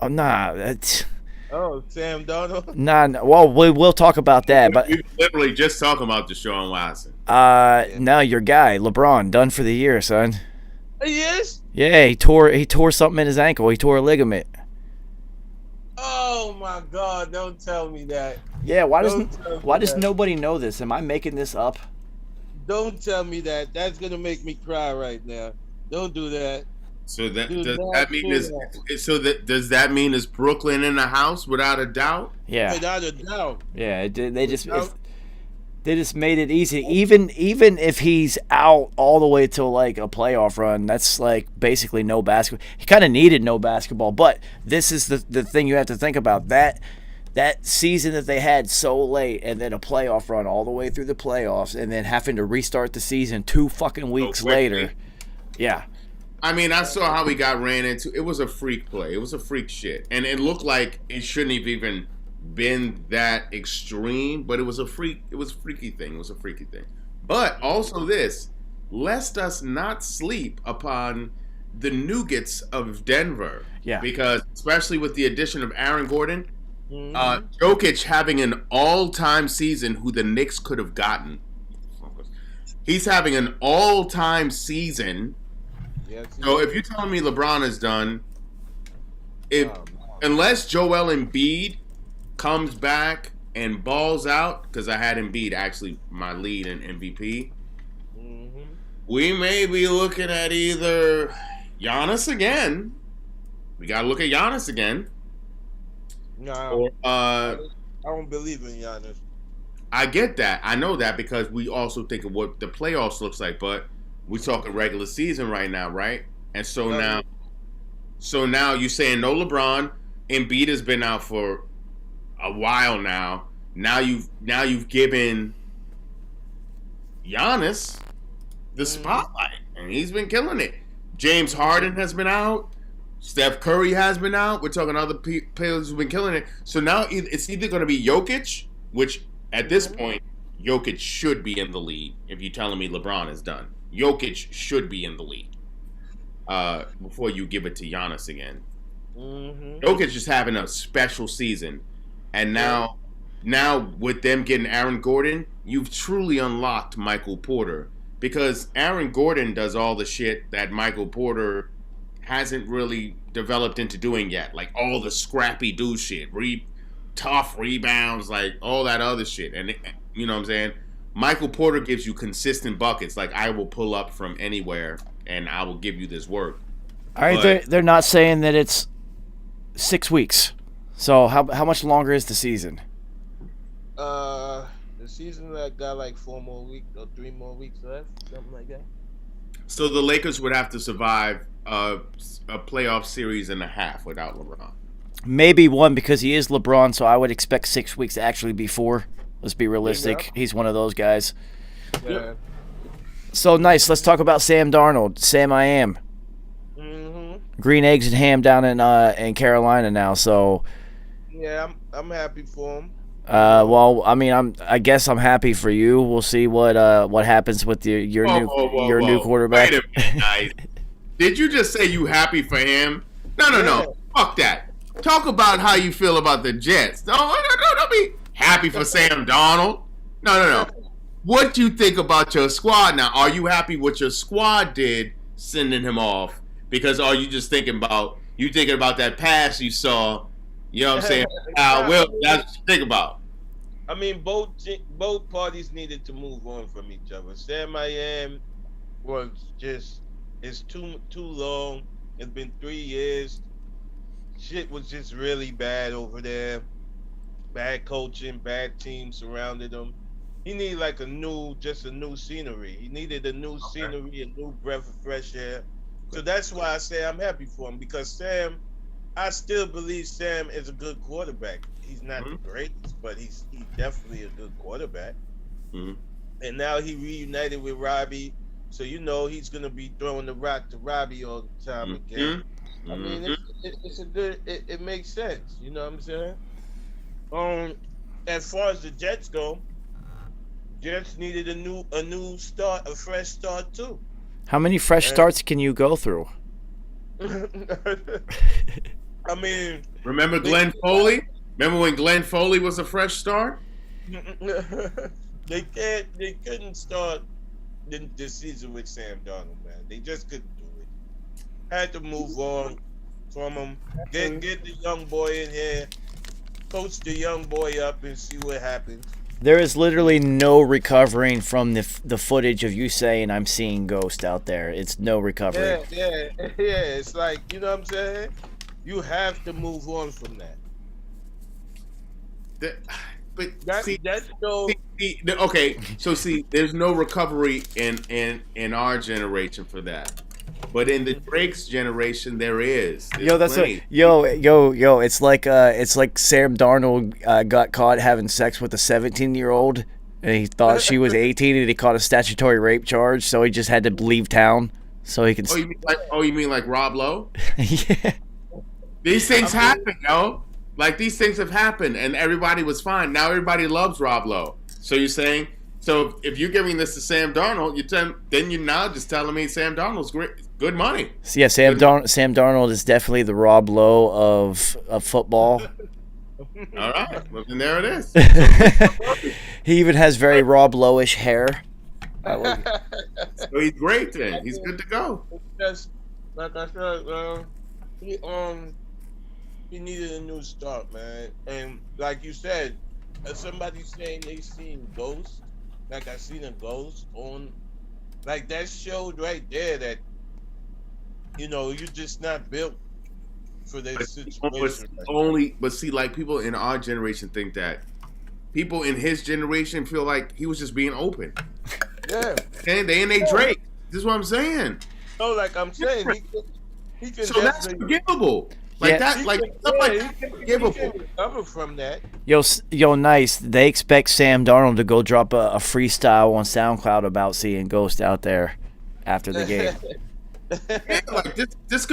Oh, nah. That's... Oh, Sam Darnold? Nah. Well, we'll talk about that. But we were literally just talking about Deshaun Watson. No, your guy, LeBron, done for the year, son. He is? Yeah, he tore something in his ankle. He tore a ligament. Oh my God! Don't tell me that. Yeah, why does nobody know this? Am I making this up? Don't tell me that. That's gonna make me cry right now. Don't do that. So that Do does not that mean do is that. so that does that mean is Brooklyn in the house without a doubt? Yeah, Without a doubt. yeah. They just Without- they just made it easy. Even if he's out all the way to like a playoff run, that's like basically no basketball. He kind of needed no basketball, but this is the thing you have to think about that season that they had so late, and then a playoff run all the way through the playoffs, and then having to restart the season 2 fucking weeks quickly. later. Yeah, I mean, I saw how he got ran into. It was a freak play. It was a freak shit, and it looked like it shouldn't have even been that extreme. But it was a freak. It was a freaky thing. It was a freaky thing. But also this, lest us not sleep upon the Nuggets of Denver. Yeah. Because especially with the addition of Aaron Gordon, Mhm. Jokic having an all-time season, who the Knicks could have gotten. He's having an all-time season. Yes, So if you're telling me LeBron is done, if Oh, man. unless Joel Embiid comes back and balls out, because I had Embiid actually my lead in MVP, Mhm. we may be looking at either Giannis again. We gotta look at Giannis again, Nah, or I don't believe in Giannis. I get that. I know that because we also think of what the playoffs looks like, but we're talking regular season right now, right? And so No. now you're saying no LeBron. Embiid has been out for a while now. Now you've given Giannis the spotlight, and he's been killing it. James Harden has been out. Steph Curry has been out. We're talking other players who've been killing it. So now it's either going to be Jokic, which at this point, Jokic should be in the lead. If you're telling me LeBron is done, Jokic should be in the lead before you give it to Giannis again. Mhm. Jokic is having a special season, and now with them getting Aaron Gordon, you've truly unlocked Michael Porter, because Aaron Gordon does all the shit that Michael Porter hasn't really developed into doing yet, like all the scrappy do shit, tough rebounds, like all that other shit. And you know what I'm saying? Michael Porter gives you consistent buckets. Like, I will pull up from anywhere and I will give you this work. all right. But- They're not saying that it's 6 weeks. So how much longer is the season? The season that got like 4 more weeks or 3 more weeks left, something like that. So the Lakers would have to survive a playoff series and a half without LeBron. Maybe one, because he is LeBron, so I would expect 6 weeks to actually be 4. Let's be realistic. Yeah. He's one of those guys. Yeah. So nice. Let's talk about Sam Darnold. Sam, I am Mhm. green eggs and ham down in Carolina now. So, Yeah, I'm happy for him. well, I mean, I guess I'm happy for you. We'll see what happens with your new quarterback. Wait a minute, guys. Did you just say you happy for him? No. Yeah. Fuck that. Talk about how you feel about the Jets. Don't be happy for Sam Darnold. No. What do you think about your squad now? Are you happy what your squad did sending him off? Because are you just thinking about that pass you saw? You know what I'm saying? Well, that's what you think about. I mean, both parties needed to move on from each other. Sam I am was just it's too long. It's been 3 years. Shit was just really bad over there. Bad coaching, bad team surrounded him. He needed like a new scenery. He needed a new scenery, a new breath of fresh air. So that's why I say I'm happy for him, because Sam, I still believe Sam is a good quarterback. He's not the greatest, but he's definitely a good quarterback. Mhm. And now he reunited with Robbie, so he's gonna be throwing the rock to Robbie all the time again. I mean, it's a good. It makes sense. You know what I'm saying? As far as the Jets go, Jets needed a new start, a fresh start too. How many fresh starts can you go through? I mean, Remember Glenn Foley? Remember when Glenn Foley was a fresh start? they couldn't start the season with Sam Darnold, man. They just couldn't do it. Had to move on from him. Get the young boy in here, coach the young boy up, and see what happens. There is literally no recovering from the footage of you saying I'm seeing Ghost out there. It's no recovery. Yeah. It's like, you know what I'm saying? You have to move on from that. But That see, that show. okay, so see, there's no recovery in our generation for that, but in the Drake's generation, there is. There's Yo, that's plenty. yo. It's like Sam Darnold got caught having sex with a 17-year-old, and he thought she was 18, and he caught a statutory rape charge, so he just had to leave town so he could. You mean like Rob Lowe? Yeah. These things happen, yo. Like these things have happened, and everybody was fine. Now everybody loves Rob Lowe. So you're saying, so if you're giving this to Sam Darnold, then you're now just telling me Sam Darnold's great, good money. So yeah, Sam Darnold is definitely the Rob Lowe of football. All right, well then there it is. He even has very Rob Lowe-ish hair. So he's great then. He's good to go. Just like I said, he needed a new start, man. And like you said, somebody saying they seen ghosts, like I seen a ghost on, like that showed right there that, you know, you're just not built for that situation. But see, like people in our generation think that people in his generation feel like he was just being open. Yeah. And they Drake. This is what I'm saying. No, like I'm saying, he can So that's forgivable. Like Yeah. that, like stuff like that's he forgivable. can recover from that. Yo, nice. They expect Sam Darnold to go drop a freestyle on SoundCloud about seeing Ghost out there after the game. Yeah, like this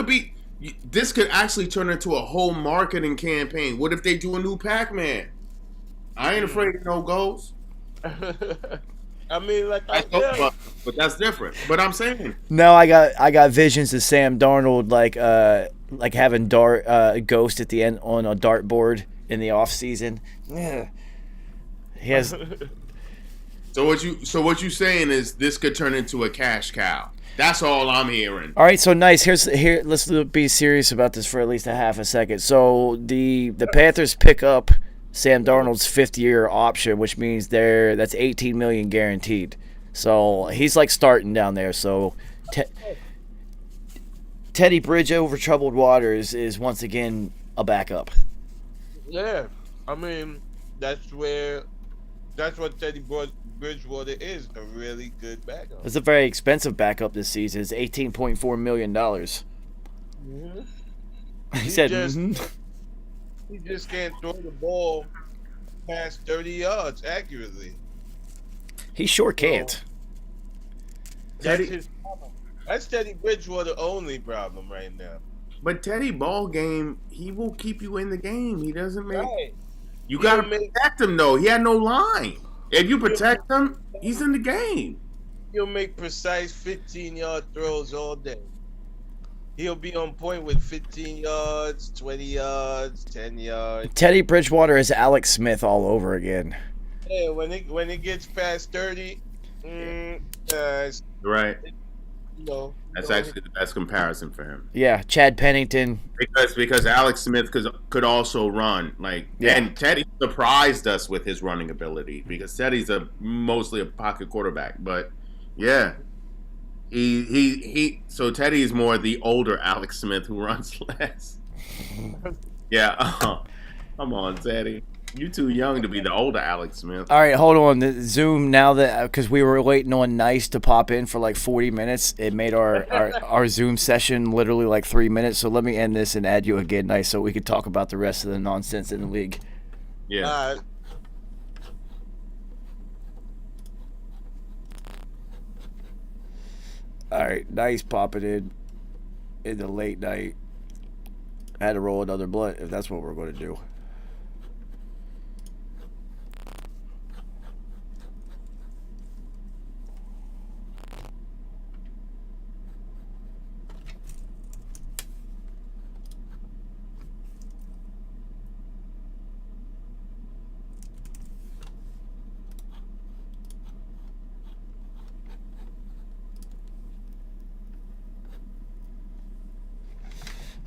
could actually turn into a whole marketing campaign. What if they do a new Pac-Man? I ain't afraid of no ghosts. I mean, like But that's different. But I'm saying, No, I got visions of Sam Darnold like having Ghost at the end on a dartboard in the off season. Yeah. He has. so what you saying is this could turn into a cash cow. That's all I'm hearing. All right, so nice. Here. Let's be serious about this for at least a half a second. So the Panthers pick up Sam Darnold's 5th-year option, which means that's $18 million guaranteed. So he's like starting down there. So Teddy Bridge over troubled waters is once again a backup. Yeah, I mean, that's what Teddy Bridgewater is, a really good backup. It's a very expensive backup this season. It's $18.4 million. Mm-hmm. He said, He just can't throw the ball past 30 yards accurately. He sure can't. That's his problem. That's Teddy Bridgewater only problem right now. But Teddy ball game, he will keep you in the game. He doesn't make. Right. You gotta protect him though. He had no line. If you protect him, he's in the game. He'll make precise 15-yard throws all day. He'll be on point with 15 yards, 20 yards, 10 yards. Teddy Bridgewater is Alex Smith all over again. Yeah, when it gets past 30, Right. you know, That's actually the best comparison for him. Yeah, Chad Pennington. Because Alex Smith could also run. And Teddy surprised us with his running ability because Teddy's mostly a pocket quarterback. But yeah. So Teddy is more the older Alex Smith who runs less. Yeah. Come on, Teddy. You're too young to be the older Alex Smith. All right, hold on. The Zoom now that because we were waiting on Nice to pop in for like 40 minutes, it made our Zoom session literally like 3 minutes. So let me end this and add you again, Nice, so we could talk about the rest of the nonsense in the league. Yeah. All right, Nice popping in the late night. I had to roll another blunt if that's what we're going to do.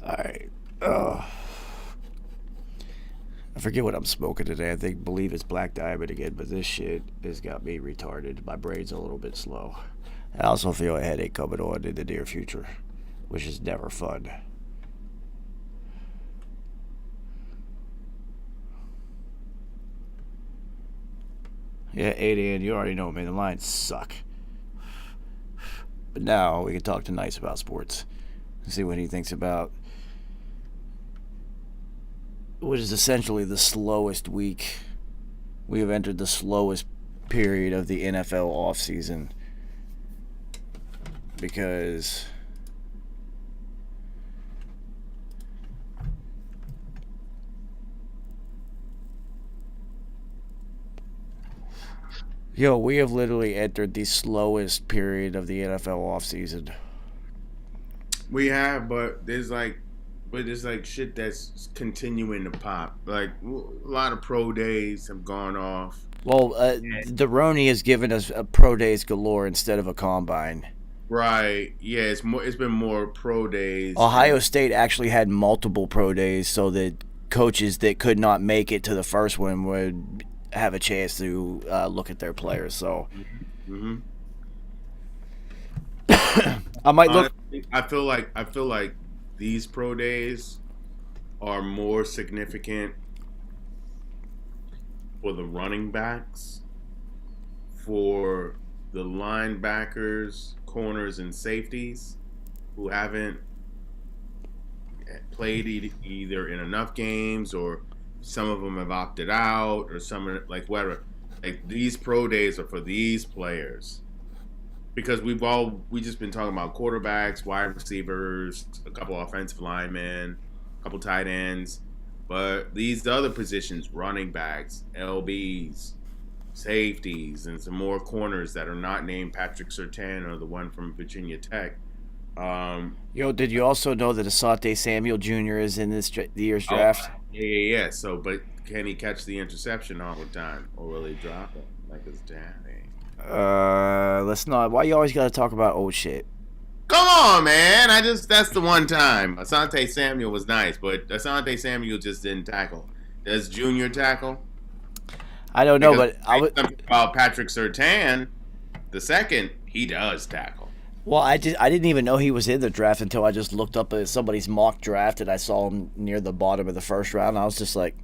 All right. forget what I'm smoking today. I believe it's Black Diamond again, but this shit has got me retarded. My brain's a little bit slow. I also feel a headache coming on in the near future, which is never fun. Yeah, 8 you already know, man. The Lions suck. But now we can talk to Nice about sports and see what he thinks about what is essentially the slowest week. We have entered the slowest period of the NFL offseason because we have literally entered the slowest period of the NFL offseason. We have, but there's like shit that's continuing to pop. Like a lot of pro days have gone off. Well, the Roni has given us a pro days galore instead of a combine. Right. Yeah, it's been more pro days. Ohio State actually had multiple pro days so that coaches that could not make it to the first one would have a chance to look at their players. So I might look. I feel like these pro days are more significant for the running backs, for the linebackers, corners, and safeties who haven't played either in enough games, or some of them have opted out, or some are like whatever. Like these pro days are for these players, because we just been talking about quarterbacks, wide receivers, a couple offensive linemen, a couple tight ends, but these other positions, running backs, LBs, safeties, and some more corners that are not named Patrick Surtain or the one from Virginia Tech. Did you also know that Asante Samuel Jr. is in this year's draft? Yeah. So, but can he catch the interception all the time, or will he drop it like his daddy? Let's not. Why you always gotta talk about old shit? Come on, man. That's the one time. Asante Samuel was nice, but Asante Samuel just didn't tackle. Does Junior tackle? I don't know, but something about Patrick Surtain, the second, he does tackle. Well, I didn't even know he was in the draft until I just looked up at somebody's mock draft and I saw him near the bottom of the first round. I was just like,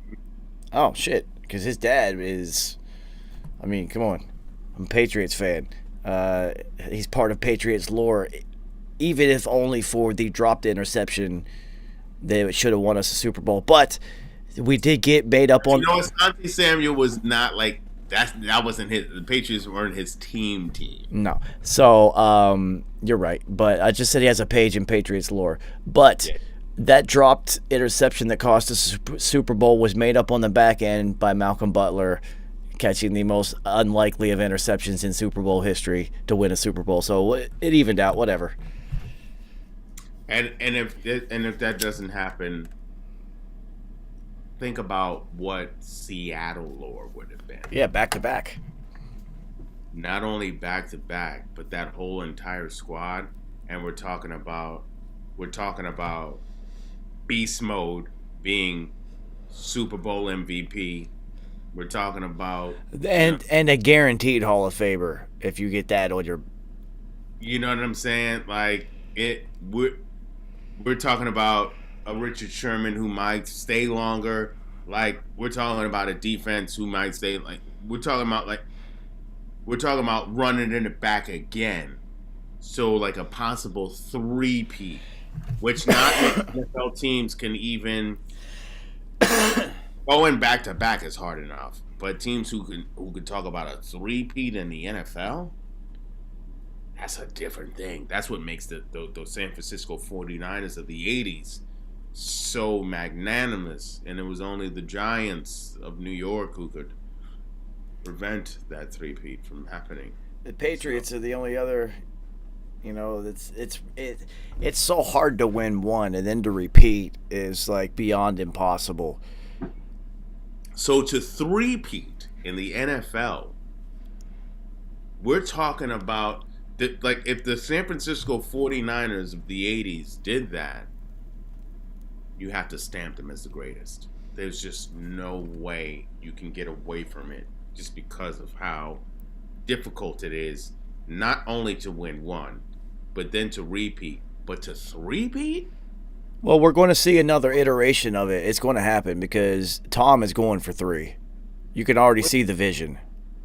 oh shit, because his dad is. I mean, come on, I'm a Patriots fan. He's part of Patriots lore, even if only for the dropped interception that should have won us a Super Bowl. But we did get made up on. Asante Samuel was not like that. Wasn't his. The Patriots weren't his team. No. So you're right. But I just said he has a page in Patriots lore. But that dropped interception that cost us a Super Bowl was made up on the back end by Malcolm Butler, catching the most unlikely of interceptions in Super Bowl history to win a Super Bowl. So it evened out. Whatever. And if that doesn't happen, think about what Seattle lore would have been. Yeah, back to back. Not only back to back, but that whole entire squad. And we're talking about beast mode being Super Bowl MVP. We're talking about and a guaranteed Hall of Famer if you get that on your. You know what I'm saying? Like we're talking about a Richard Sherman who might stay longer. Like we're talking about a defense who might stay. Like we're talking about running in the back again. So like a possible 3-peat, which not NFL teams can even. Going back to back is hard enough, but teams who could talk about a 3-peat in the NFL, that's a different thing. That's what makes the San Francisco 49ers of the 80s so magnanimous, and it was only the Giants of New York who could prevent that 3-peat from happening. The Patriots are the only other, it's so hard to win one and then to repeat is like beyond impossible. So to 3-peat in the NFL, we're talking about like if the San Francisco 49ers of the 80s did that, you have to stamp them as the greatest. there's just no way you can get away from it just because of how difficult it is not only to win one, but then to repeat, but to three-peat? Well, we're going to see another iteration of it. It's going to happen because Tom is going for 3. You can already see the vision.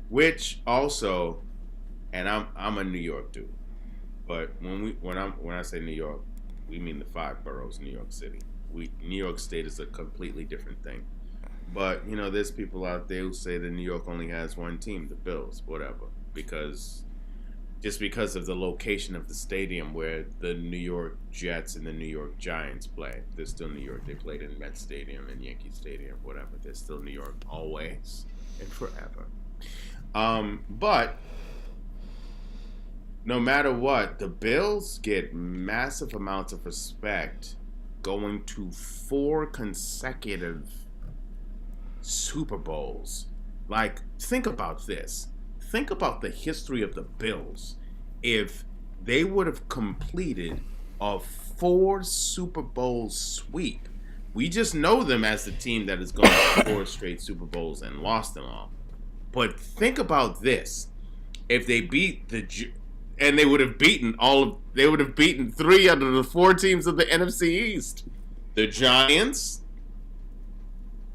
Which also, and I'm a New York dude, but when I say New York, we mean the 5 boroughs, New York City. New York State is a completely different thing. But there's people out there who say that New York only has one team, the Bills, whatever, because of the location of the stadium where the New York Jets and the New York Giants play. They're still New York. They played in Met Stadium and Yankee Stadium, whatever. They're still New York always and forever. But no matter what, the Bills get massive amounts of respect going to 4 consecutive Super Bowls. Like, think about this. Think about the history of the Bills. If they would have completed a 4 Super Bowl sweep, we just know them as the team that has gone to 4 straight Super Bowls and lost them all. But think about this. If they beat and they would have beaten 3 out of the 4 teams of the NFC East. The Giants,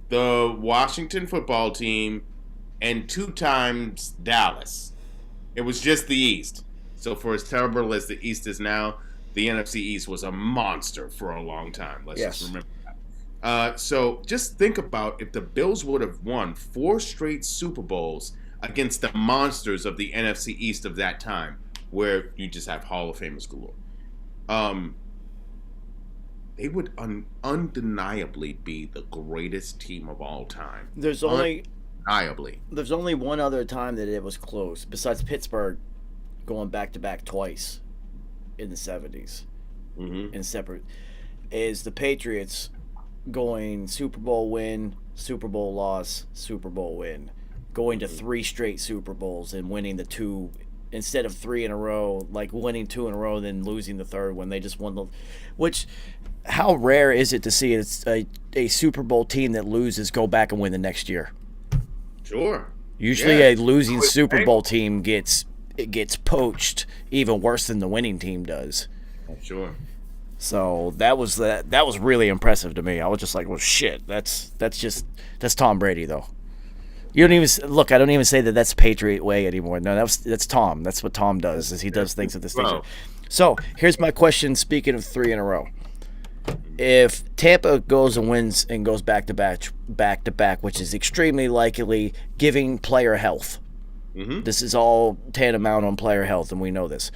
the Washington football team, and 2 times Dallas. It was just the East. So for as terrible as the East is now, the NFC East was a monster for a long time. Let's just remember that. So just think about if the Bills would have won 4 straight Super Bowls against the monsters of the NFC East of that time, where you just have Hall of Famers galore. They would undeniably be the greatest team of all time. There's only one other time that it was close, besides Pittsburgh going back-to-back twice in the 70s. In separate, is the Patriots going Super Bowl win, Super Bowl loss, Super Bowl win. Going to 3 straight Super Bowls and winning the 2 instead of 3 in a row, like winning 2 in a row, then losing the 3rd when they just won which, how rare is it to see a Super Bowl team that loses go back and win the next year? Sure. Usually a losing Super Bowl team gets poached even worse than the winning team does. Sure. So that was really impressive to me. I was just like, well, shit, that's Tom Brady though. You don't even look. I don't even say that that's Patriot way anymore. No, that's Tom. That's what Tom does. Is he does things at this station. So here's my question. Speaking of 3 in a row, if Tampa goes and wins and goes back to back, which is extremely likely, giving player health. This is all tantamount on player health, and we know this.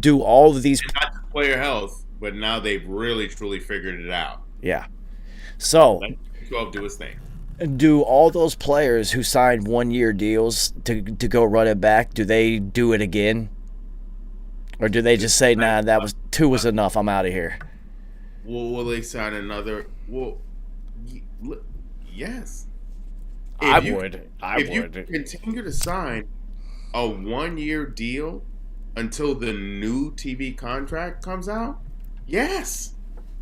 Do all of these not just player health, but now they've really truly figured it out. Yeah. So let 12 do his thing. Do all those players who signed 1-year deals to go run it back, do they do it again? Or do they just say, nah, that was 2 was enough, I'm out of here? Well, will they sign another? Well, yes. If you continue to sign a 1-year deal until the new TV contract comes out, yes.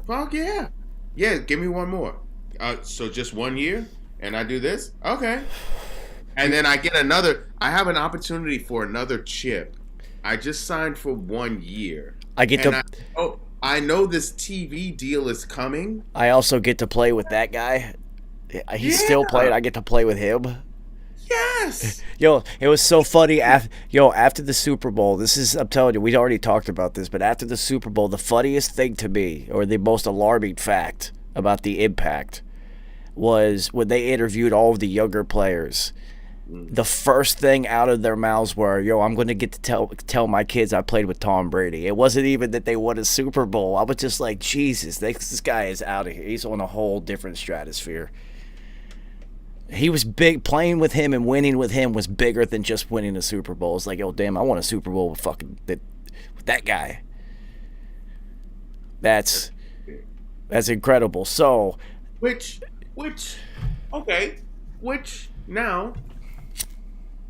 Fuck yeah. Yeah, give me one more. So just 1 year? And I do this? Okay. And then I have an opportunity for another chip. I just signed for 1 year. I know this TV deal is coming. I also get to play with that guy. He's still playing. I get to play with him. Yes. Yo, it was so funny. After the Super Bowl, I'm telling you, we'd already talked about this, but after the Super Bowl, the funniest thing to me, or the most alarming fact about the impact, was when they interviewed all of the younger players. The first thing out of their mouths were, yo, I'm going to get to tell my kids I played with Tom Brady. It wasn't even that they won a Super Bowl. I was just like, Jesus, this guy is out of here. He's on a whole different stratosphere. He was big. Playing with him and winning with him was bigger than just winning a Super Bowl. It's like, oh, damn, I won a Super Bowl with with that guy. That's incredible. So, which now,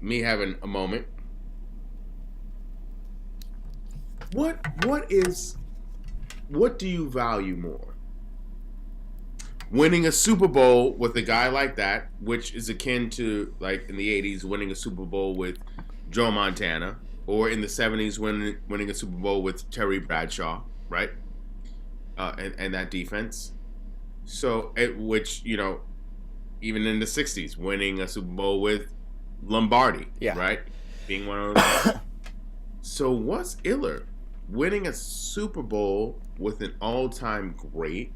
me having a moment. What do you value more? winning a Super Bowl with a guy like that, which is akin to, like, in the 80s, winning a Super Bowl with Joe Montana, or in the 70s, winning a Super Bowl with Terry Bradshaw, right? And that defense. So, which, you know, even in the 60s, winning a Super Bowl with Lombardi, right? Being one of those. So what's iller? Winning a Super Bowl with an all-time great,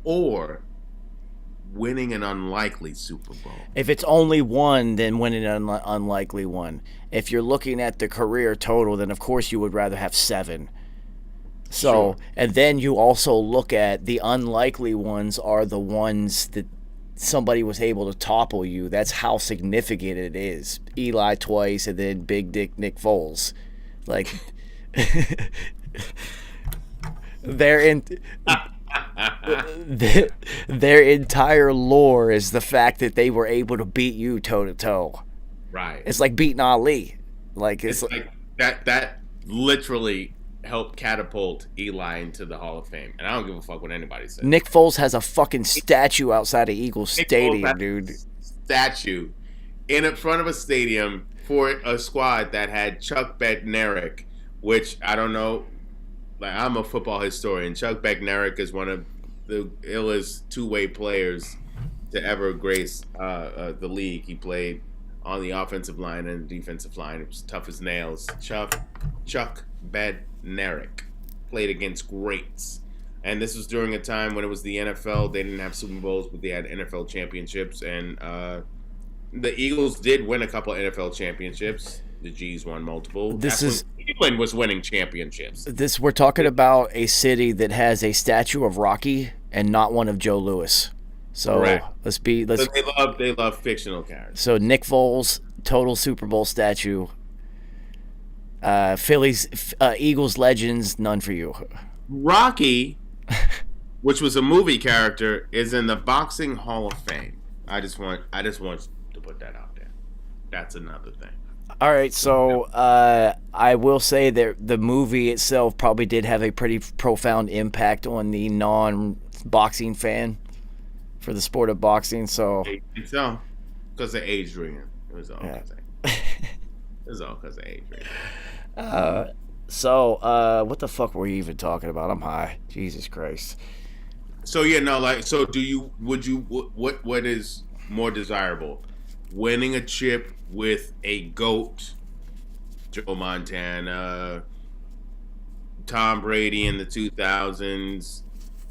or winning an unlikely Super Bowl? If it's only one, then winning an unlikely one. If you're looking at the career total, then of course you would rather have 7. So, Sure. And then you also look at the unlikely ones are the ones that somebody was able to topple you. That's how significant it is. Eli twice, and then Big Dick Nick Foles. Like, their entire lore is the fact that they were able to beat you toe to toe. Right. It's like beating Ali. Like It's like that literally helped catapult Eli into the Hall of Fame. And I don't give a fuck what anybody says. Nick Foles has a fucking statue outside of Eagles Nick Foles Stadium, has dude. a statue in front of a stadium for a squad that had Chuck Bednarik, which I don't know. Like, I'm a football historian. Chuck Bednarik is one of the illest two-way players to ever grace the league. He played on the offensive line and defensive line. It was tough as nails. Chuck Bednarik played against greats. And this was during a time when it was the NFL. They didn't have Super Bowls, but they had NFL championships. And the Eagles did win a couple of NFL championships. The G's won multiple. Cleveland was winning championships. We're talking about a city that has a statue of Rocky and not one of Joe Louis. So Correct. let's But they love fictional characters. So Nick Foles, total Super Bowl statue. Eagles legends, none for you. Rocky, which was a movie character, is in the Boxing Hall of Fame. I just want to put that out there. That's another thing. All right, so I will say that the movie itself probably did have a pretty profound impact on the non-boxing fan for the sport of boxing. So, because of Adrian, it was all because of Adrian. What the fuck were we even talking about? I'm high. Jesus Christ. So what is more desirable? Winning a chip with a GOAT, Joe Montana, Tom Brady in the 2000s,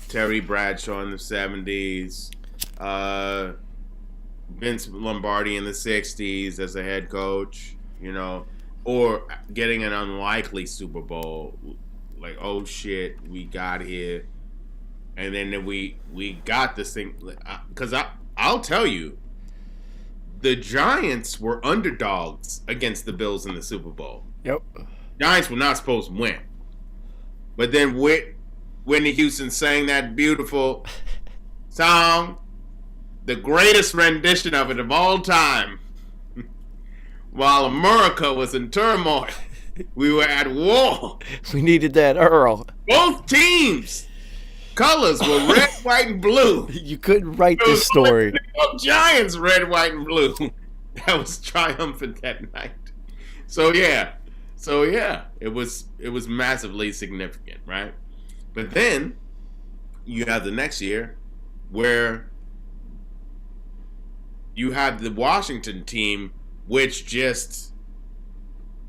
Terry Bradshaw in the 70s, Vince Lombardi in the 60s as a head coach, or getting an unlikely Super Bowl, like, oh shit, we got here, and then we got this thing, because I'll tell you, the Giants were underdogs against the Bills in the Super Bowl. Yep. Giants were not supposed to win. But then Whitney Houston sang that beautiful song, the greatest rendition of it of all time, while America was in turmoil. We were at war. We needed that Earl. Both teams' colors were red, white, and blue. You couldn't write this story. Giants, red, white, and blue. That was triumphant that night. So yeah, it was massively significant, right? But then you have the next year where you have the Washington team, which just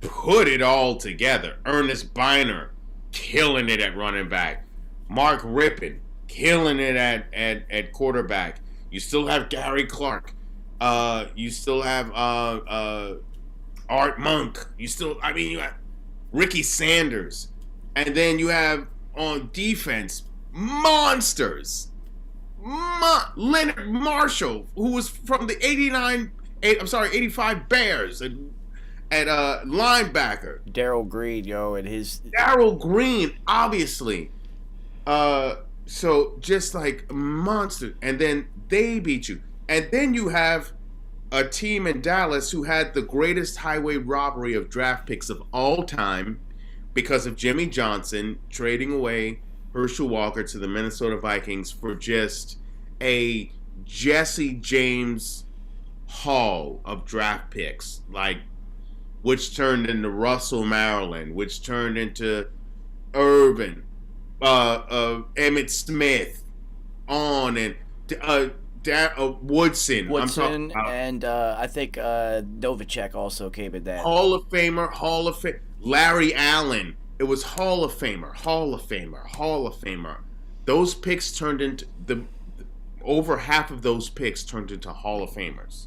put it all together. Ernest Biner killing it at running back. Mark Rippon killing it at quarterback. You still have Gary Clark. You still have Art Monk. You have Ricky Sanders. And then you have on defense monsters. Leonard Marshall, who was from the 85 Bears at linebacker. Darryl Green, Darryl Green, obviously. So just like monster, and then they beat you, and then you have a team in Dallas who had the greatest highway robbery of draft picks of all time because of Jimmy Johnson trading away Herschel Walker to the Minnesota Vikings for just a Jesse James haul of draft picks, like which turned into Russell Maryland, which turned into Irvin, Emmett Smith, on and Woodson. Woodson and I think Novacek also came in that. Hall of Famer, Larry Allen. It was Hall of Famer. Those picks turned into over half of those picks turned into Hall of Famers.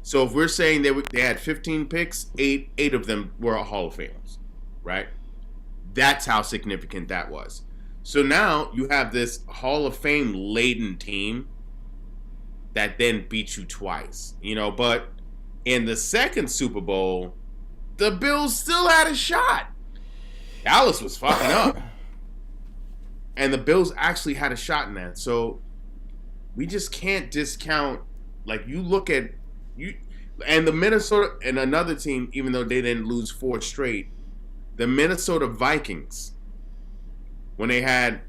So if we're saying they had 15 picks, eight of them were Hall of Famers, right? That's how significant that was. So now you have this Hall of Fame laden team that then beat you twice, but in the second Super Bowl, the Bills still had a shot. Dallas was fucking up. And the Bills actually had a shot in that. So we just can't discount, like, you look at you and the Minnesota and another team, even though they didn't lose 4 straight, the Minnesota Vikings, when they had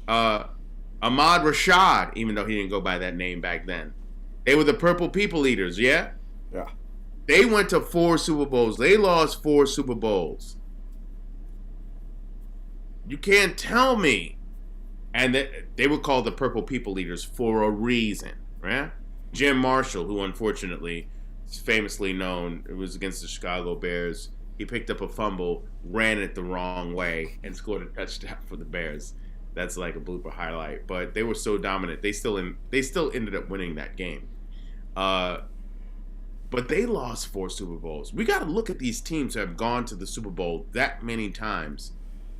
Ahmad Rashad, even though he didn't go by that name back then, they were the Purple People Eaters, yeah? Yeah. They went to 4 Super Bowls. They lost 4 Super Bowls. You can't tell me. And they were called the Purple People Eaters for a reason, right? Jim Marshall, who unfortunately is famously known, it was against the Chicago Bears. He picked up a fumble, ran it the wrong way, and scored a touchdown for the Bears. That's like a blooper highlight. But they were so dominant. They still ended up winning that game. But they lost 4 Super Bowls. We got to look at these teams who have gone to the Super Bowl that many times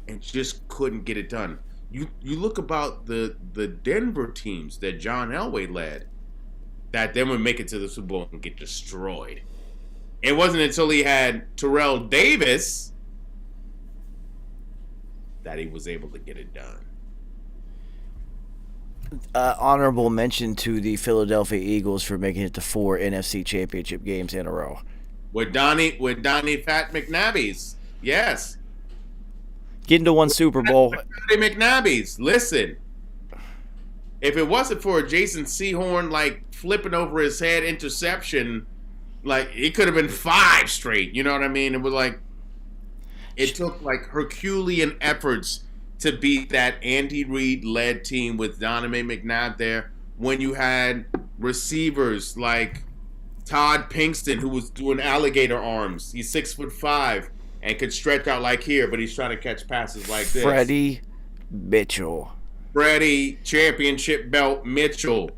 and just couldn't get it done. You look about the Denver teams that John Elway led that then would make it to the Super Bowl and get destroyed. It wasn't until he had Terrell Davis that he was able to get it done. Honorable mention to the Philadelphia Eagles for making it to 4 NFC Championship games in a row. With Donnie Fat McNabby's. Yes. Getting to 1 Super Bowl. Donnie McNabby's. Listen. If it wasn't for a Jason Sehorn, like, flipping over his head interception, like, it could have been 5 straight. You know what I mean? It was like, it took, like, Herculean efforts to beat that Andy Reid-led team with Donovan McNabb there, when you had receivers like Todd Pinkston, who was doing alligator arms. He's 6'5" and could stretch out like here, but he's trying to catch passes like this. Freddie Mitchell. Freddie championship belt Mitchell.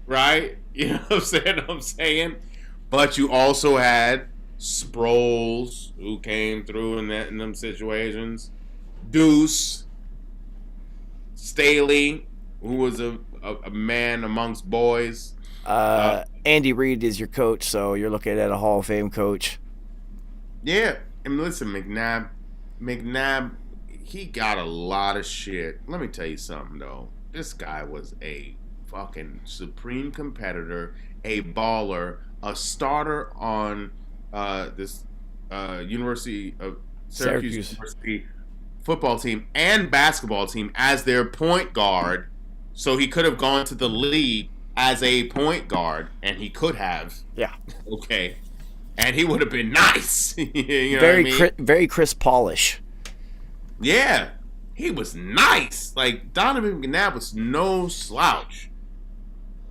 Right? You know what I'm saying? But you also had Sproles, who came through in them situations. Deuce Staley, who was a man amongst boys. Andy Reid is your coach, so you're looking at a Hall of Fame coach. Yeah, and listen, McNabb, he got a lot of shit. Let me tell you something, though. This guy was a fucking supreme competitor, a baller, a starter on this University of Syracuse University football team and basketball team as their point guard. So he could have gone to the league as a point guard, and he could have. Yeah. Okay. And he would have been nice. You know very what I mean? Very Chris Polish. Yeah. He was nice. Like, Donovan McNabb was no slouch.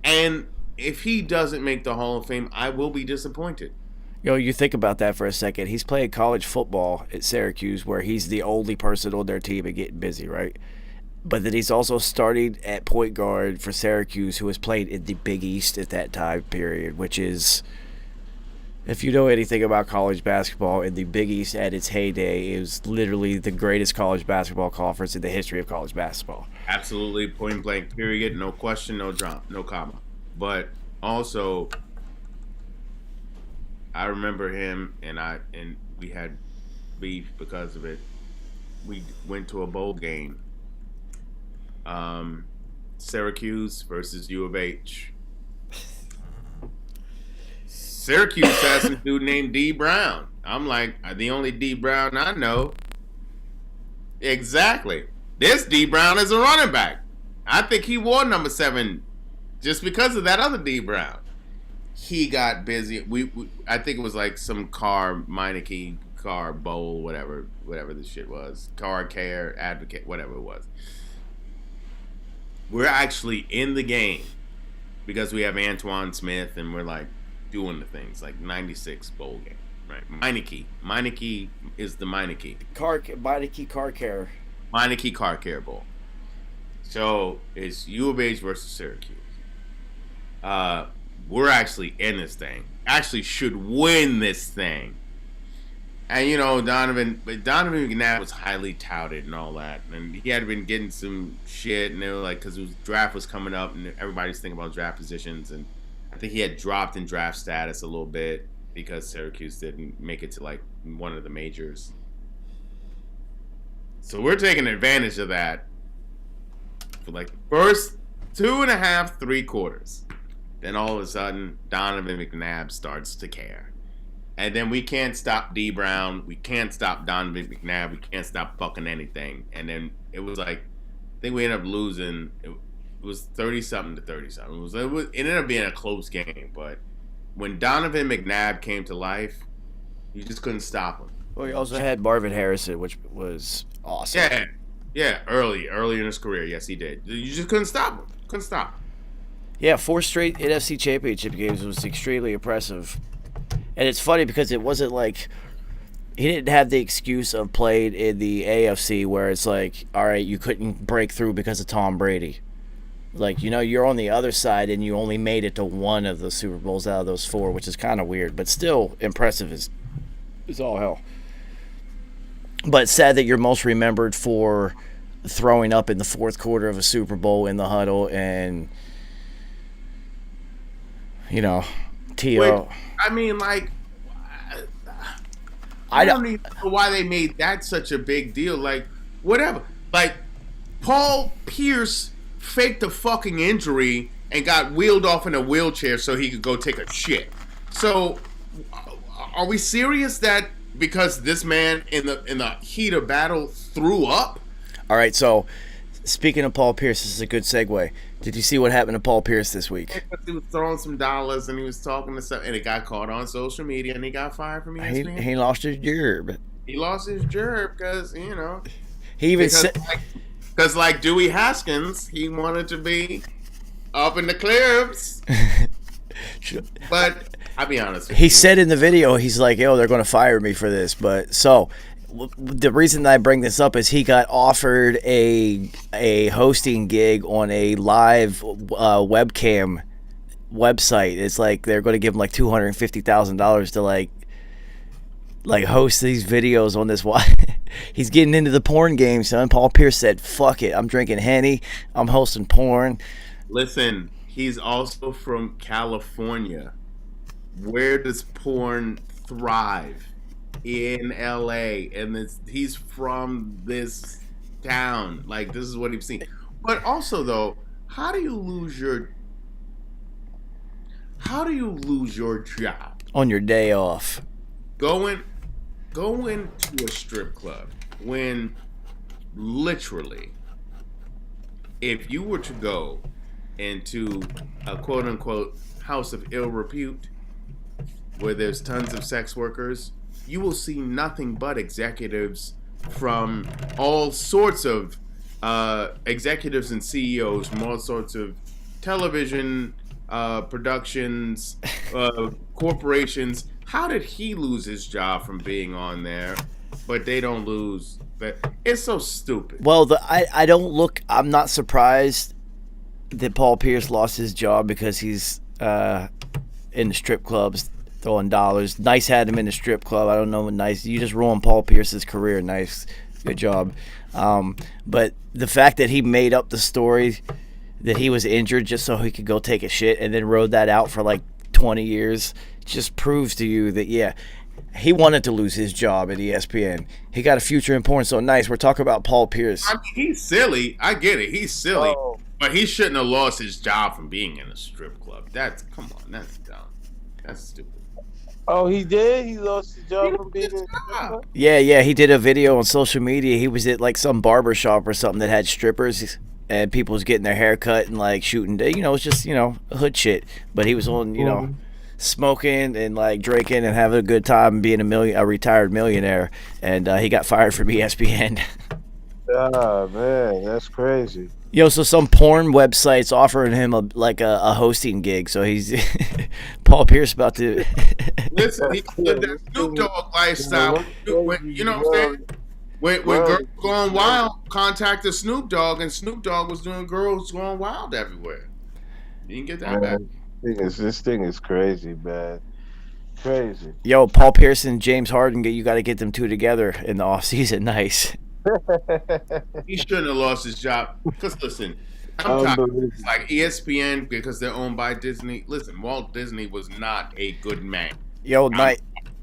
And if he doesn't make the Hall of Fame, I will be disappointed. You think about that for a second. He's playing college football at Syracuse, where he's the only person on their team and getting busy, right? But then he's also starting at point guard for Syracuse, who has played in the Big East at that time period, which is, if you know anything about college basketball, in the Big East at its heyday, it was literally the greatest college basketball conference in the history of college basketball. Absolutely, point blank, period. No question, no drop, no comma. But also, I remember him, and we had beef because of it. We went to a bowl game, Syracuse versus U of H. Syracuse has a dude named D. Brown. I'm like, the only D. Brown I know. Exactly. This D. Brown is a running back. I think he wore number 7 just because of that other D Brown. He got busy. I think it was like some car, Meineke car bowl, whatever this shit was. Car care advocate, whatever it was. We're actually in the game because we have Antoine Smith and we're like doing the things like 96 bowl game, right? Meineke is the Meineke. Meineke car care. Meineke car care bowl. So it's U of H versus Syracuse. We're actually in this thing. Actually should win this thing. And Donovan McNabb was highly touted and all that, and he had been getting some shit, and they were like, because draft was coming up, and everybody's thinking about draft positions, and I think he had dropped in draft status a little bit because Syracuse didn't make it to like one of the majors. So we're taking advantage of that for like the first 2.5, 3 quarters. Then all of a sudden, Donovan McNabb starts to care. And then we can't stop D Brown. We can't stop Donovan McNabb. We can't stop fucking anything. And then it was like, I think we ended up losing. It was 30-something to 30-something. It ended up being a close game. But when Donovan McNabb came to life, you just couldn't stop him. Well, he also had Marvin Harrison, which was awesome. Yeah, early in his career. Yes, he did. You just couldn't stop him. Couldn't stop him. Yeah, 4 straight NFC Championship games was extremely impressive. And it's funny because it wasn't like he didn't have the excuse of playing in the AFC where it's like, all right, you couldn't break through because of Tom Brady. Like, you're on the other side and you only made it to 1 of the Super Bowls out of those 4, which is kind of weird, but still impressive as all hell. But it's sad that you're most remembered for throwing up in the 4th quarter of a Super Bowl in the huddle and, T.O. I mean, like, I don't even know why they made that such a big deal. Like, whatever. Like, Paul Pierce faked a fucking injury and got wheeled off in a wheelchair so he could go take a shit. So, are we serious that because this man in the heat of battle threw up? All right, so speaking of Paul Pierce, this is a good segue. Did you see what happened to Paul Pierce this week? He was throwing some dollars and he was talking to some, and it got caught on social media and he got fired from ESPN. He lost his job. He lost his job because he even said because like Dewey Haskins, he wanted to be up in the clubs. But I'll be honest with you. He said in the video, he's like, "Yo, they're going to fire me for this." But so the reason that I bring this up is he got offered a hosting gig on a live webcam website. It's like they're going to give him like $250,000 to like host these videos on this. He's getting into the porn game, son. Paul Pierce said, "Fuck it, I'm drinking Henny. I'm hosting porn." Listen, he's also from California. Where does porn thrive? In LA, and he's from this town. Like, this is what he's seen. But also, though, how do you lose your job on your day off? Going to a strip club when literally, if you were to go into a quote unquote house of ill repute where there's tons of sex workers, you will see nothing but executives from all sorts of executives and CEOs from all sorts of television productions, corporations. How did he lose his job from being on there, but they don't lose? But it's so stupid. Well, I'm not surprised that Paul Pierce lost his job because he's in the strip clubs throwing dollars. Nice had him in the strip club. I don't know what Nice. You just ruined Paul Pierce's career. Nice. Good job. But the fact that he made up the story that he was injured just so he could go take a shit and then rode that out for like 20 years just proves to you that, yeah, he wanted to lose his job at ESPN. He got a future in porn. So Nice. We're talking about Paul Pierce. I mean, he's silly. I get it. He's silly. Oh. But he shouldn't have lost his job from being in a strip club. Come on. That's dumb. That's stupid. Oh, he did? He lost his job from being in a strip club? Yeah. He did a video on social media. He was at like some barber shop or something that had strippers. and people was getting their hair cut and like shooting. It's just hood shit. But he was on smoking and like drinking and having a good time and being a retired millionaire, and he got fired from ESPN. Oh man, that's crazy. So some porn websites offering him a hosting gig. So he's Paul Pierce about to. Listen, he lived that Snoop Dogg lifestyle. You know what I'm saying? When Girls Gone Wild contacted Snoop Dogg, and Snoop Dogg was doing Girls Gone Wild everywhere. You can get that back. This thing is crazy, man. Crazy. Paul Pierce and James Harden, you got to get them two together in the offseason. Nice. He shouldn't have lost his job. Because listen, I'm talking like ESPN because they're owned by Disney. Listen, Walt Disney was not a good man.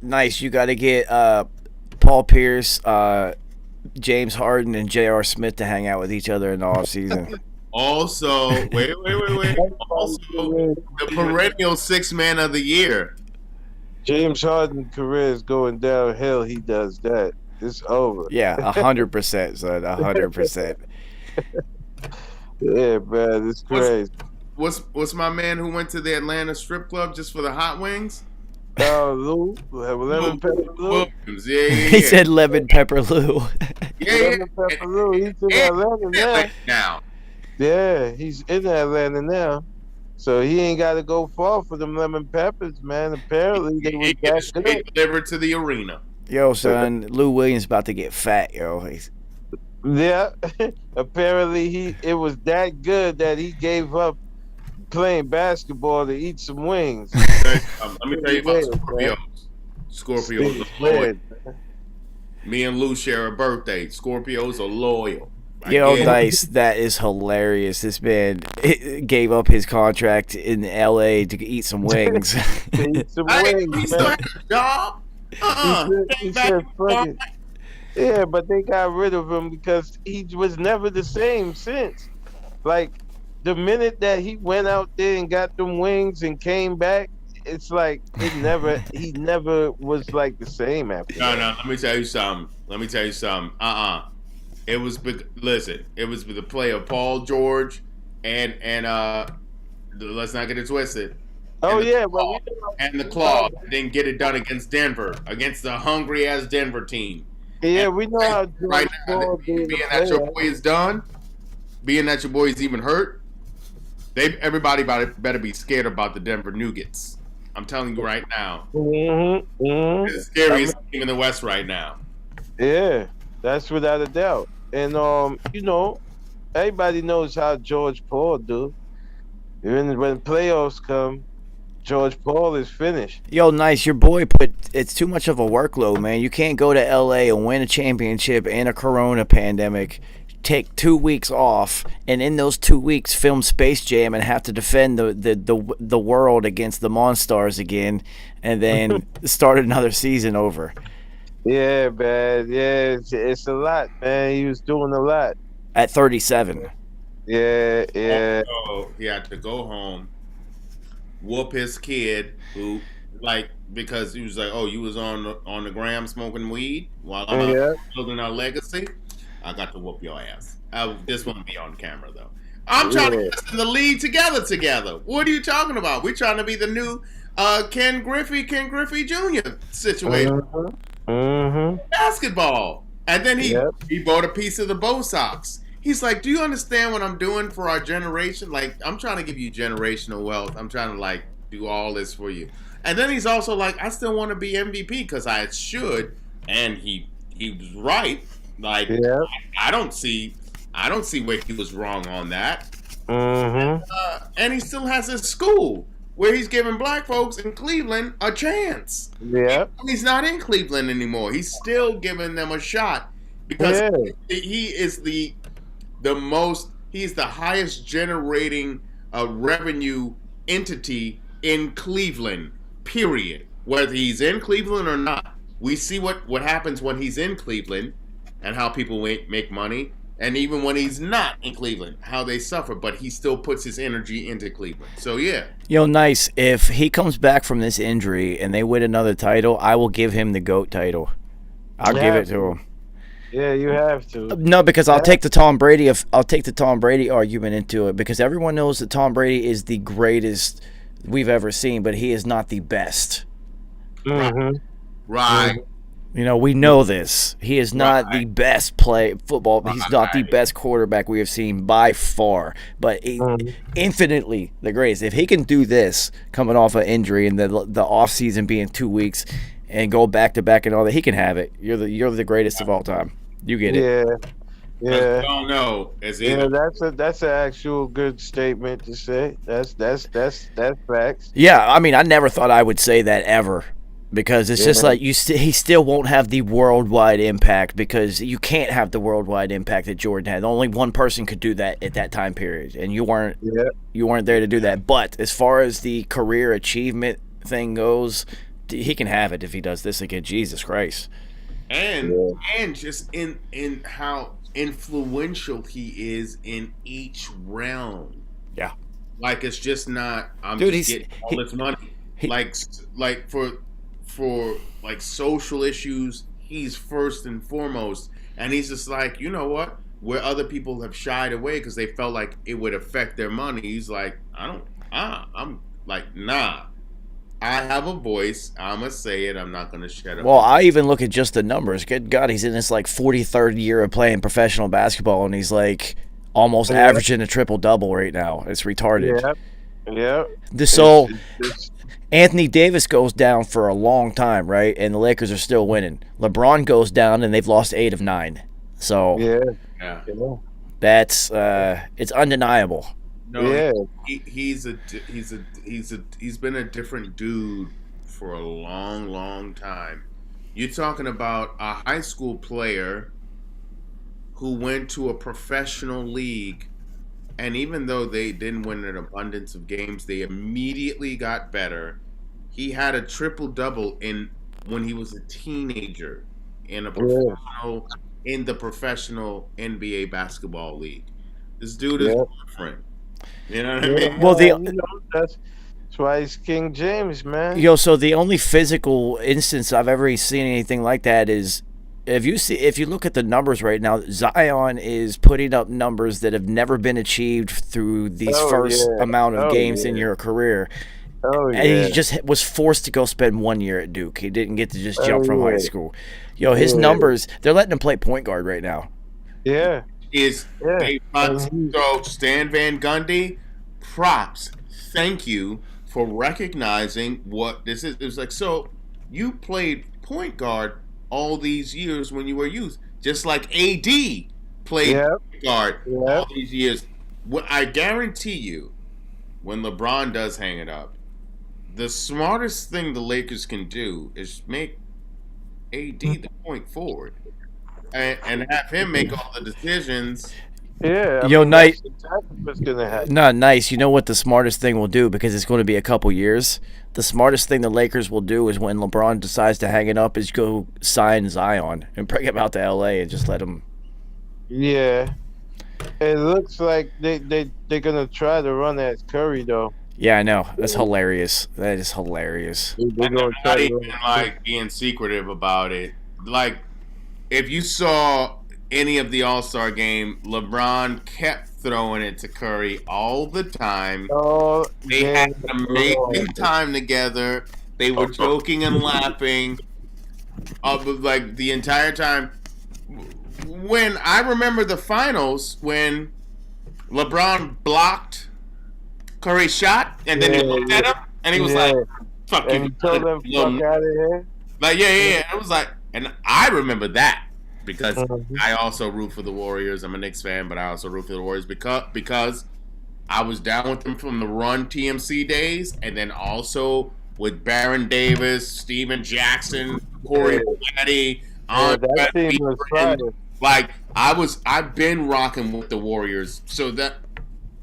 Nice. You got to get Paul Pierce, James Harden, and J.R. Smith to hang out with each other in the offseason. Also, wait. Also, the perennial sixth man of the year. James Harden's career is going downhill. He does that. It's over. Yeah, 100%, son. 100%. Yeah, man, it's crazy. What's my man who went to the Atlanta strip club just for the hot wings? Lou, lemon pepper Lou. Yeah. He said lemon pepper Lou. Lemon pepper Lou. He's in Atlanta now. Yeah, he's in Atlanta now. So he ain't got to go far for them lemon peppers, man. Apparently they were that good. Delivered to the arena. Son, Lou Williams about to get fat, Yeah, apparently it was that good that he gave up playing basketball to eat some wings. Let me tell you about Scorpios. Scorpios are loyal. Me and Lou share a birthday. Scorpios are loyal. Nice. That is hilarious. This man gave up his contract in L.A. to eat some wings. Eat some wings, he still had a job. He said, fuck it. Yeah, but they got rid of him because he was never the same since. Like, the minute that he went out there and got them wings and came back, it's like he never was like the same after that. No, let me tell you something. It was the play of Paul George and let's not get it twisted. And the Claw didn't get it done against Denver, against the hungry ass Denver team. Yeah, we know how right now, being that your boy is done, being that your boy is even hurt, everybody better be scared about the Denver Nuggets. I'm telling you right now. It's the scariest team in the West right now. Yeah, that's without a doubt. And everybody knows how George Paul do. Even when playoffs come, George Paul is finished. Nice. Your boy it's too much of a workload, man. You can't go to LA and win a championship in a corona pandemic, take 2 weeks off, and in those 2 weeks film Space Jam and have to defend the world against the Monstars again, and then start another season over. Yeah, man. Yeah, it's a lot, man. He was doing a lot. At 37. Yeah. So he had to go home, whoop his kid who, because he was like, oh, you was on the gram smoking weed while I'm out building our legacy. I got to whoop your ass. This won't be on camera though. I'm trying to get us in the league together. What are you talking about? We're trying to be the new Ken Griffey Jr. situation. Basketball. And then he bought a piece of the Bo Sox. He's like, do you understand what I'm doing for our generation? Like, I'm trying to give you generational wealth. I'm trying to do all this for you. And then he's also like, I still want to be MVP because I should. And he was right. I don't see where he was wrong on that. And he still has his school where he's giving black folks in Cleveland a chance. Yeah. He's not in Cleveland anymore. He's still giving them a shot because he is he's the highest generating revenue entity in Cleveland, period. Whether he's in Cleveland or not. We see what happens when he's in Cleveland and how people make money. And even when he's not in Cleveland, how they suffer, but he still puts his energy into Cleveland. So, yeah. Nice. If he comes back from this injury and they win another title, I will give him the GOAT title. I'll give it to him. Yeah, you have to. No, because I'll take the Tom Brady argument into it, because everyone knows that Tom Brady is the greatest we've ever seen, but he is not the best. Mm-hmm. Right. You know, we know this. He is not the best football. He's not the Right. best quarterback we have seen by far, but infinitely the greatest. If he can do this coming off an injury and the off season being 2 weeks and go back to back and all that, he can have it. You're the greatest of all time. You get it. Yeah. I Yeah. don't know. As Yeah, either. that's an actual good statement to say. That's facts. Yeah, I mean, I never thought I would say that ever, because it's just Yeah. like he still won't have the worldwide impact, because you can't have the worldwide impact that Jordan had. Only one person could do that at that time period, and you weren't there to do that. But as far as the career achievement thing goes, he can have it if he does this again. Jesus Christ. And just in how influential he is in each realm. Yeah. Like, it's just not I'm Dude, just getting all this money. Like for like social issues, he's first and foremost. And he's just like, you know what? Where other people have shied away because they felt like it would affect their money, he's like, I'm like, nah. I have a voice. I'm going to say it. I'm not going to shut up. Well, I even look at just the numbers. Good God, he's in his like 43rd year of playing professional basketball, and he's like almost averaging a triple-double right now. It's retarded. Yeah. So Anthony Davis goes down for a long time, right? And the Lakers are still winning. LeBron goes down, and they've lost 8 of 9. So Yeah. that's it's undeniable. No, he's been a different dude for a long, long time. You're talking about a high school player who went to a professional league, and even though they didn't win an abundance of games, they immediately got better. He had a triple-double when he was a teenager in the professional NBA basketball league. This dude is different. You know what I mean? Well, that's why he's King James, man. So the only physical instance I've ever seen anything like that is if you look at the numbers right now, Zion is putting up numbers that have never been achieved through these amount of games in your career. And he just was forced to go spend 1 year at Duke. He didn't get to just jump from high school. His numbers, they're letting him play point guard right now. Yeah. So Stan Van Gundy, props. Thank you for recognizing what this is. It's like, so you played point guard all these years when you were youth, just like AD played point guard all these years. I guarantee you, when LeBron does hang it up, the smartest thing the Lakers can do is make AD the point forward. And have him make all the decisions. Yeah. Nice. What's gonna happen? Not nice. You know what the smartest thing will do, because it's going to be a couple years. The smartest thing the Lakers will do is when LeBron decides to hang it up, is go sign Zion and bring him out to LA and just let him. Yeah. It looks like they're gonna try to run at Curry though. Yeah, I know. That's hilarious. That is hilarious. They're And gonna they're try not to even like being secretive about it. Like, if you saw any of the All-Star game, LeBron kept throwing it to Curry all the time. They had an amazing time together. They were joking and laughing, like the entire time. When I remember the finals, when LeBron blocked Curry's shot, and then he looked at him, and he was like, "Fuck you!" And he told them, "Fuck out of here." Like, yeah. It was like, and I remember that because I also root for the Warriors. I'm a Knicks fan, but I also root for the Warriors because I was down with them from the Run TMC days, and then also with Baron Davis, Steven Jackson, Corey Letty, that team was fire. like I've been rocking with the Warriors, so that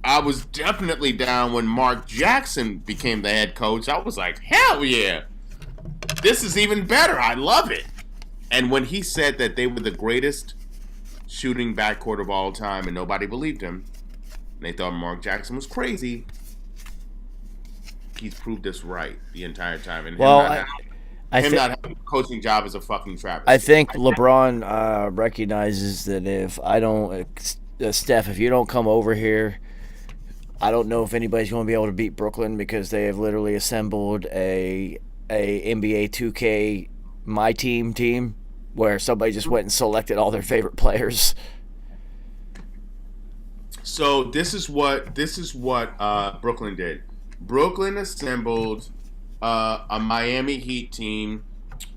I was definitely down when Mark Jackson became the head coach. I was like, hell yeah, this is even better. I love it. And when he said that they were the greatest shooting backcourt of all time, and nobody believed him, and they thought Mark Jackson was crazy, he's proved us right the entire time. And Him not having a coaching job is a fucking travesty. I think LeBron recognizes that if I don't, Steph, if you don't come over here, I don't know if anybody's going to be able to beat Brooklyn because they have literally assembled a NBA 2K My team where somebody just went and selected all their favorite players. So this is what Brooklyn did. Brooklyn assembled a Miami Heat team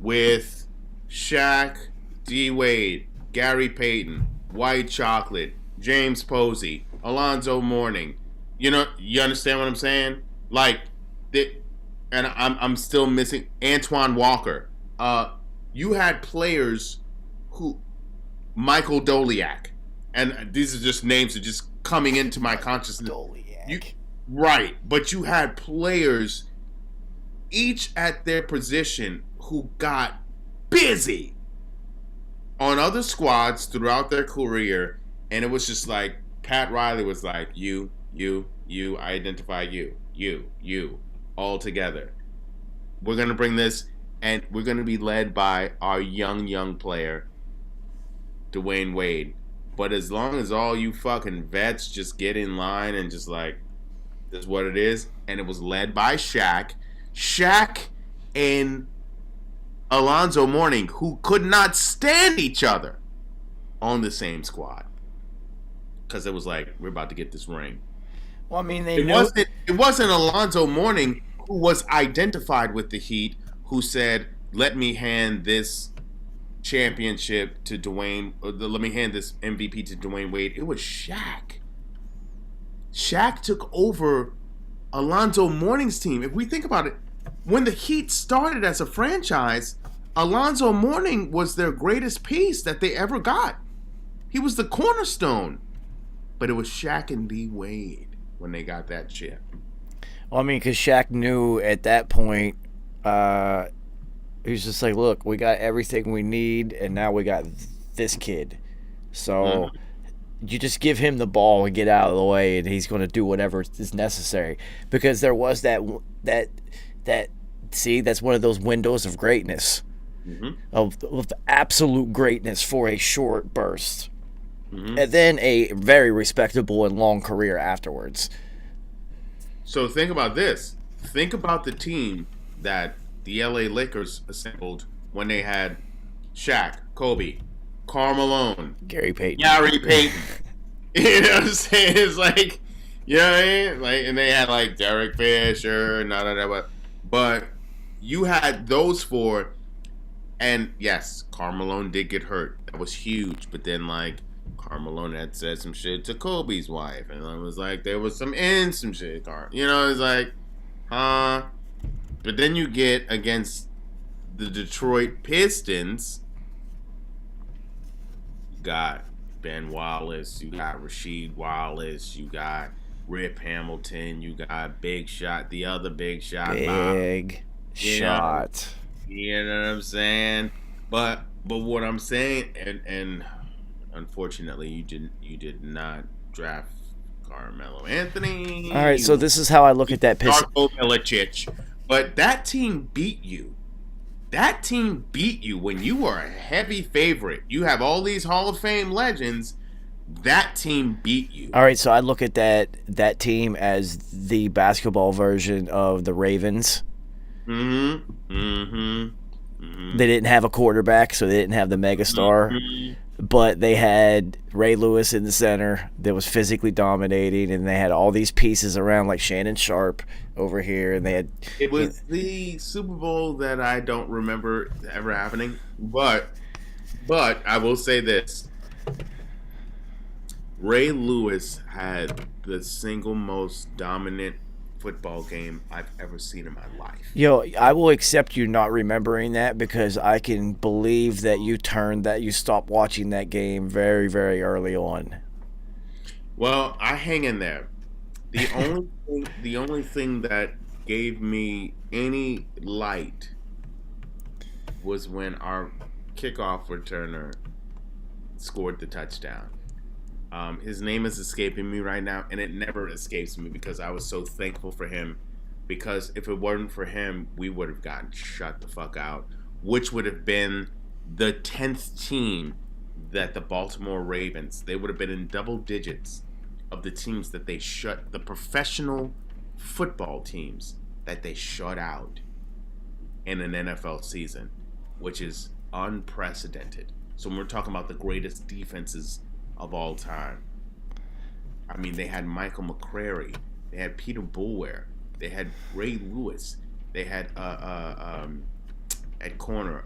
with Shaq, D Wade, Gary Payton, White Chocolate, James Posey, Alonzo Mourning. You know, you understand what I'm saying? Like, and I'm still missing Antoine Walker. You had players who, Michael Doliak, and these are just names that are just coming into my consciousness. Right, but you had players each at their position who got busy on other squads throughout their career, and it was just like Pat Riley was like, you, I identify you, all together. We're gonna bring this, and we're gonna be led by our young player, Dwayne Wade. But as long as all you fucking vets just get in line and just like, this is what it is, and it was led by Shaq and Alonzo Mourning, who could not stand each other on the same squad, because it was like, we're about to get this ring. Well, I mean, it wasn't Alonzo Mourning who was identified with the Heat, who said, "Let me hand this championship to Dwayne. Let me hand this MVP to Dwayne Wade." It was Shaq. Shaq took over Alonzo Mourning's team. If we think about it, when the Heat started as a franchise, Alonzo Mourning was their greatest piece that they ever got. He was the cornerstone. But it was Shaq and D Wade when they got that chip. Well, I mean, because Shaq knew at that point, he was just like, look, we got everything we need, and now we got this kid. So you just give him the ball and get out of the way, and he's going to do whatever is necessary. Because there was that see, that's one of those windows of greatness, of absolute greatness for a short burst. And then a very respectable and long career afterwards. So think about this. Think about the team that the LA Lakers assembled when they had Shaq, Kobe, Karl Malone, Gary Payton. You know what I'm saying? It's like, you know what I mean? Like, and they had like Derek Fisher and but you had those four, and yes, Karl Malone did get hurt. That was huge. But then like, Karl Malone had said some shit to Kobe's wife, and it was like there was some shit. You know, it's like, huh? But then you get against the Detroit Pistons. You got Ben Wallace, you got Rasheed Wallace, you got Rip Hamilton, you got Big Shot, the other Big Shot, Big Shot. You know what I'm saying? But what I'm saying, and unfortunately, you did not draft Carmelo Anthony. All right, so this is how I look at that Pistons. Darko Milicic. But that team beat you. That team beat you when you were a heavy favorite. You have all these Hall of Fame legends. That team beat you. All right, so I look at that team as the basketball version of the Ravens. They didn't have a quarterback, so they didn't have the megastar. But they had Ray Lewis in the center that was physically dominating, and they had all these pieces around like Shannon Sharp over here, and they had. It was the Super Bowl that I don't remember ever happening, but I will say this: Ray Lewis had the single most dominant football game I've ever seen in my life. Yo, I will accept you not remembering that because I can believe that you stopped watching that game very, very early on. Well, I hang in there. The only thing that gave me any light was when our kickoff returner scored the touchdown. His name is escaping me right now, and it never escapes me because I was so thankful for him because if it weren't for him, we would have gotten shut the fuck out, which would have been the 10th team that the Baltimore Ravens, they would have been in double digits of the teams that they shut, the professional football teams that they shut out in an NFL season, which is unprecedented. So when we're talking about the greatest defenses of all time, I mean, they had Michael McCrary, they had Peter Boulware, they had Ray Lewis, they had at corner,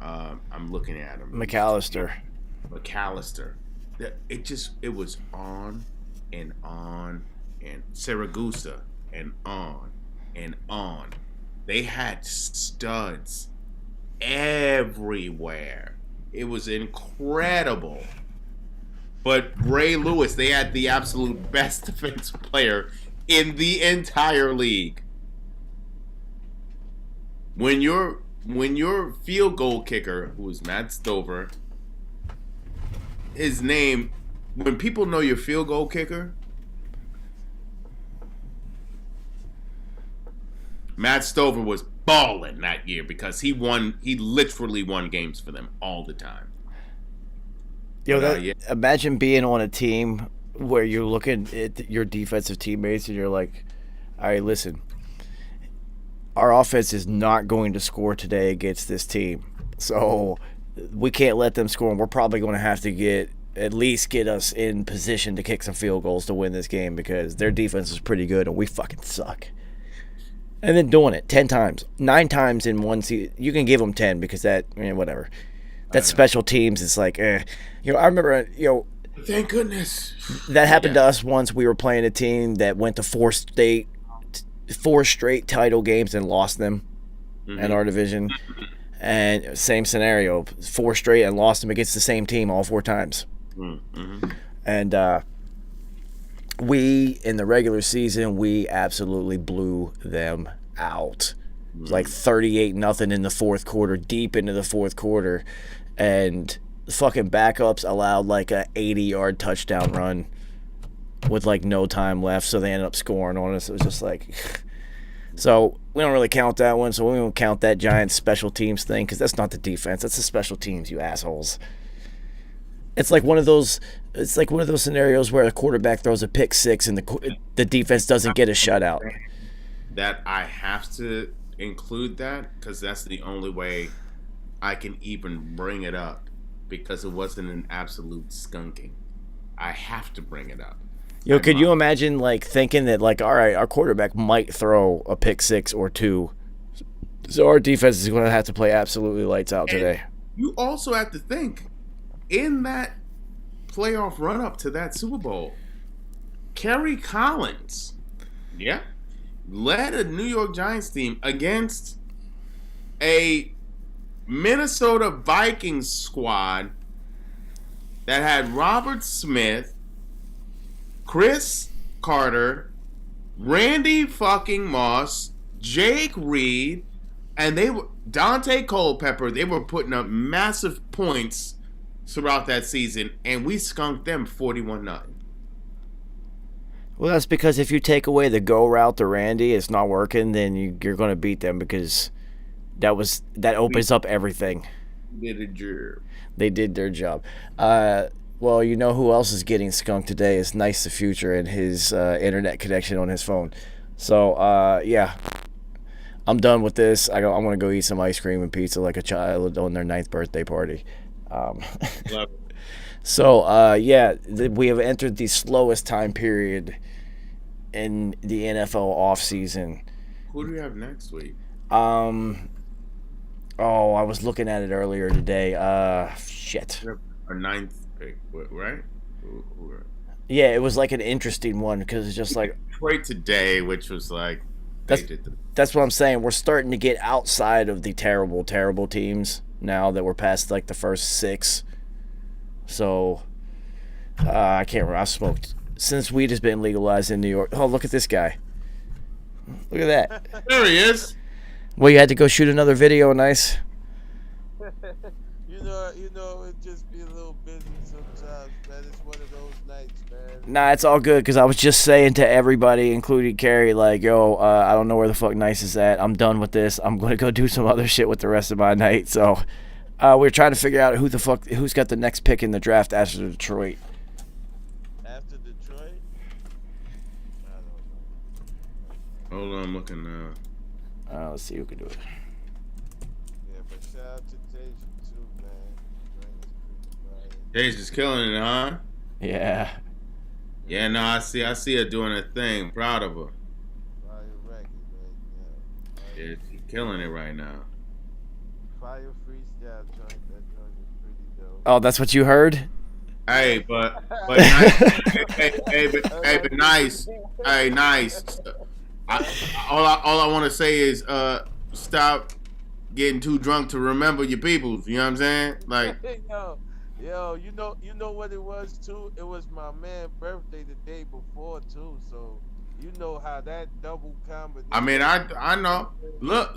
I'm looking at him, McAllister. It was on and Saragusa and on and on. They had studs everywhere. It was incredible. But Ray Lewis, they had the absolute best defensive player in the entire league. When your field goal kicker, who was Matt Stover, his name, when people know your field goal kicker, Matt Stover was balling that year because he literally won games for them all the time. Imagine being on a team where you're looking at your defensive teammates and you're like, all right, listen, our offense is not going to score today against this team. So we can't let them score, and we're probably going to have to at least get us in position to kick some field goals to win this game because their defense is pretty good and we fucking suck. And then doing it 10 times, 9 times in one season. You can give them 10 because whatever. That's special teams. It's like, I remember, thank goodness that happened to us once. We were playing a team that went to 4 straight title games and lost them in our division. And same scenario, 4 straight and lost them against the same team all 4 times. And we, in the regular season, we absolutely blew them out. It was like 38-0 in the fourth quarter, deep into the fourth quarter. And the fucking backups allowed like a 80-yard touchdown run with like no time left, so they ended up scoring on us. It was just like... So we don't really count that one, so we don't count that Giants special teams thing because that's not the defense. That's the special teams, you assholes. It's like one of those scenarios where a quarterback throws a pick six and the defense doesn't get a shutout. That I have to include that because that's the only way I can even bring it up because it wasn't an absolute skunking. I have to bring it up. Could you imagine like thinking that like, all right, our quarterback might throw a pick 6 or 2, so our defense is going to have to play absolutely lights out today. You also have to think in that playoff run up to that Super Bowl, Kerry Collins, led a New York Giants team against a Minnesota Vikings squad that had Robert Smith, Chris Carter, Randy fucking Moss, Jake Reed, and Dante Culpepper. They were putting up massive points throughout that season, and we skunked them 41-0. Well, that's because if you take away the go route to Randy, it's not working. Then you're going to beat them because that opens up everything. They did their job. Well, you know who else is getting skunked today is Nice the Future and his internet connection on his phone. So, I'm done with this. I want to go eat some ice cream and pizza like a child on their 9th birthday party. So, we have entered the slowest time period in the NFL offseason. Who do we have next week? I was looking at it earlier today. Shit. Our 9th pick, right? Yeah, it was like an interesting one because it's just like Detroit today, which was like that's what I'm saying. We're starting to get outside of the terrible, terrible teams now that we're past like the first 6. So I can't remember. I've smoked since weed has been legalized in New York. Oh, look at this guy. Look at that. There he is. Well, you had to go shoot another video, Nice. You know, it just be a little busy sometimes, man. It's one of those nights, man. Nah, it's all good because I was just saying to everybody, including Carrie, like, yo, I don't know where the fuck Nice is at. I'm done with this. I'm going to go do some other shit with the rest of my night. So we're trying to figure out who's got the next pick in the draft after Detroit. After Detroit? I don't know. Hold on, I'm looking now. Let's see who can do it. Yeah, but shout out to Deja too, man. Jay's just killing it, huh? Yeah. Yeah, no, I see her doing her thing. Proud of her. Fire record right now. Yeah, she's killing it right now. Fire freestyle joint. That joint is pretty dope. Oh, that's what you heard? Hey, but nice. but nice. Hey, nice. All I want to say is stop getting too drunk to remember your peoples. You know what I'm saying? Like, yo, you know what it was too? It was my man's birthday the day before too, so you know how that double combination. I mean, I know. Look.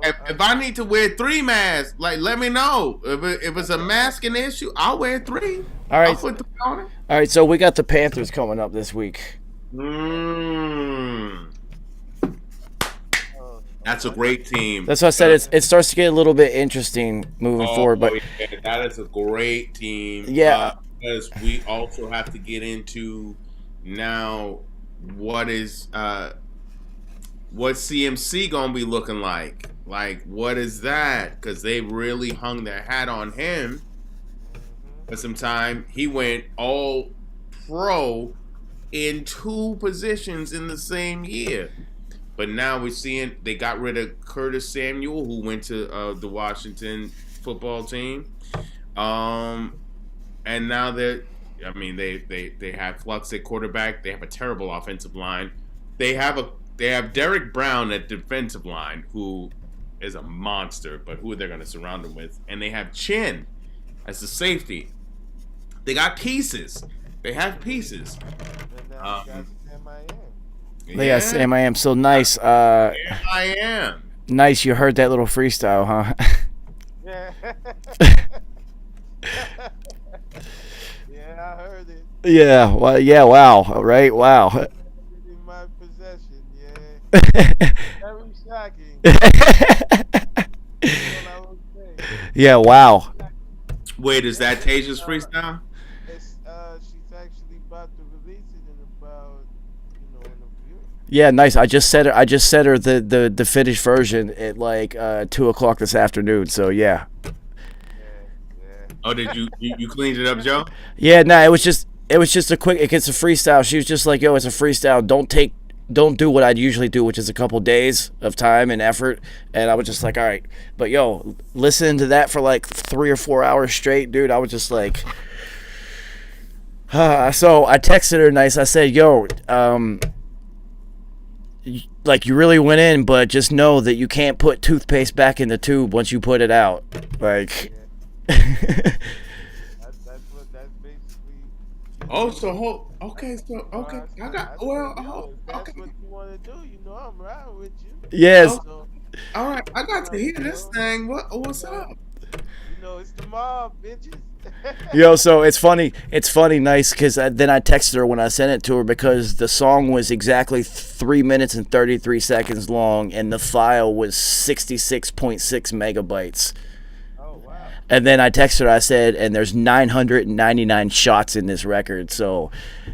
If I need to wear 3 masks, like, let me know. If it's a masking issue, I'll wear 3. All right. I'll put 3 on it. All right, so we got the Panthers coming up this week. That's a great team. That's what I said. It starts to get a little bit interesting moving forward, but yeah, that is a great team. Yeah. Because we also have to get into now what's CMC gonna be looking like? Like, what is that? Because they really hung their hat on him for some time. He went all pro in 2 positions in the same year. But now we're seeing they got rid of Curtis Samuel, who went to the Washington football team, and now they have Flux at quarterback. They have a terrible offensive line. They have Derek Brown at defensive line, who is a monster. But who are they going to surround him with? And they have Chin as the safety. They got pieces. They have pieces. And now you got MIA. yeah, Sam, I am so nice. I am. Nice, you heard that little freestyle, huh? Yeah. Yeah, I heard it. Yeah, well, yeah, wow, right, wow. In my possession, yeah. Very shocking. That's all I would say. Yeah, wow. Wait, is that Taja's freestyle? It's, she's actually about to release it in about, in a few. Yeah, nice. I just sent her the finished version at like 2:00 this afternoon. So yeah. Yeah. Oh, did you cleaned it up, Joe? Yeah, nah, it was just a quick. It's a freestyle. She was just like, yo, it's a freestyle. Don't do what I'd usually do, which is a couple days of time and effort. And I was just like, all right, but yo, listening to that for like 3 or 4 hours straight, dude, I was just like, so I texted her nice. I said, yo, like, you really went in, but just know that you can't put toothpaste back in the tube once you put it out. Like, That's basically. Oh, so okay. I got That's okay. what you want to do. You know, I'm riding with you. yes. So, All right, I got to hear this thing. What's up? it's the mob, bitches. Yo, so it's funny, nice, because then I texted her when I sent it to her because the song was exactly 3 minutes and 33 seconds long, and the file was 66.6 megabytes. Oh, wow. And then I texted her, I said, and there's 999 shots in this record, so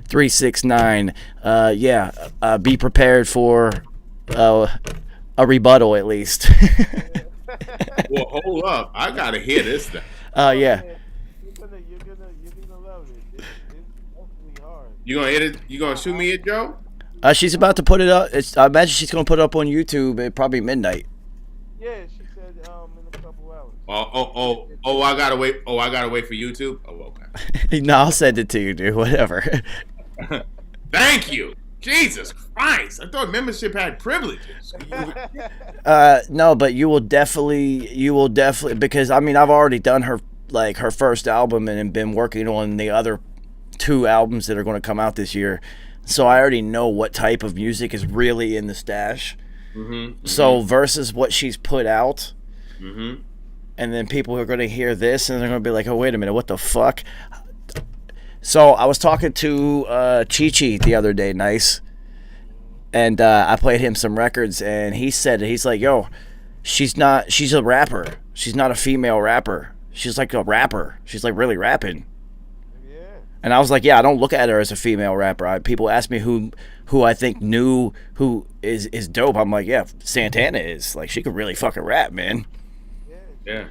369, be prepared for a rebuttal at least. Well, hold up. I got to hear this thing. Yeah. You're gonna love it. It's definitely hard. You gonna hit it? You gonna shoot me it, Joe? She's about to put it up. I imagine she's going to put it up on YouTube at probably midnight. Yeah, she said in a couple hours. Oh! I gotta wait. Oh, I gotta wait for YouTube. Oh, okay. No, I'll send it to you, dude. Whatever. Thank you. Jesus Christ! I thought membership had privileges. No, but you will definitely, because I mean, I've already done her first album and been working on the other 2 albums that are going to come out this year. So I already know what type of music is really in the stash. Mm-hmm. So versus what she's put out, Mm-hmm. and then people are going to hear this and they're going to be like, oh, wait a minute, what the fuck? So I was talking to Chi-Chi the other day, Nice, and I played him some records, and he's like, yo, she's a rapper. She's not a female rapper. She's like a rapper. She's like really rapping. Yeah. And I was like, yeah, I don't look at her as a female rapper. People ask me who I think who is dope. I'm like, yeah, Santana is. Like, she could really fucking rap, man. Yeah.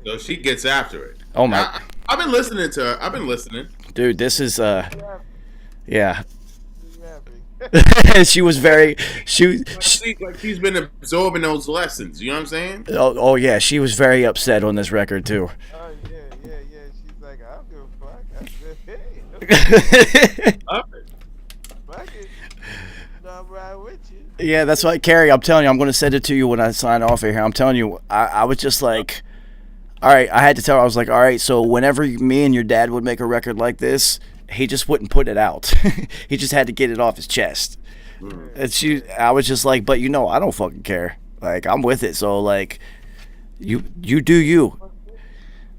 So she gets after it. Oh my. I've been listening to her. I've been listening. Dude, this is yeah. She's rapping. She was very Like she's been absorbing those lessons. You know what I'm saying? oh yeah, she was very upset on this record too. Oh yeah. She's like, I don't give a fuck. I said, hey, fuck it. No, I'm right with you. Yeah, that's why, Carrie, I'm telling you, I'm going to send it to you when I sign off here. I'm telling you, I was just like, all right, I had to tell her, I was like, all right, so whenever me and your dad would make a record like this, he just wouldn't put it out. He just had to get it off his chest. And I was just like, but I don't fucking care. Like, I'm with it. So, like, you do you.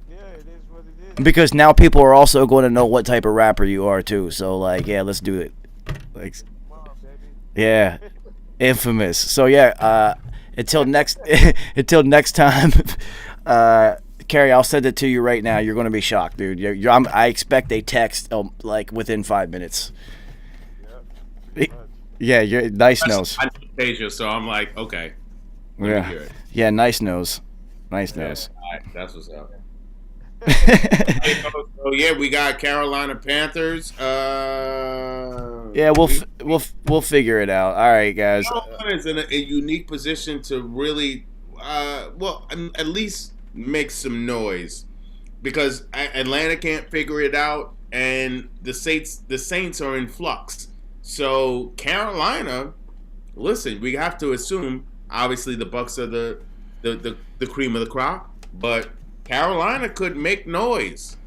Yeah, it is what it is. Because now people are also going to know what type of rapper you are, too. So, like, yeah, let's do it. Like, Come on, baby. yeah. Infamous. So yeah, until next time, Carrie, I'll send it to you right now. You're gonna be shocked, dude. I expect a text like within 5 minutes. Yep. Yeah, you're Nice knows. I know Tasia, so I'm like, okay. Let me hear it. Yeah, Nice knows. Nice knows. All right, that's what's up. So yeah, we got Carolina Panthers. Yeah, we'll figure it out. All right, guys. Carolina is in a unique position to really, at least make some noise, because Atlanta can't figure it out, and the Saints are in flux. So Carolina, listen, we have to assume obviously the Bucks are the cream of the crop, but Carolina could make noise.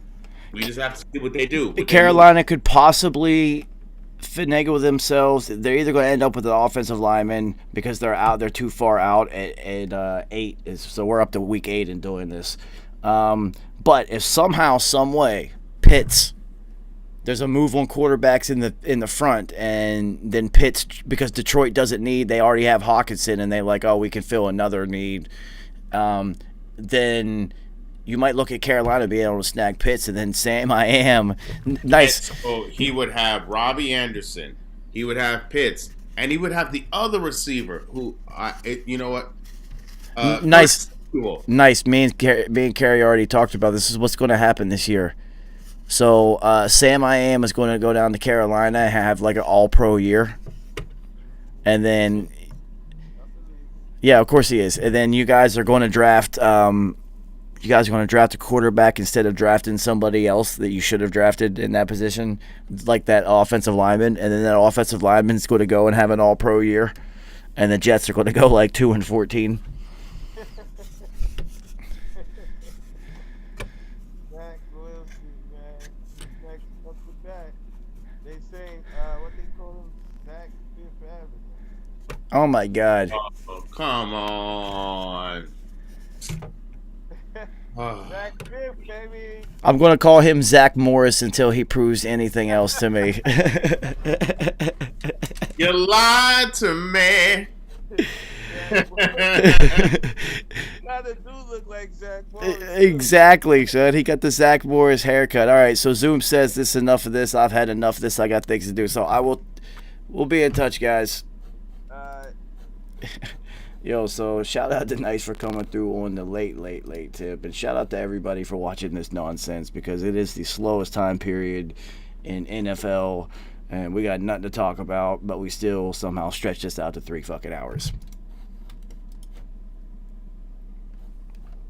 We just have to see what they do. Carolina could possibly finagle themselves. They're either going to end up with an offensive lineman because they're too far out at 8. So we're up to week 8 and doing this. But if somehow, some way, Pitts, there's a move on quarterbacks in the front, and then Pitts, because Detroit doesn't need, they already have Hawkinson, and they like, oh, we can fill another need. Then you might look at Carolina being able to snag Pitts, and then Sam I am nice. So he would have Robbie Anderson, he would have Pitts, and he would have the other receiver who, you know what? Nice. Cool. Nice. Me and Carrie already talked about this. Is what's going to happen this year. So Sam I am is going to go down to Carolina and have like an all-pro year, and then yeah, of course he is. And then you guys are going to draft. You guys are going to draft a quarterback instead of drafting somebody else that you should have drafted in that position, like that offensive lineman. And then that offensive lineman is going to go and have an all-pro year, and the Jets are going to go like 2-14. Zach Wilson, man. Next up with that. They saying what they call him, Zach Fifth Avenue. Oh my God. Oh, come on. Zach Fifth, baby. I'm going to call him Zach Morris until he proves anything else to me. You lied to me. Now the dude look like Zach Morris. Exactly, son. He got the Zach Morris haircut. All right, so Zoom says this is enough of this. I've had enough of this. I got things to do. So we'll be in touch, guys. Yo, so shout out to Nice for coming through on the late tip, and shout out to everybody for watching this nonsense, because it is the slowest time period in NFL, and we got nothing to talk about, but we still somehow stretch this out to 3 fucking hours.